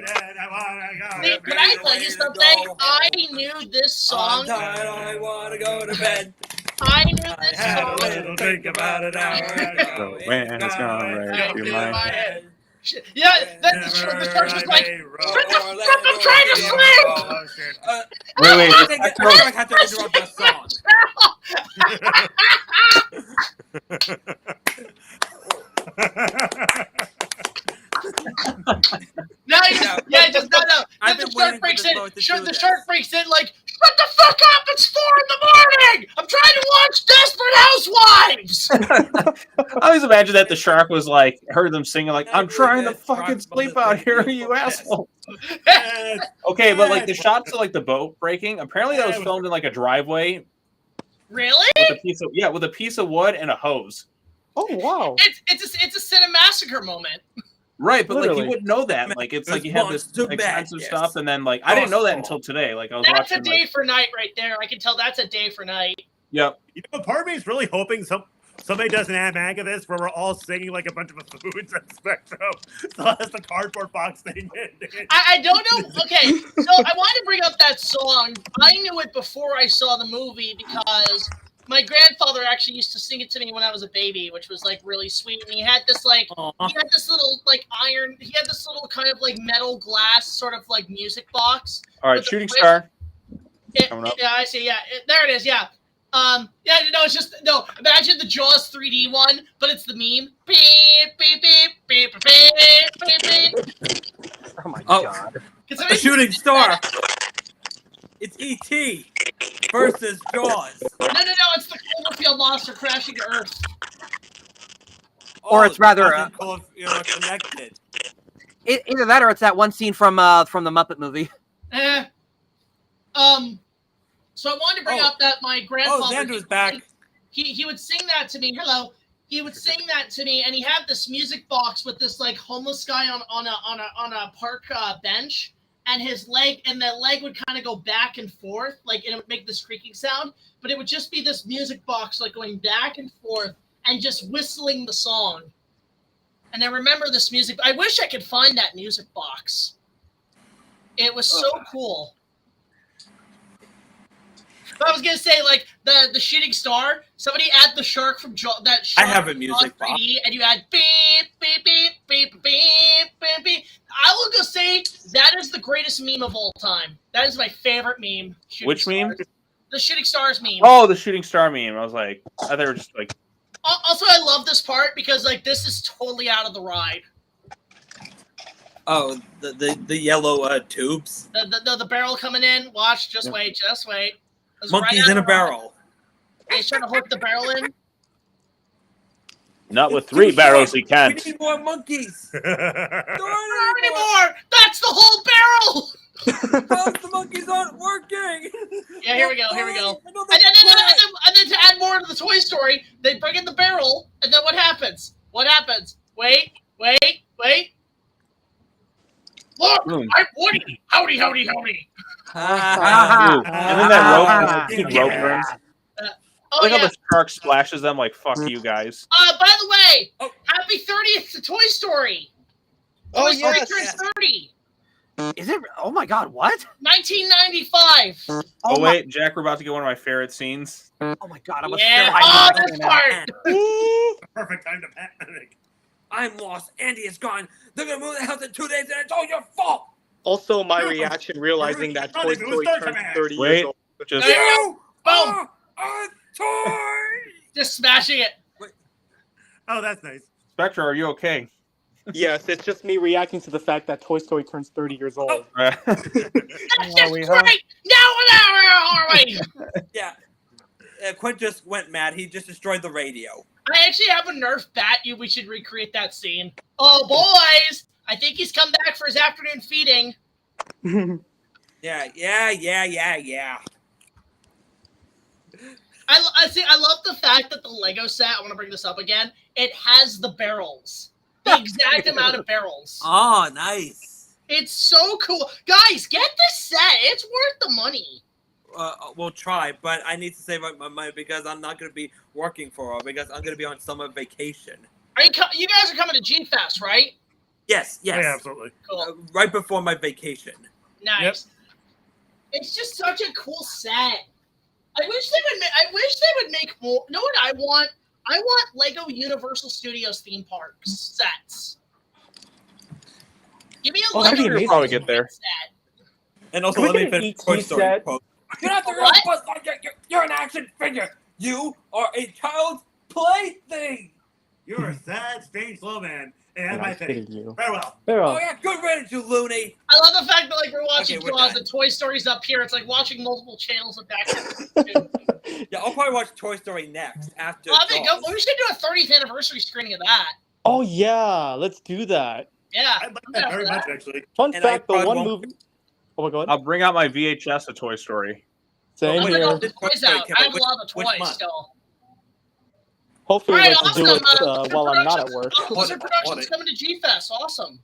See, can I tell you something? I knew this song. I want to go to bed. I knew this song. Little drink about an hour ago. When it's gone right through my head. Yeah, the church was like, "What the fuck? I'm trying to sleep." Wait, I have to interrupt that song. No. I've Then been the shark waiting breaks for in. this boat to Sure, do the this. shark breaks in like, "Shut the fuck up! It's 4 a.m. I'm trying to watch Desperate Housewives." I always imagine that the shark was like, heard them singing like, "I'm trying to fucking sleep out here, you asshole." Okay, but like the shots of like the boat breaking, apparently that was filmed in like a driveway Really? with a piece of wood and a hose. Oh wow! It's a Cinemassacre moment. Right, but like Literally. you wouldn't know that. Like it's like you have this Monster expensive Madness. stuff, and then like I didn't know that until today. Like I was That's a watching. day for night right there. I can tell that's a day for night. Yep. You know, part of me is really hoping somebody does an animag of this where we're all singing like a bunch of foods at Spectrum. So that's the cardboard box thing. I don't know. Okay, so I wanted to bring up that song. I knew it before I saw the movie because my grandfather actually used to sing it to me when I was a baby, which was like really sweet. And he had this like little kind of like metal glass sort of like music box. All right, With the Shooting twist- Star. Yeah, Coming up. I see. Yeah, there it is. Yeah. It's just imagine the Jaws 3D one, but it's the meme. Beep beep beep beep beep beep beep. Oh my Oh. god. A shooting star. It's E.T. versus Jaws. No, it's the Cloverfield monster crashing to Earth. Or it's rather, you're connected. Either that or it's that one scene from the Muppet movie. So I wanted to bring up that my grandfather. Xandrew's back. He would sing that to me. Hello. He would sing that to me, and he had this music box with this like homeless guy on a park bench, and the leg would kind of go back and forth, like, and it would make this creaking sound, but it would just be this music box like going back and forth and just whistling the song. And I remember this music. I wish I could find that music box. It was so cool. But I was gonna say, like the shooting star. Somebody add the shark from that shark. I have a from music Jaws 3D, and you add beep beep beep beep beep beep beep. I will go say that is the greatest meme of all time. That is my favorite meme. Shooting Which meme? Stars. The shooting stars meme. Oh, the Shooting Star meme. I was like, I thought they were just like. Also, I love this part because like this is totally out of the ride. Oh, the yellow tubes. The barrel coming in. Watch. Just wait. It was Monkeys right in a out of the ride. barrel. He's trying to hook the barrel in. Not with 3 barrels, he We can't. need more monkeys. Not anymore. That's the whole barrel. The monkeys aren't working. Yeah, here we go. And then to add more to the Toy Story, they bring in the barrel, and then what happens? Wait. Look, Boom. I'm Woody. Howdy. Ooh, and then that rope burns. Oh, Look yeah. how the shark splashes them like, fuck you guys. By the way, Oh. happy 30th to Toy Story. Oh, Toy Story yes. turns 30. Is it? Oh my God! What? 1995. Oh, wait, Jack, we're about to get one of my favorite scenes. Oh my God! I was Yeah. so hyped Oh, when this that came out. part. Perfect time to panic. I'm lost. Andy is gone. They're gonna move the house in 2 days, and it's all your fault. Also, my reaction realizing that Toy Story turned 30 Wait. years old. Just You Boom. are a toy. Just smashing it. Oh, that's nice. Spectre, are you okay? Yes, it's just me reacting to the fact that Toy Story turns 30 years old. That's just great. Now are we? Yeah. Quint just went mad. He just destroyed the radio. I actually have a Nerf bat. We should recreate that scene. Oh, boys. I think he's come back for his afternoon feeding. Yeah. I love the fact that the Lego set, I want to bring this up again, it has the barrels. The exact amount of barrels. Oh, nice. It's so cool. Guys, get this set. It's worth the money. We'll try, but I need to save up my money because I'm not going to be working for a while because I'm going to be on summer vacation. You guys are coming to G-Fest, right? Yes. Yeah, absolutely. Cool. Right before my vacation. Nice. Yep. It's just such a cool set. I wish they would make more. You know what I want? I want Lego Universal Studios theme parks sets. Give me a that'd be Lego amazing. Probably get there. set. And also, Can we let me get an finish ET Toy Story set? quote. You're not the real What? Buzz Lightyear. You're an action figure. You are a child's plaything. You're a sad, strange slow man. And that's my I'm thing. kidding you. Farewell. Oh yeah, good riddance, you loony. I love the fact that like we're watching Okay, we're Jaws done. and Toy Story's up here. It's like watching multiple channels of back. Yeah, I'll probably watch Toy Story next after. I think Jaws. we should do a 30th anniversary screening of that. Oh yeah, let's do that. Yeah. I like I'm that down very for much, that. actually. Fun And I fact: the probably one won't- movie. Oh my God. I'll bring out my VHS of Toy Story. Same I'm wait, gonna here. go the toys out. I have a lot of Which toys month? still. Hopefully, Alright, let's do awesome. it Lizard while I'm not at Productions- work. Lizard Productions it. coming to G-Fest. Awesome.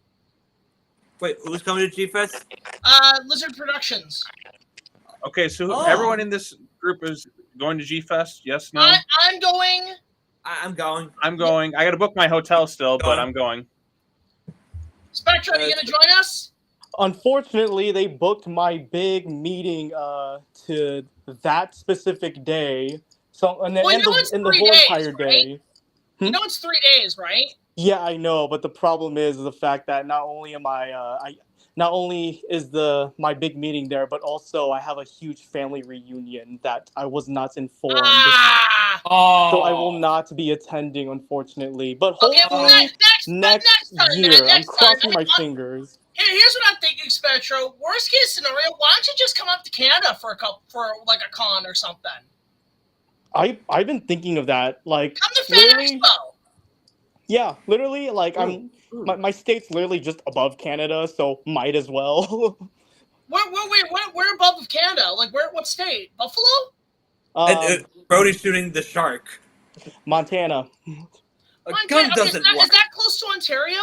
Wait, who's coming to G-Fest? Lizard Productions. Okay, so Oh. everyone in this group is going to G-Fest? Yes, no? I'm going. I'm going. I'm going. I got to book my hotel still, but Going. I'm going. Spectre, are you gonna join us? Unfortunately, they booked my big meeting to that specific day. So and then Well, you and know the, it's and the 3 whole days, entire right? day. You know it's 3 days, right? Yeah, I know, but the problem is the fact that not only am not only is my big meeting there, but also I have a huge family reunion that I was not informed. Oh. So I will not be attending, unfortunately. But Okay, well, hopefully next time, year, man, I'm next time. crossing my fingers. Here's what I'm thinking, Spectre. Worst case scenario, why don't you just come up to Canada for like a con or something? I've been thinking of that, like Come to Fan literally, Expo. yeah, literally, like my state's literally just above Canada, so might as well. Where above of Canada? Like what state? Buffalo? Brody's shooting the shark. Montana. A Montana. gun Okay, doesn't is work. that close to Ontario?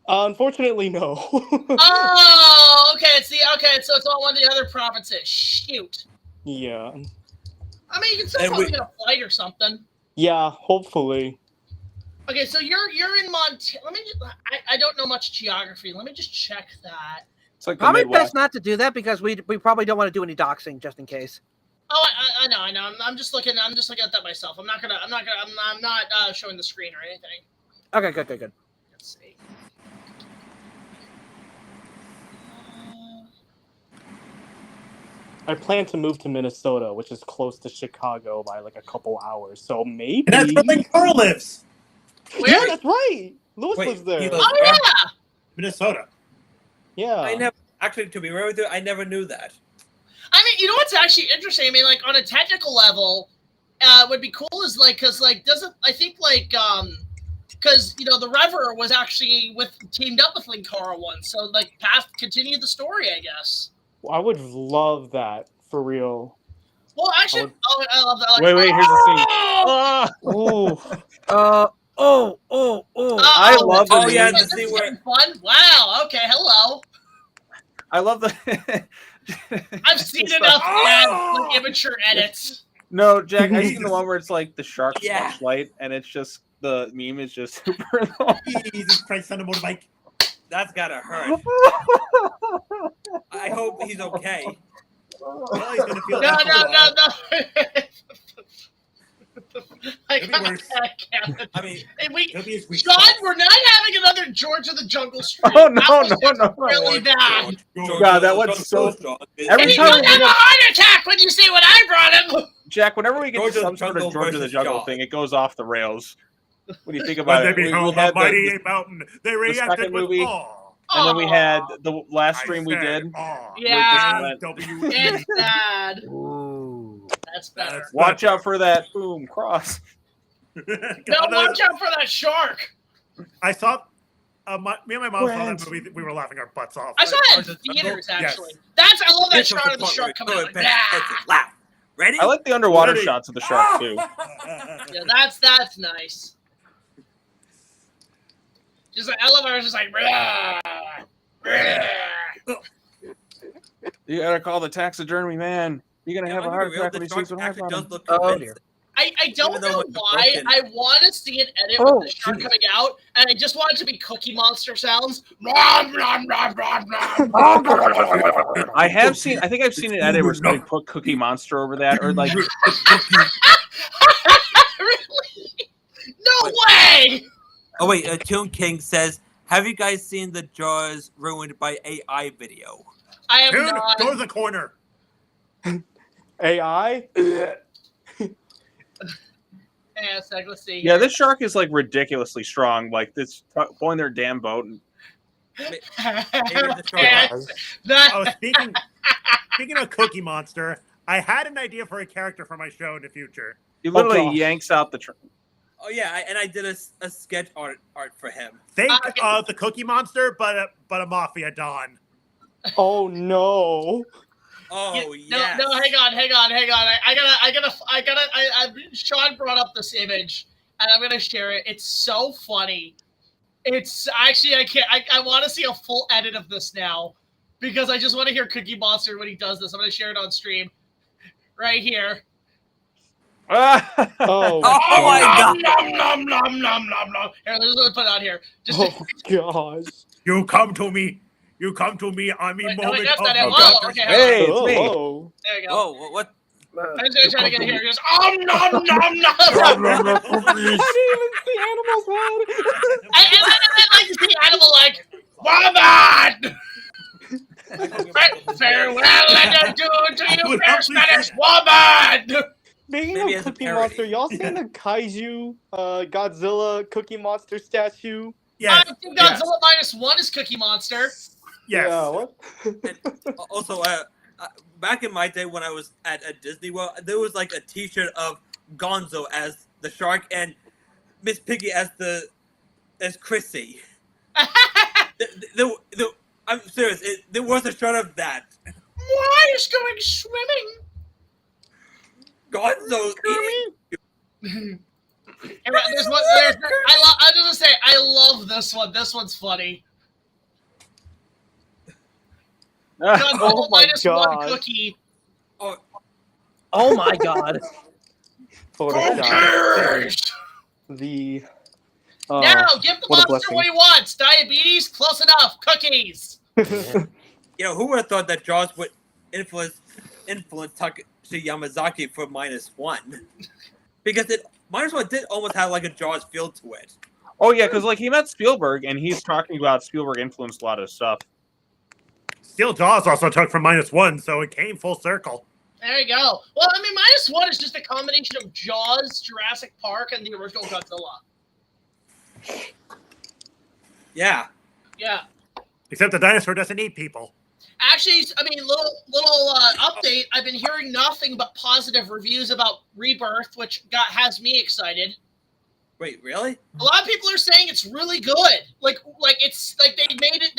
Unfortunately, no. Oh, okay. So it's all one of the other provinces. Shoot. Yeah. I mean, you can still And probably we- get a flight or something. Yeah, hopefully. Okay, so you're in Montana. Let me just. I don't know much geography. Let me just check that. It's like the Probably Midwest. best not to do that because we probably don't want to do any doxing just in case. Oh, I know. I'm just looking at that myself. I'm not showing the screen or anything. Okay, good. Let's see. I plan to move to Minnesota, which is close to Chicago by like a couple hours. So maybe. And that's where my car lives. Where? Yeah, that's right. Lewis Wait, lives there. he lives- Oh yeah. Minnesota. Yeah. I never actually, to be real with you, I never knew that. I mean, you know what's actually interesting? I mean, like on a technical level, would be cool is like because the Rever was actually teamed up with Linkara once, so like continue the story, I guess. I would love that for real. Well, actually, I love that. Like, Wait, here's the scene. Oh! Ooh. I love the Oh, yeah, meme. the scene where Fun. Wow. Okay. Hello. I love the. I've seen enough immature edits. No, Jack, I've seen the one where it's like the shark Yeah. flashlight, and it's just the meme is just super long. Jesus Christ, on a motorbike. That's gotta hurt. I hope he's okay. Well, he's gonna feel No, that for a while. I Could be worse. can't. I mean, Hey, Could be his weak John, spot. we're not having another George of the Jungle stream. Oh, That was really bad. God, that was so. And Every he's time gonna we have a get heart attack when you see what I brought him. Jack, whenever we get George to of some the sort of Jungle George of the versus Jungle Jaws. thing, it goes off the rails. When you think When about they it, we beheld had the mighty the, ape mountain, they second reacted with movie. awe. and then we had Aw. the last I stream we said did. awe. Yeah. W-E. It's bad. Ooh. That's better. That's Watch out for that boom cross. No, watch out for that shark. I saw, me and my mom saw Brent. that movie. We were laughing our butts off. I saw it in George of the theaters, Jungle? actually. I love that This was shot the of the part shark where coming we out. throw it back, Yeah. laugh. Ready? I like the underwater Ready. shots of the shark too. Yeah, that's nice. Just like I love how it's just like. "Rah, rah." You gotta call the taxidermy man. You're gonna have a heart attack when he sees what actually happened. does look Oh, convincing. dear. I don't Even though know it's why. broken. I want to see an edit Oh, with the shark geez. coming out, and I just want it to be Cookie Monster sounds. Nom, nom, nom, nom, nom. I have seen. I think I've seen an edit where somebody put Cookie Monster over that, or like. Really? No way! Oh wait, Toon King says, "Have you guys seen the Jaws ruined by AI video?" I am Dude, not. go to the corner. AI. Yeah, so let's see. Yeah, this shark is like ridiculously strong. Like this pulling their damn boat. And Maybe the shark- Yes, that- Oh, speaking of Cookie Monster, I had an idea for a character for my show in the future. he literally gosh. yanks out the. Oh yeah, and I did a sketch art for him. Think Okay. of the Cookie Monster, but a mafia don. Oh no. Oh No, yes. no, hang on. Sean brought up this image, and I'm gonna share it. It's so funny. It's actually I want to see a full edit of this now, because I just want to hear Cookie Monster when he does this. I'm gonna share it on stream, right here. Oh. Oh my god. Nom, nom, nom, nom, nom, nom. Here, let's put it on here. Just Oh gosh. You come to me. You come to me. I'm in Wait, no, moment wait, that's of not it. no Whoa, doctor's okay, help. Hey, it's Whoa, me. whoa. there you go. Oh, what? I'm just gonna try to get it here. Just nom nom nom nom. I didn't even see Animal's head. And then like you see animal like woman. Farewell and adieu to you, fair Spanish woman. Speaking Maybe of as a Cookie parody. Monster, y'all seen the Kaiju Godzilla Cookie Monster statue? Yes. I think Godzilla -1 is Cookie Monster. Yes. Yeah, what? Also, back in my day when I was at Disney World, there was like a T-shirt of Gonzo as the shark and Miss Piggy as Chrissy. I'm serious. There was a shirt of that. Why is going swimming? Gonzo. There's one. I was gonna say I love this one. This one's funny. Godzilla Oh my -1 God. cookie. Oh my god. Cookies! The Now, give the what a monster blessing. what he wants. Diabetes, close enough. Cookies. You know, who would have thought that Jaws would influence Takashi Yamazaki for -1? Because -1 did almost have like a Jaws feel to it. Oh yeah, because like he met Spielberg and he's talking about Spielberg influenced a lot of stuff. Steel Jaws also took from -1, so it came full circle. There you go. Well, I mean, -1 is just a combination of Jaws, Jurassic Park, and the original Godzilla. Yeah. Yeah. Except the dinosaur doesn't eat people. Actually, I mean, little update. I've been hearing nothing but positive reviews about Rebirth, which has me excited. Wait, really? A lot of people are saying it's really good. Like it's like they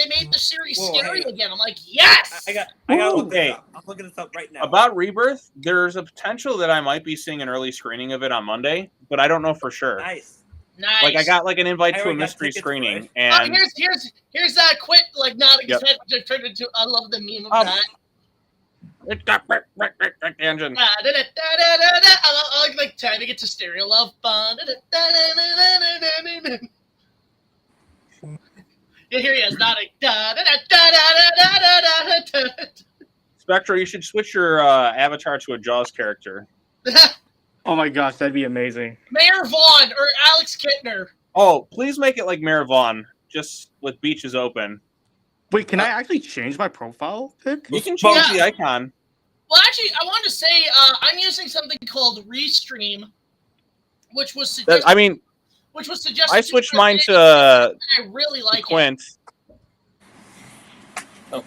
made the series Whoa, scary hey. again. I'm like, yes. I got to look Hey. this up. I'm looking this up right now. About Rebirth, there's a potential that I might be seeing an early screening of it on Monday, but I don't know for sure. Nice. Nice. Like I got like an invite I to a already got mystery tickets for screening, it. and here's that quit like nodding his Yep. head just turned into. I love the meme of Um, that. Engine. I like timing it to stereo love. Yeah, here he is nodding. Spectre, you should switch your avatar to a Jaws character. Oh my gosh, that'd be amazing. Mayor Vaughn or Alex Kittner. Oh, please make it like Mayor Vaughn, just with beaches open. Wait, can I actually change my profile pic? You can change the icon. Well, actually, I wanted to say I'm using something called Restream, which was suggested. I switched mine to. I really like Quint. Oh.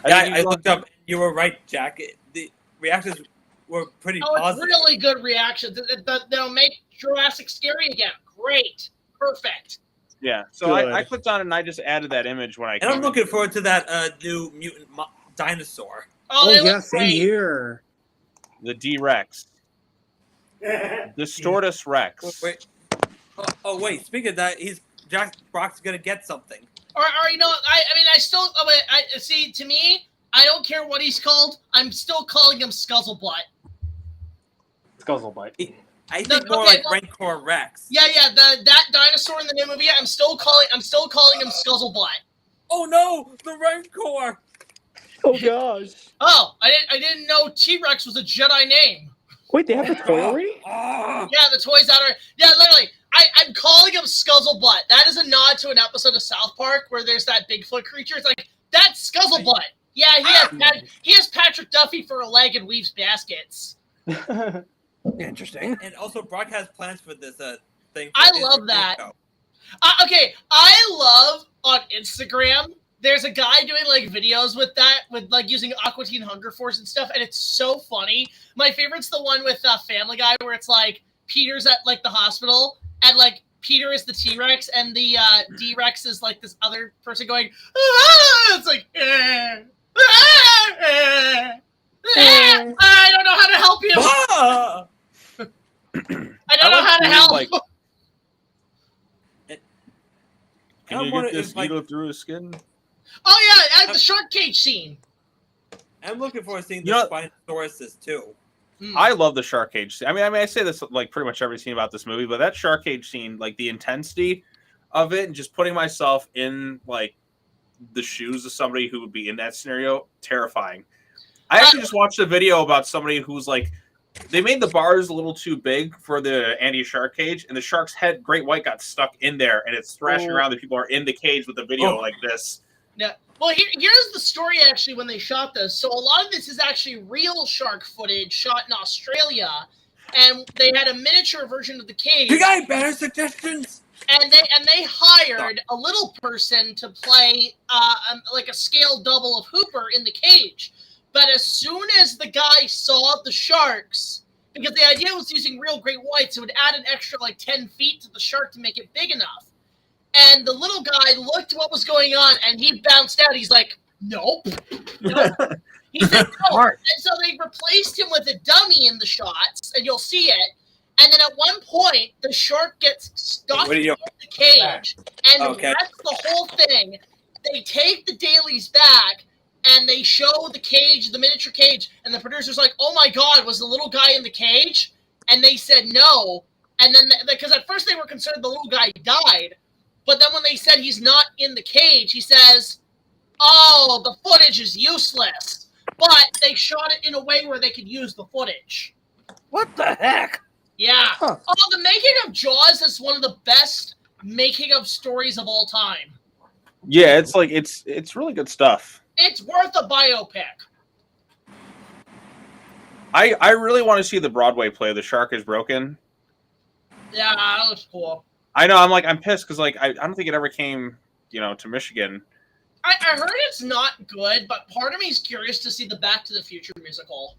I looked up. You were right, Jack. The reactions were pretty positive. It's really good reactions. They'll make Jurassic scary again. Great. Perfect. Yeah. So I clicked on it and I just added that image when I. And I'm looking forward to that new mutant dinosaur. Oh yeah, same here. The D-Rex. Distortus Rex. Wait. Oh wait. Speaking of that, Brock's gonna get something. Or you know, I still. See, to me, I don't care what he's called. I'm still calling him Scuzzlebutt. Scuzzlebutt. I think more like Rancor Rex. Yeah. That dinosaur in the new movie. I'm still calling him Scuzzlebutt. Oh no, the Rancor. Oh gosh. Oh, I didn't know T-Rex was a Jedi name. Wait, they have a toy already? Yeah, the toys out are. Yeah, literally. I'm calling him Scuzzlebutt. That is a nod to an episode of South Park where there's that Bigfoot creature. It's like, that's Scuzzlebutt. Yeah, he has Patrick Duffy for a leg and weaves baskets. Interesting. And also, Brock has plans for this thing. I love that. Okay, I love on Instagram. There's a guy doing like videos with like using Aqua Teen Hunger Force and stuff, and it's so funny. My favorite's the one with Family Guy where it's like Peter's at like the hospital and like Peter is the T-Rex and the D-Rex is like this other person going, it's like, I don't know how to help you. I don't know how to help. Like, can you get this needle through his skin? Oh yeah, and the shark cage scene. I'm looking forward to seeing the Spinosaurus too. I love the shark cage scene. I mean, I say this like pretty much every scene about this movie, but that shark cage scene, like the intensity of it, and just putting myself in like the shoes of somebody who would be in that scenario, terrifying. I actually just watched a video about somebody who's like, they made the bars a little too big for the anti-shark cage, and the shark's head, great white, got stuck in there, and it's thrashing around. The people are in the cage with the video like this. Yeah. Well, here's the story, actually, when they shot this. So a lot of this is actually real shark footage shot in Australia, and they had a miniature version of the cage. You got better suggestions? And they hired a little person to play like a scale double of Hooper in the cage. But as soon as the guy saw the sharks, because the idea was using real great whites, it would add an extra like 10 feet to the shark to make it big enough. And the little guy looked what was going on, and he bounced out. He's like, nope. He said, no. And so they replaced him with a dummy in the shots, and you'll see it. And then at one point, the shark gets stuck in the cage. And that's the whole thing. They take the dailies back, and they show the cage, the miniature cage, and the producer's like, oh my God, was the little guy in the cage? And they said no. And then, because at first they were concerned the little guy died. But then when they said he's not in the cage, he says, oh, the footage is useless. But they shot it in a way where they could use the footage. What the heck? Yeah. Huh. Oh, the making of Jaws is one of the best making of stories of all time. Yeah, it's like it's really good stuff. It's worth a biopic. I really want to see the Broadway play, The Shark is Broken. Yeah, that looks cool. I know. I'm pissed because like I don't think it ever came, to Michigan. I heard it's not good, but part of me is curious to see the Back to the Future musical.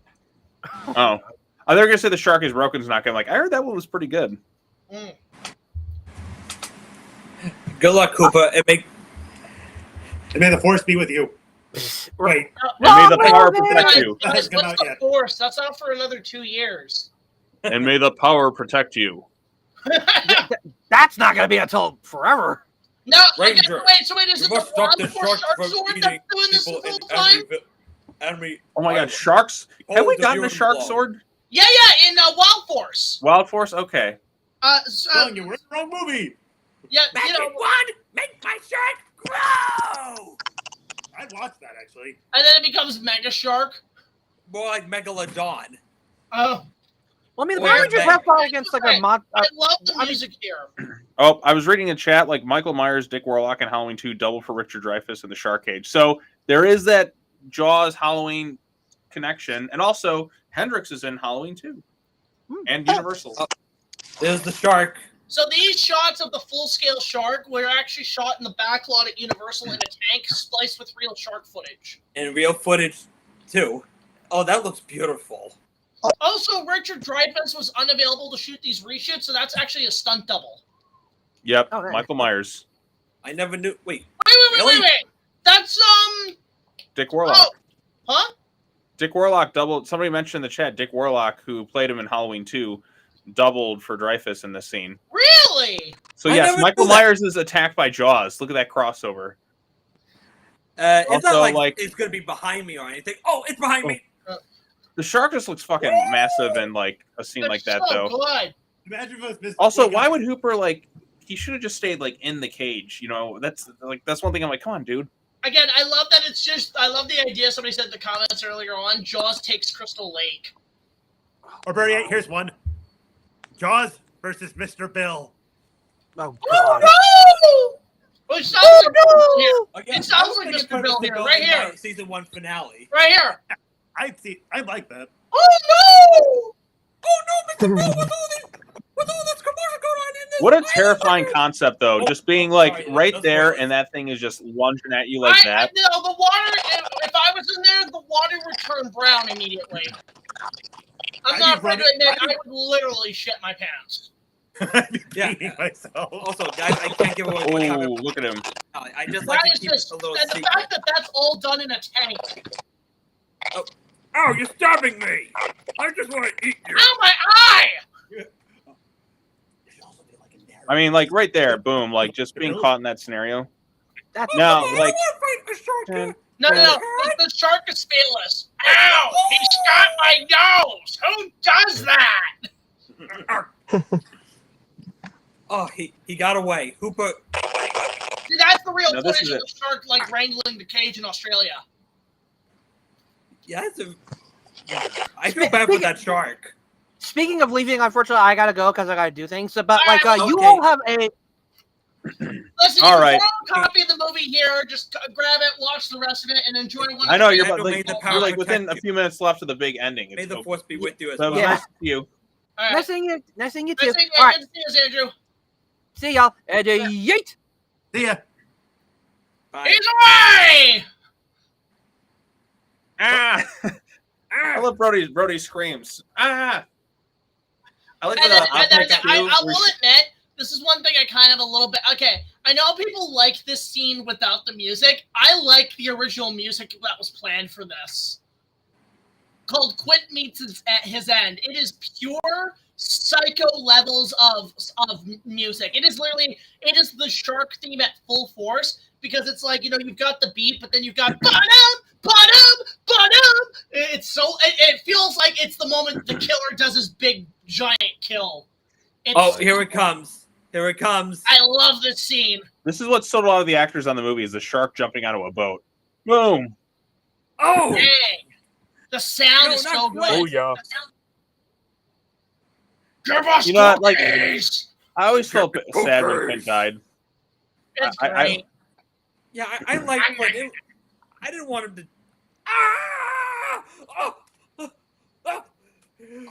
Oh, I thought gonna say The Shark is Broken's not gonna I heard that one was pretty good. Good luck, Cooper. And may the force be with you. Wait. And may the power protect you. What's the force? That's out for another 2 years. And may the power protect you. That's not going to be until forever. No, Ranger, wait, is it the Force Shark Sword that's doing this the whole time? enemy. Oh my God, sharks! Have we gotten a shark sword? Yeah, in Wild Force. Wild Force, okay. Telling you, we're in the wrong movie. Yeah, Make it one, make my shark grow. I'd watch that actually. And then it becomes Mega Shark. More like Megalodon. Oh. Well, I mean, the Or Power Rangers have fought against like a mod. I love the music here. Oh, I was reading in chat, like Michael Myers, Dick Warlock, and Halloween 2 double for Richard Dreyfuss in the Shark Cage. So there is that Jaws Halloween connection, and also Hendrix is in Halloween 2 and Universal. There's the shark. So these shots of the full-scale shark were actually shot in the back lot at Universal in a tank, spliced with real shark footage. And real footage, too. Oh, that looks beautiful. Also, Richard Dreyfuss was unavailable to shoot these reshoots, so that's actually a stunt double. Yep, Oh, nice. Michael Myers. I never knew. Wait. Wait. That's, Dick Warlock. Oh. Huh? Dick Warlock doubled. Somebody mentioned in the chat, Dick Warlock, who played him in Halloween 2, doubled for Dreyfuss in this scene. Really? So I yes, never Michael knew that. Myers is attacked by Jaws. Look at that crossover. It's Also, not like, like- it's going to be behind me or anything. Oh, it's behind me. The shark just looks fucking massive in like a scene like that, so though. good. Imagine if it was Mr. Also, Wiggum. why would Hooper like? He should have just stayed like in the cage. You know, that's one thing. I'm like, come on, dude. Again, I love that it's just, I love the idea somebody said in the comments earlier on, Jaws takes Crystal Lake. Or Bernie, here's one. Jaws versus Mr. Bill. Oh, Oh God. no! Well, it sounds like Mr. Bill here. Again, It sounds I was like thinking Mr. Bill to here, go right in here. my season 1 finale. Right here. I like that. Oh no! Oh no, Mr. Bill, what's all this commotion going on in this? What a terrifying concept, though. Oh, Just being oh, like sorry, right that's there, worse. and that thing is just lunging at you like that. No, the water, if I was in there, the water would turn brown immediately. I'm I'd not be afraid to running- admit, I'd be- I would literally shit my pants. I'd be Yeah. peeing myself. Also, guys, I can't give away what Oh, happened. look at him. I just like That to is keep just, a little and the secret. fact that that's all done in a tank. Oh, you're stabbing me! I just want to eat you. Ow, my eye! I mean, like right there, boom, like just being caught in that scenario. That's Now, I like, don't want to fight the shark. No, the shark is fearless. Ow! He got my nose! Who does that? Oh, he got away. Hooper. See, that's the real No, this footage is of the shark, like, wrangling the cage in Australia. Yeah, that's a. I feel bad for that shark. Speaking of leaving, unfortunately, I gotta go because I gotta do things. But like, Alright, you okay. all have a. Listen, All you right. can borrow a copy of the movie here. Just grab it, watch the rest of it, and enjoy one. I know you're, May about, like, the power you're like within protect a few minutes left of the big ending. May It's the so, force be with you as so well. Yeah. nice to see you. All right. Nice seeing you. Nice seeing you too. Nice seeing All right, you. Good to see you, Xandrew. see y'all. And yeet. See ya. Bye. He's away! Ah! I love Brody screams. Ah! I like And the then, optics too. I where will admit, this is one thing I kind of a little bit. Okay, I know people like this scene without the music. I like the original music that was planned for this. Called Quint Meets His End. It is pure psycho levels of music. It is literally, it is the shark theme at full force, because it's like, you know, you've got the beat, but then you've got ba-dum. It's so, it feels like it's the moment the killer does his big giant kill. Oh, here it comes. Here it comes. I love this scene. This is what sold a lot of the actors on the movie is the shark jumping onto a boat. Boom. Oh! Dang. The sound No, is not so quite. good. Oh, yeah. Give us You know what, like- cookies. I always felt sad when Quint died. It's I- great. Yeah, I like but I didn't want him to. Ah! Oh!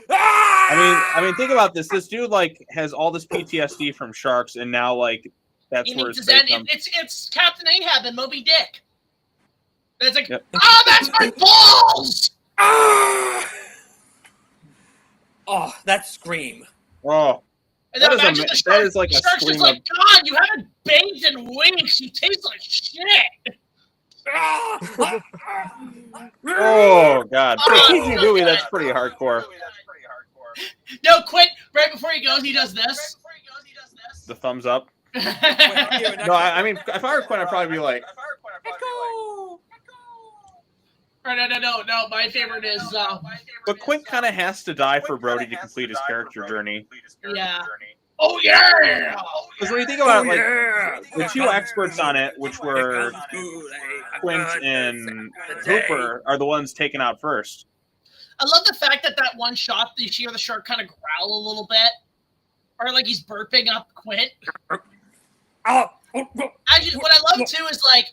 I mean, think about this. This dude like has all this PTSD from sharks, and now like that's He where needs his his fate end. comes. It's Captain Ahab and Moby Dick. It's like, Yep. oh, that's my balls! Ah! Oh, that scream. Oh, And then That is imagine a- the that shark. is like a the shark's scream just like, God, you haven't bathed in weeks. You taste like shit. oh God! For a Oh, PG movie, that's pretty hardcore. No, Quint, right before he goes, he does this. The thumbs up. Wait, No, I mean, if I were Quint, I'd probably be like, Echo! No. My favorite is. But Quint kind of has to die for Brody to complete his character journey. Yeah. Oh yeah. Because when you think about the two experts on it, which were Quint and Hooper, are the ones taken out first. I love the fact that one shot, you hear the shark kind of growl a little bit, or like he's burping up Quint. Actually, what I love too is like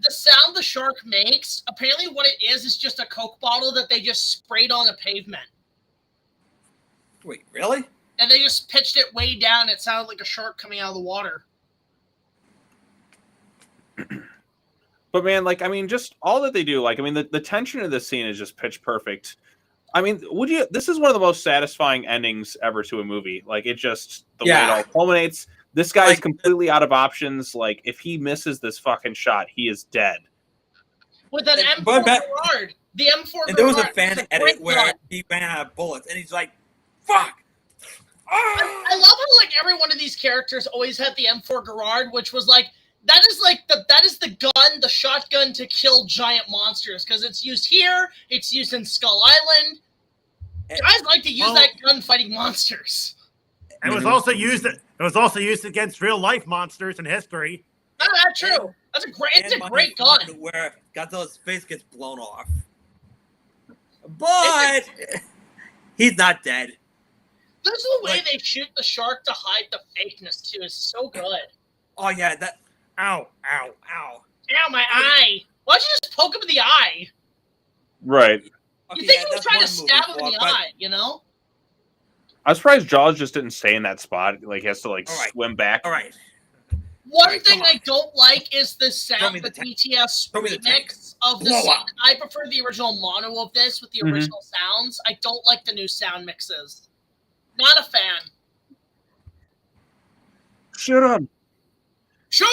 the sound the shark makes. Apparently, what it is just a Coke bottle that they just sprayed on the pavement. Wait, really? And they just pitched it way down. It sounded like a shark coming out of the water. But man, like, I mean, just all that they do, like, I mean, the tension of this scene is just pitch perfect. I mean, this is one of the most satisfying endings ever to a movie. Like, it just, the way it all culminates. This guy's completely out of options. Like, if he misses this fucking shot, he is dead. With an M4 Gerard. The M4 Gerard. And there was a fan edit where he ran out of bullets, and he's like, fuck! I love how like every one of these characters always had the M4 Gerard, which was like that is the gun, the shotgun to kill giant monsters, because it's used here, it's used in Skull Island. Guys like to use that gun fighting monsters. It was also used. It was also used against real life monsters in history. Oh, that's true. It's a great gun. Where Godzilla's face gets blown off, but he's not dead. This is the way they shoot the shark to hide the fakeness too. Is so good. Oh yeah, that. Ow! Ow, my eye. Why don't you just poke him in the eye? Right. You think he was trying to stab him in the eye, you know? I'm surprised Jaws just didn't stay in that spot. Like, he has to, like, swim back. All right. One thing I don't like is the sound, the BTS remix of the scene. I prefer the original mono of this with the original sounds. I don't like the new sound mixes. Not a fan. Shut up. Shoot!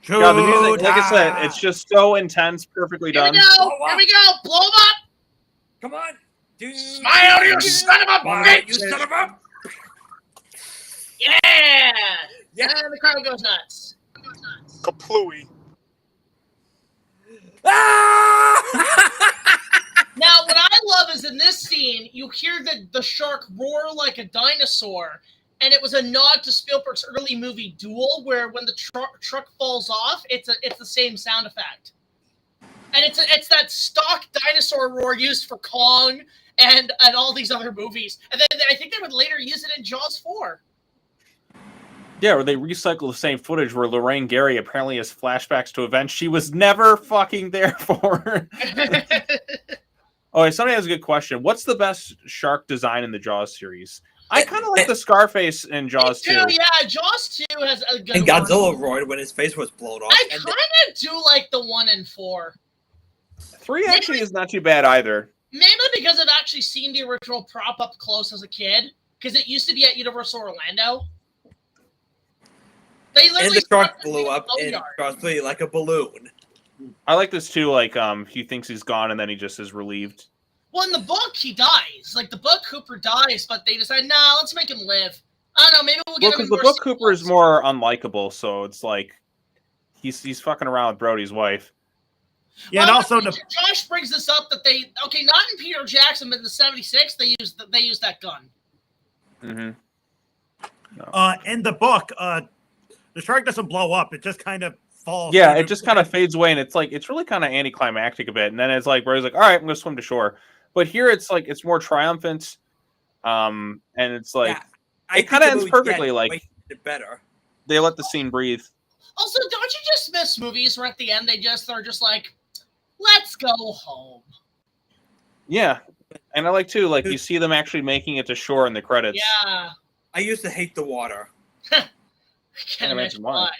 Shoot! God, the music, like I said, it's just so intense, perfectly done. Here we go! Blow him up! Come on! Dude. Smile, you son of a bitch! You son of a... Yeah! Yeah, the crowd goes nuts. Kaplooey. Now, what I love is in this scene, you hear the shark roar like a dinosaur, and it was a nod to Spielberg's early movie Duel, where when the truck falls off, it's the same sound effect, and it's that stock dinosaur roar used for Kong and all these other movies, and then I think they would later use it in Jaws 4. Yeah, where they recycle the same footage where Lorraine Gary apparently has flashbacks to events she was never fucking there for. Oh, somebody has a good question. What's the best shark design in the Jaws series? I kind of like the Scarface in Jaws 2. Yeah, Jaws 2 has a good and Godzilla roared when his face was blown off. I kind of do like the 1 and 4. 3 actually is not too bad either. Maybe because I've actually seen the original prop up close as a kid, because it used to be at Universal Orlando. They and the shark blew up in Jaws 3 like a balloon. I like this too, like he thinks he's gone and then he just is relieved. Well, in the book, he dies. Like, the book, Cooper dies, but they decide, nah, let's make him live. I don't know, maybe we'll get him in more because the book Cooper is more unlikable, so it's like he's fucking around with Brody's wife. Yeah, and also Josh brings this up that not in Peter Jackson, but in the 76, they used that gun. Mm-hmm. No. In the book, the shark doesn't blow up; it just kind of falls. Yeah, it just kind of fades away, and it's really kind of anticlimactic a bit. And then it's like Brody's like, "All right, I'm gonna swim to shore." But here it's like it's more triumphant, and it's like it kind of ends perfectly. Like better. They let the scene breathe. Also, don't you just miss movies where at the end they're just like, let's go home? Yeah, and I like too. Like you see them actually making it to shore in the credits. Yeah, I used to hate the water. I can't imagine why.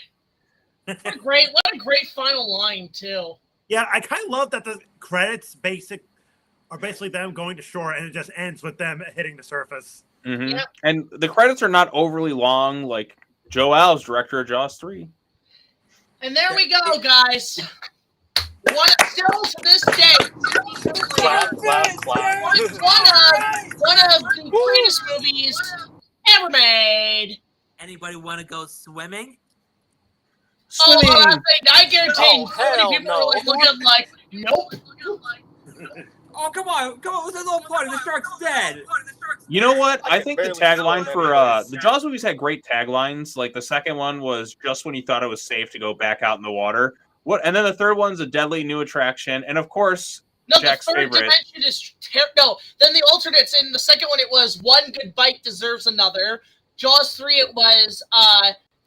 What a great final line too. Yeah, I kind of love that the credits are basically them going to shore, and it just ends with them hitting the surface. Mm-hmm. Yep. And the credits are not overly long. Like Joe Alves, director of Jaws 3. And there we go, guys. Still to this day, one of the greatest movies ever made. Anybody want to go swimming? Swimming. I guarantee 40 people are looking like, Nope. Oh, come on. What's that little part? The shark's dead. You know what? I think the barely tagline saw for that. the Jaws movies had great taglines. Like the second one was just when you thought it was safe to go back out in the water. And then the third one's a deadly new attraction, and of course, No, Jack's the third favorite. dimension is no. Then the alternates in the second one, it was one good bite deserves another. Jaws 3, it was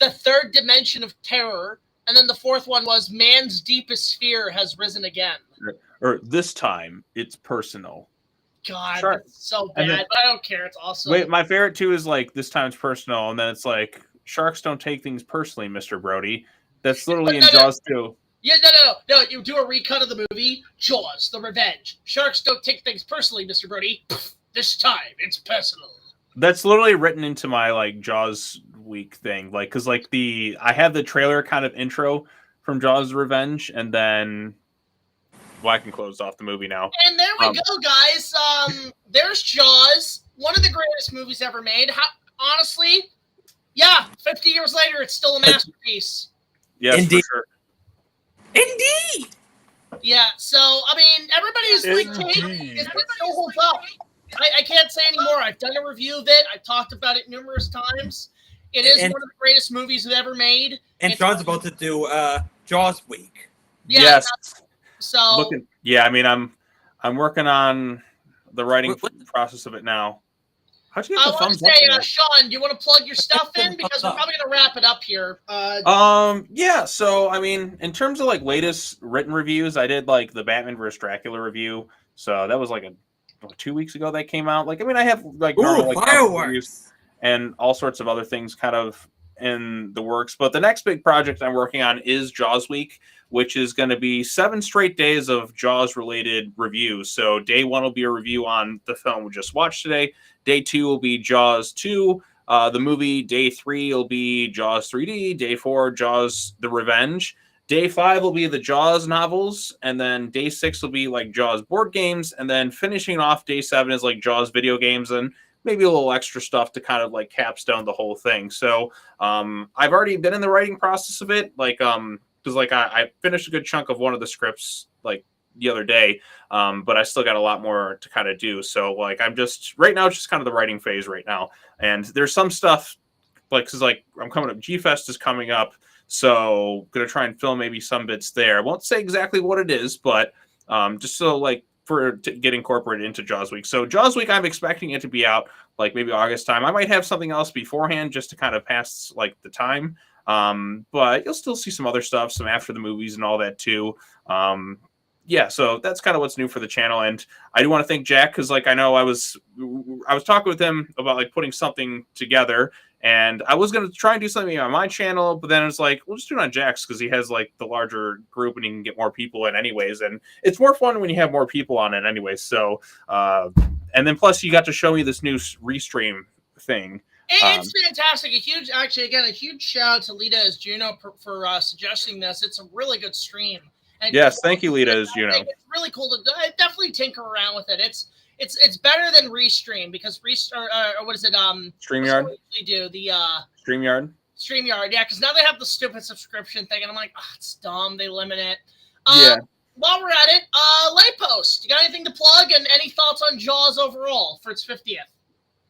the third dimension of terror, and then the fourth one was man's deepest fear has risen again. Or this time, it's personal. God, Shark. that's so And bad, then- but I don't care. It's awesome. Wait, my favorite too is like this time it's personal, and then it's like sharks don't take things personally, Mr. Brody. That's literally in No. Jaws 2. Yeah, no. You do a recut of the movie, Jaws, The Revenge. Sharks don't take things personally, Mr. Brody. This time, it's personal. That's literally written into my like Jaws week thing, like because like I have the trailer kind of intro from Jaws: The Revenge, and then I can close off the movie now. And there we go, guys. There's Jaws, one of the greatest movies ever made. Honestly, yeah, 50 years later, it's still a masterpiece. Yes, Indeed. for sure. Indeed. Yeah, so, I mean, everybody's like, Indeed. it still holds up. I can't say anymore. I've done a review of it. I've talked about it numerous times. It is And- one of the greatest movies ever made. And It's- Sean's about to do Jaws week. Yeah, Yes. So, I mean, I'm working on the writing What- process of it now. How'd you I get the want to thumbs up say, there? Sean, do you want to plug your stuff in? Because we're probably going to wrap it up here. Yeah, so I mean, in terms of like latest written reviews, I did like the Batman vs. Dracula review. So that was like 2 weeks ago that came out. Like, I mean, I have like normal like, reviews Fireworks. and all sorts of other things kind of in the works. But the next big project I'm working on is Jaws Week, which is going to be 7 straight days of Jaws related reviews. So day 1 will be a review on the film we just watched today. Day 2 will be Jaws 2, the movie. Day 3 will be Jaws 3D. Day 4, Jaws: The Revenge. Day 5 will be the Jaws novels, and then day 6 will be like Jaws board games, and then finishing off day 7 is like Jaws video games and maybe a little extra stuff to kind of like capstone the whole thing. So I've already been in the writing process of it, like because like I finished a good chunk of one of the scripts like the other day, but I still got a lot more to kind of do. So like I'm just right now, it's just kind of the writing phase right now, and there's some stuff like because like I'm coming up, G-Fest is coming up. So gonna try and film maybe some bits there. I won't say exactly what it is, but just so like to get incorporated into Jaws Week. So Jaws Week, I'm expecting it to be out like maybe August time. I might have something else beforehand just to kind of pass like the time. But you'll still see some other stuff, some after the movies and all that too. Yeah, so that's kind of what's new for the channel. And I do want to thank Jack because like I know I was talking with him about like putting something together. And I was going to try and do something on my channel, but then it's like, we'll just do it on Jack's because he has like the larger group and he can get more people in anyways. And it's more fun when you have more people on it anyways. So, and then plus you got to show me this new restream thing. It's fantastic. A huge shout out to Lita as Juno for suggesting this. It's a really good stream. And Yes, thank you, Lita as Juno. It's really cool to definitely tinker around with it. It's better than Restream because what is it? StreamYard. What do they do? The StreamYard. StreamYard, yeah, because now they have the stupid subscription thing, and I'm like, oh, it's dumb. They limit it. Yeah. While we're at it, Lightpost, you got anything to plug and any thoughts on Jaws overall for its 50th?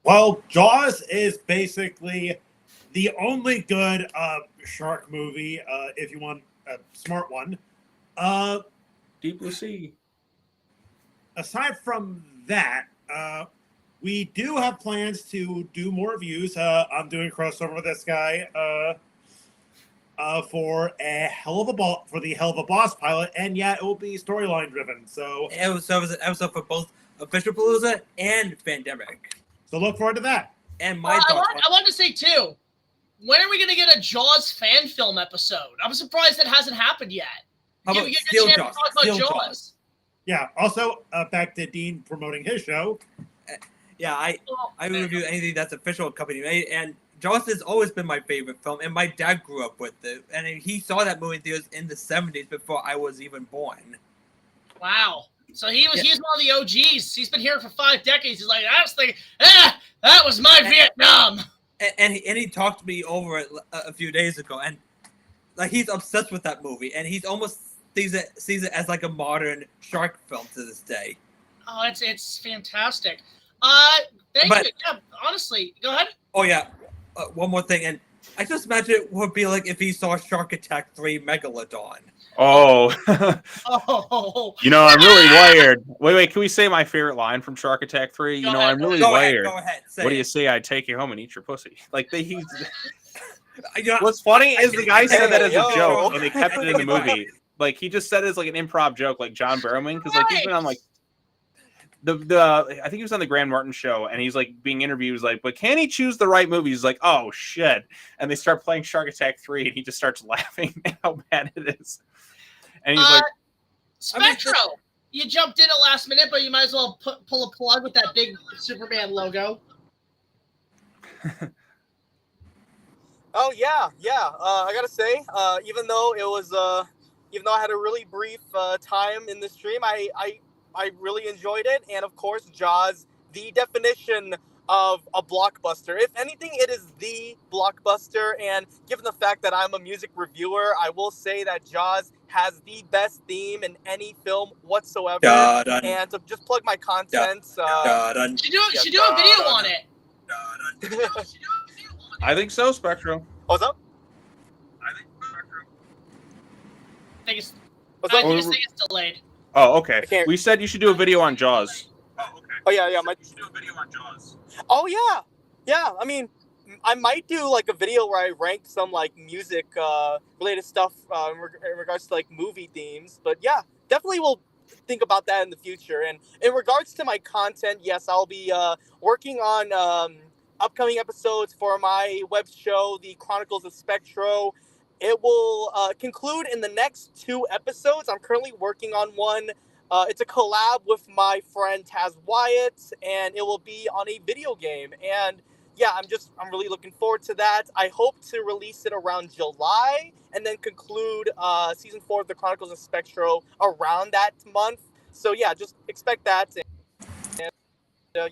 Well, Jaws is basically the only good shark movie, if you want a smart one. Deep Blue Sea. Aside from that, we do have plans to do more reviews. I'm doing a crossover with this guy for the Hell of a Boss pilot, and yeah, it will be storyline driven. So It was an episode for both Official Palooza and Pandemic. So look forward to that. And my I thoughts. want to say too, when are we going to get a Jaws fan film episode? I'm surprised that hasn't happened yet. How about You get a Steel chance Jaws? to talk about Steel Jaws. Jaws. Yeah. Also, back to Dean promoting his show. Yeah, I review anything that's official company made, and Jaws has always been my favorite film, and my dad grew up with it, and he saw that movie in theaters in the 70s before I was even born. Wow. So he's one of the OGs. He's been here for 5 decades. He's like, I was thinking, that was my Vietnam. And he talked to me over it a few days ago, and like he's obsessed with that movie, and he's almost sees it as like a modern shark film to this day. Oh, it's fantastic. Thank But- you. Yeah, honestly, go ahead. Oh yeah, one more thing, and I just imagine it would be like if he saw Shark Attack 3 Megalodon. Oh, Oh, you know, I'm really wired. Wait, can we say my favorite line from Shark Attack 3? Go You know, ahead, I'm really Go ahead, wired. go ahead. Say What do you it. say? I'd take you home and eat your pussy. Like You know, what's funny is the guy said that as a Hey, yo. joke, and they kept it in the movie. Like he just said it as like an improv joke, like John Barrowman, because like he's been on like the I think he was on the Graham Norton show, and he's like being interviewed. He's like, but can he choose the right movie? He's like, oh shit, and they start playing Shark Attack 3, and he just starts laughing at how bad it is. And he's like, Spectro, you jumped in at last minute, but you might as well pull a plug with that big Superman logo. Oh yeah. I gotta say, even though I had a really brief time in the stream, I really enjoyed it, and of course, Jaws, the definition of a blockbuster. If anything, it is the blockbuster, and given the fact that I'm a music reviewer, I will say that Jaws has the best theme in any film whatsoever. Dun, And to just plug my content, dun. Should do a video on it. I think so, Spectro. What's up? I think it's What's up? it's delayed. Oh, okay. I can't- We said you should do a video on Jaws. Oh yeah. Oh yeah. I mean, I might do like a video where I rank some like music related stuff in regards to like movie themes. But yeah, definitely will think about that in the future. And in regards to my content, yes, I'll be working on upcoming episodes for my web show, The Chronicles of Spectro. It will conclude in the next 2 episodes. I'm currently working on one. It's a collab with my friend Taz Wyatt, and it will be on a video game. And yeah, I'm really looking forward to that. I hope to release it around July and then conclude season 4 of the Chronicles of Spectro around that month. So yeah, just expect that. And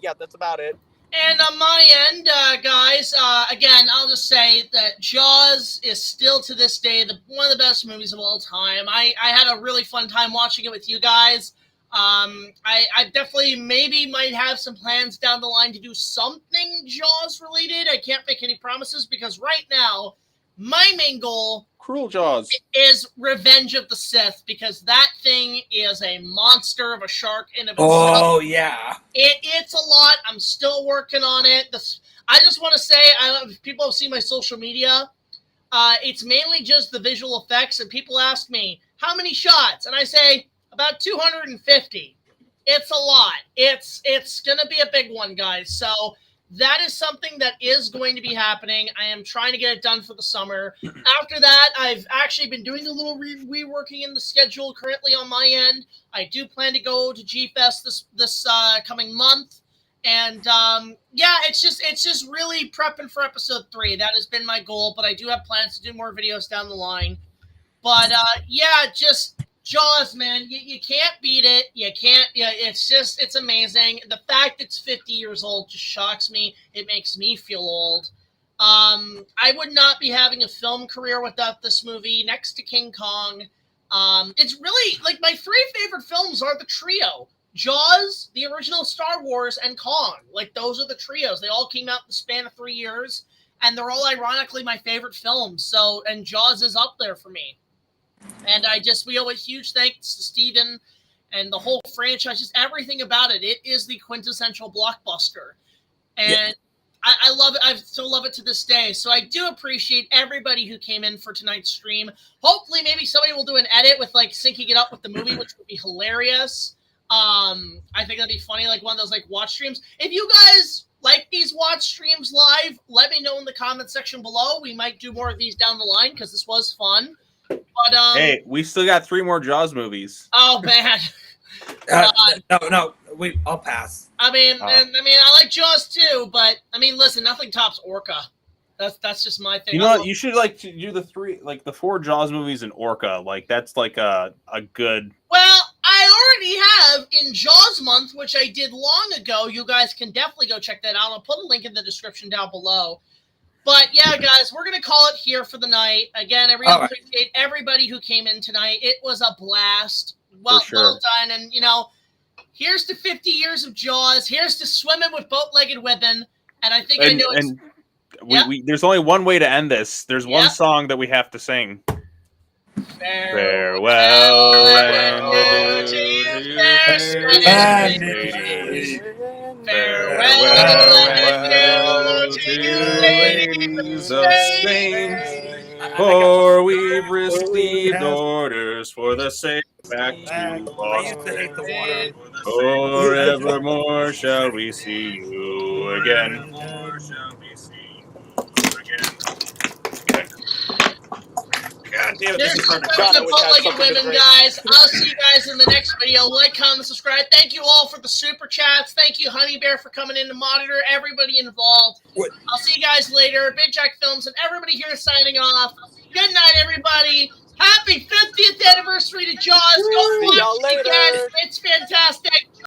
yeah, that's about it. And on my end, guys, again, I'll just say that Jaws is still to this day one of the best movies of all time. I had a really fun time watching it with you guys. I definitely maybe might have some plans down the line to do something Jaws related. I can't make any promises because right now, my main goal Cruel Jaws. is Revenge of the Sith, because that thing is a monster of a shark in of itself. Oh yeah. It's a lot. I'm still working on it. I just want to say, if people have seen my social media, it's mainly just the visual effects, and people ask me, how many shots? And I say, about 250. It's a lot. It's going to be a big one, guys. So that is something that is going to be happening. I am trying to get it done for the summer. After that, I've actually been doing a little reworking in the schedule currently on my end. I do plan to go to G-Fest this coming month. And yeah, it's just really prepping for episode 3. That has been my goal, but I do have plans to do more videos down the line. But yeah, just Jaws, man, you can't beat it. You can't. Yeah, it's amazing. The fact it's 50 years old just shocks me. It makes me feel old. I would not be having a film career without this movie. Next to King Kong, it's really like my 3 favorite films are the trio: Jaws, the original Star Wars, and Kong. Like those are the trios. They all came out in the span of 3 years, and they're all ironically my favorite films. So, and Jaws is up there for me. And we owe a huge thanks to Steven and the whole franchise, just everything about it. It is the quintessential blockbuster. And yeah. I love it. I still love it to this day. So I do appreciate everybody who came in for tonight's stream. Hopefully maybe somebody will do an edit with like syncing it up with the movie, which would be hilarious. I think that'd be funny, like one of those like watch streams. If you guys like these watch streams live, let me know in the comment section below. We might do more of these down the line because this was fun. But hey, we still got 3 more Jaws movies. Oh man. No, I'll pass. I mean, I like Jaws too, but I mean, listen, nothing tops Orca. That's just my thing. You know what? You should like to do the 4 Jaws movies in Orca. Like that's like a good. Well, I already have in Jaws month, which I did long ago. You guys can definitely go check that out. I'll put a link in the description down below. But yeah, guys, we're gonna call it here for the night. Again, I really appreciate everybody who came in tonight. It was a blast. Well done. And you know, here's to 50 years of Jaws. Here's to swimming with boat-legged women. And I think I know it's. There's only one way to end this. There's one song that we have to sing. Farewell and adieu to you, fair ladies. Farewell and adieu to you, ladies of Spain. For we've received orders for the sail back to Boston. Forevermore shall we see you again. God damn it, There's the boat-legged women, guys. I'll see you guys in the next video. Like, comment, subscribe. Thank you all for the super chats. Thank you, Honey Bear, for coming in to monitor. Everybody involved. I'll see you guys later. BigJackFilms and everybody here signing off. Good night, everybody. Happy 50th anniversary to Jaws. Go watch it again. It's fantastic.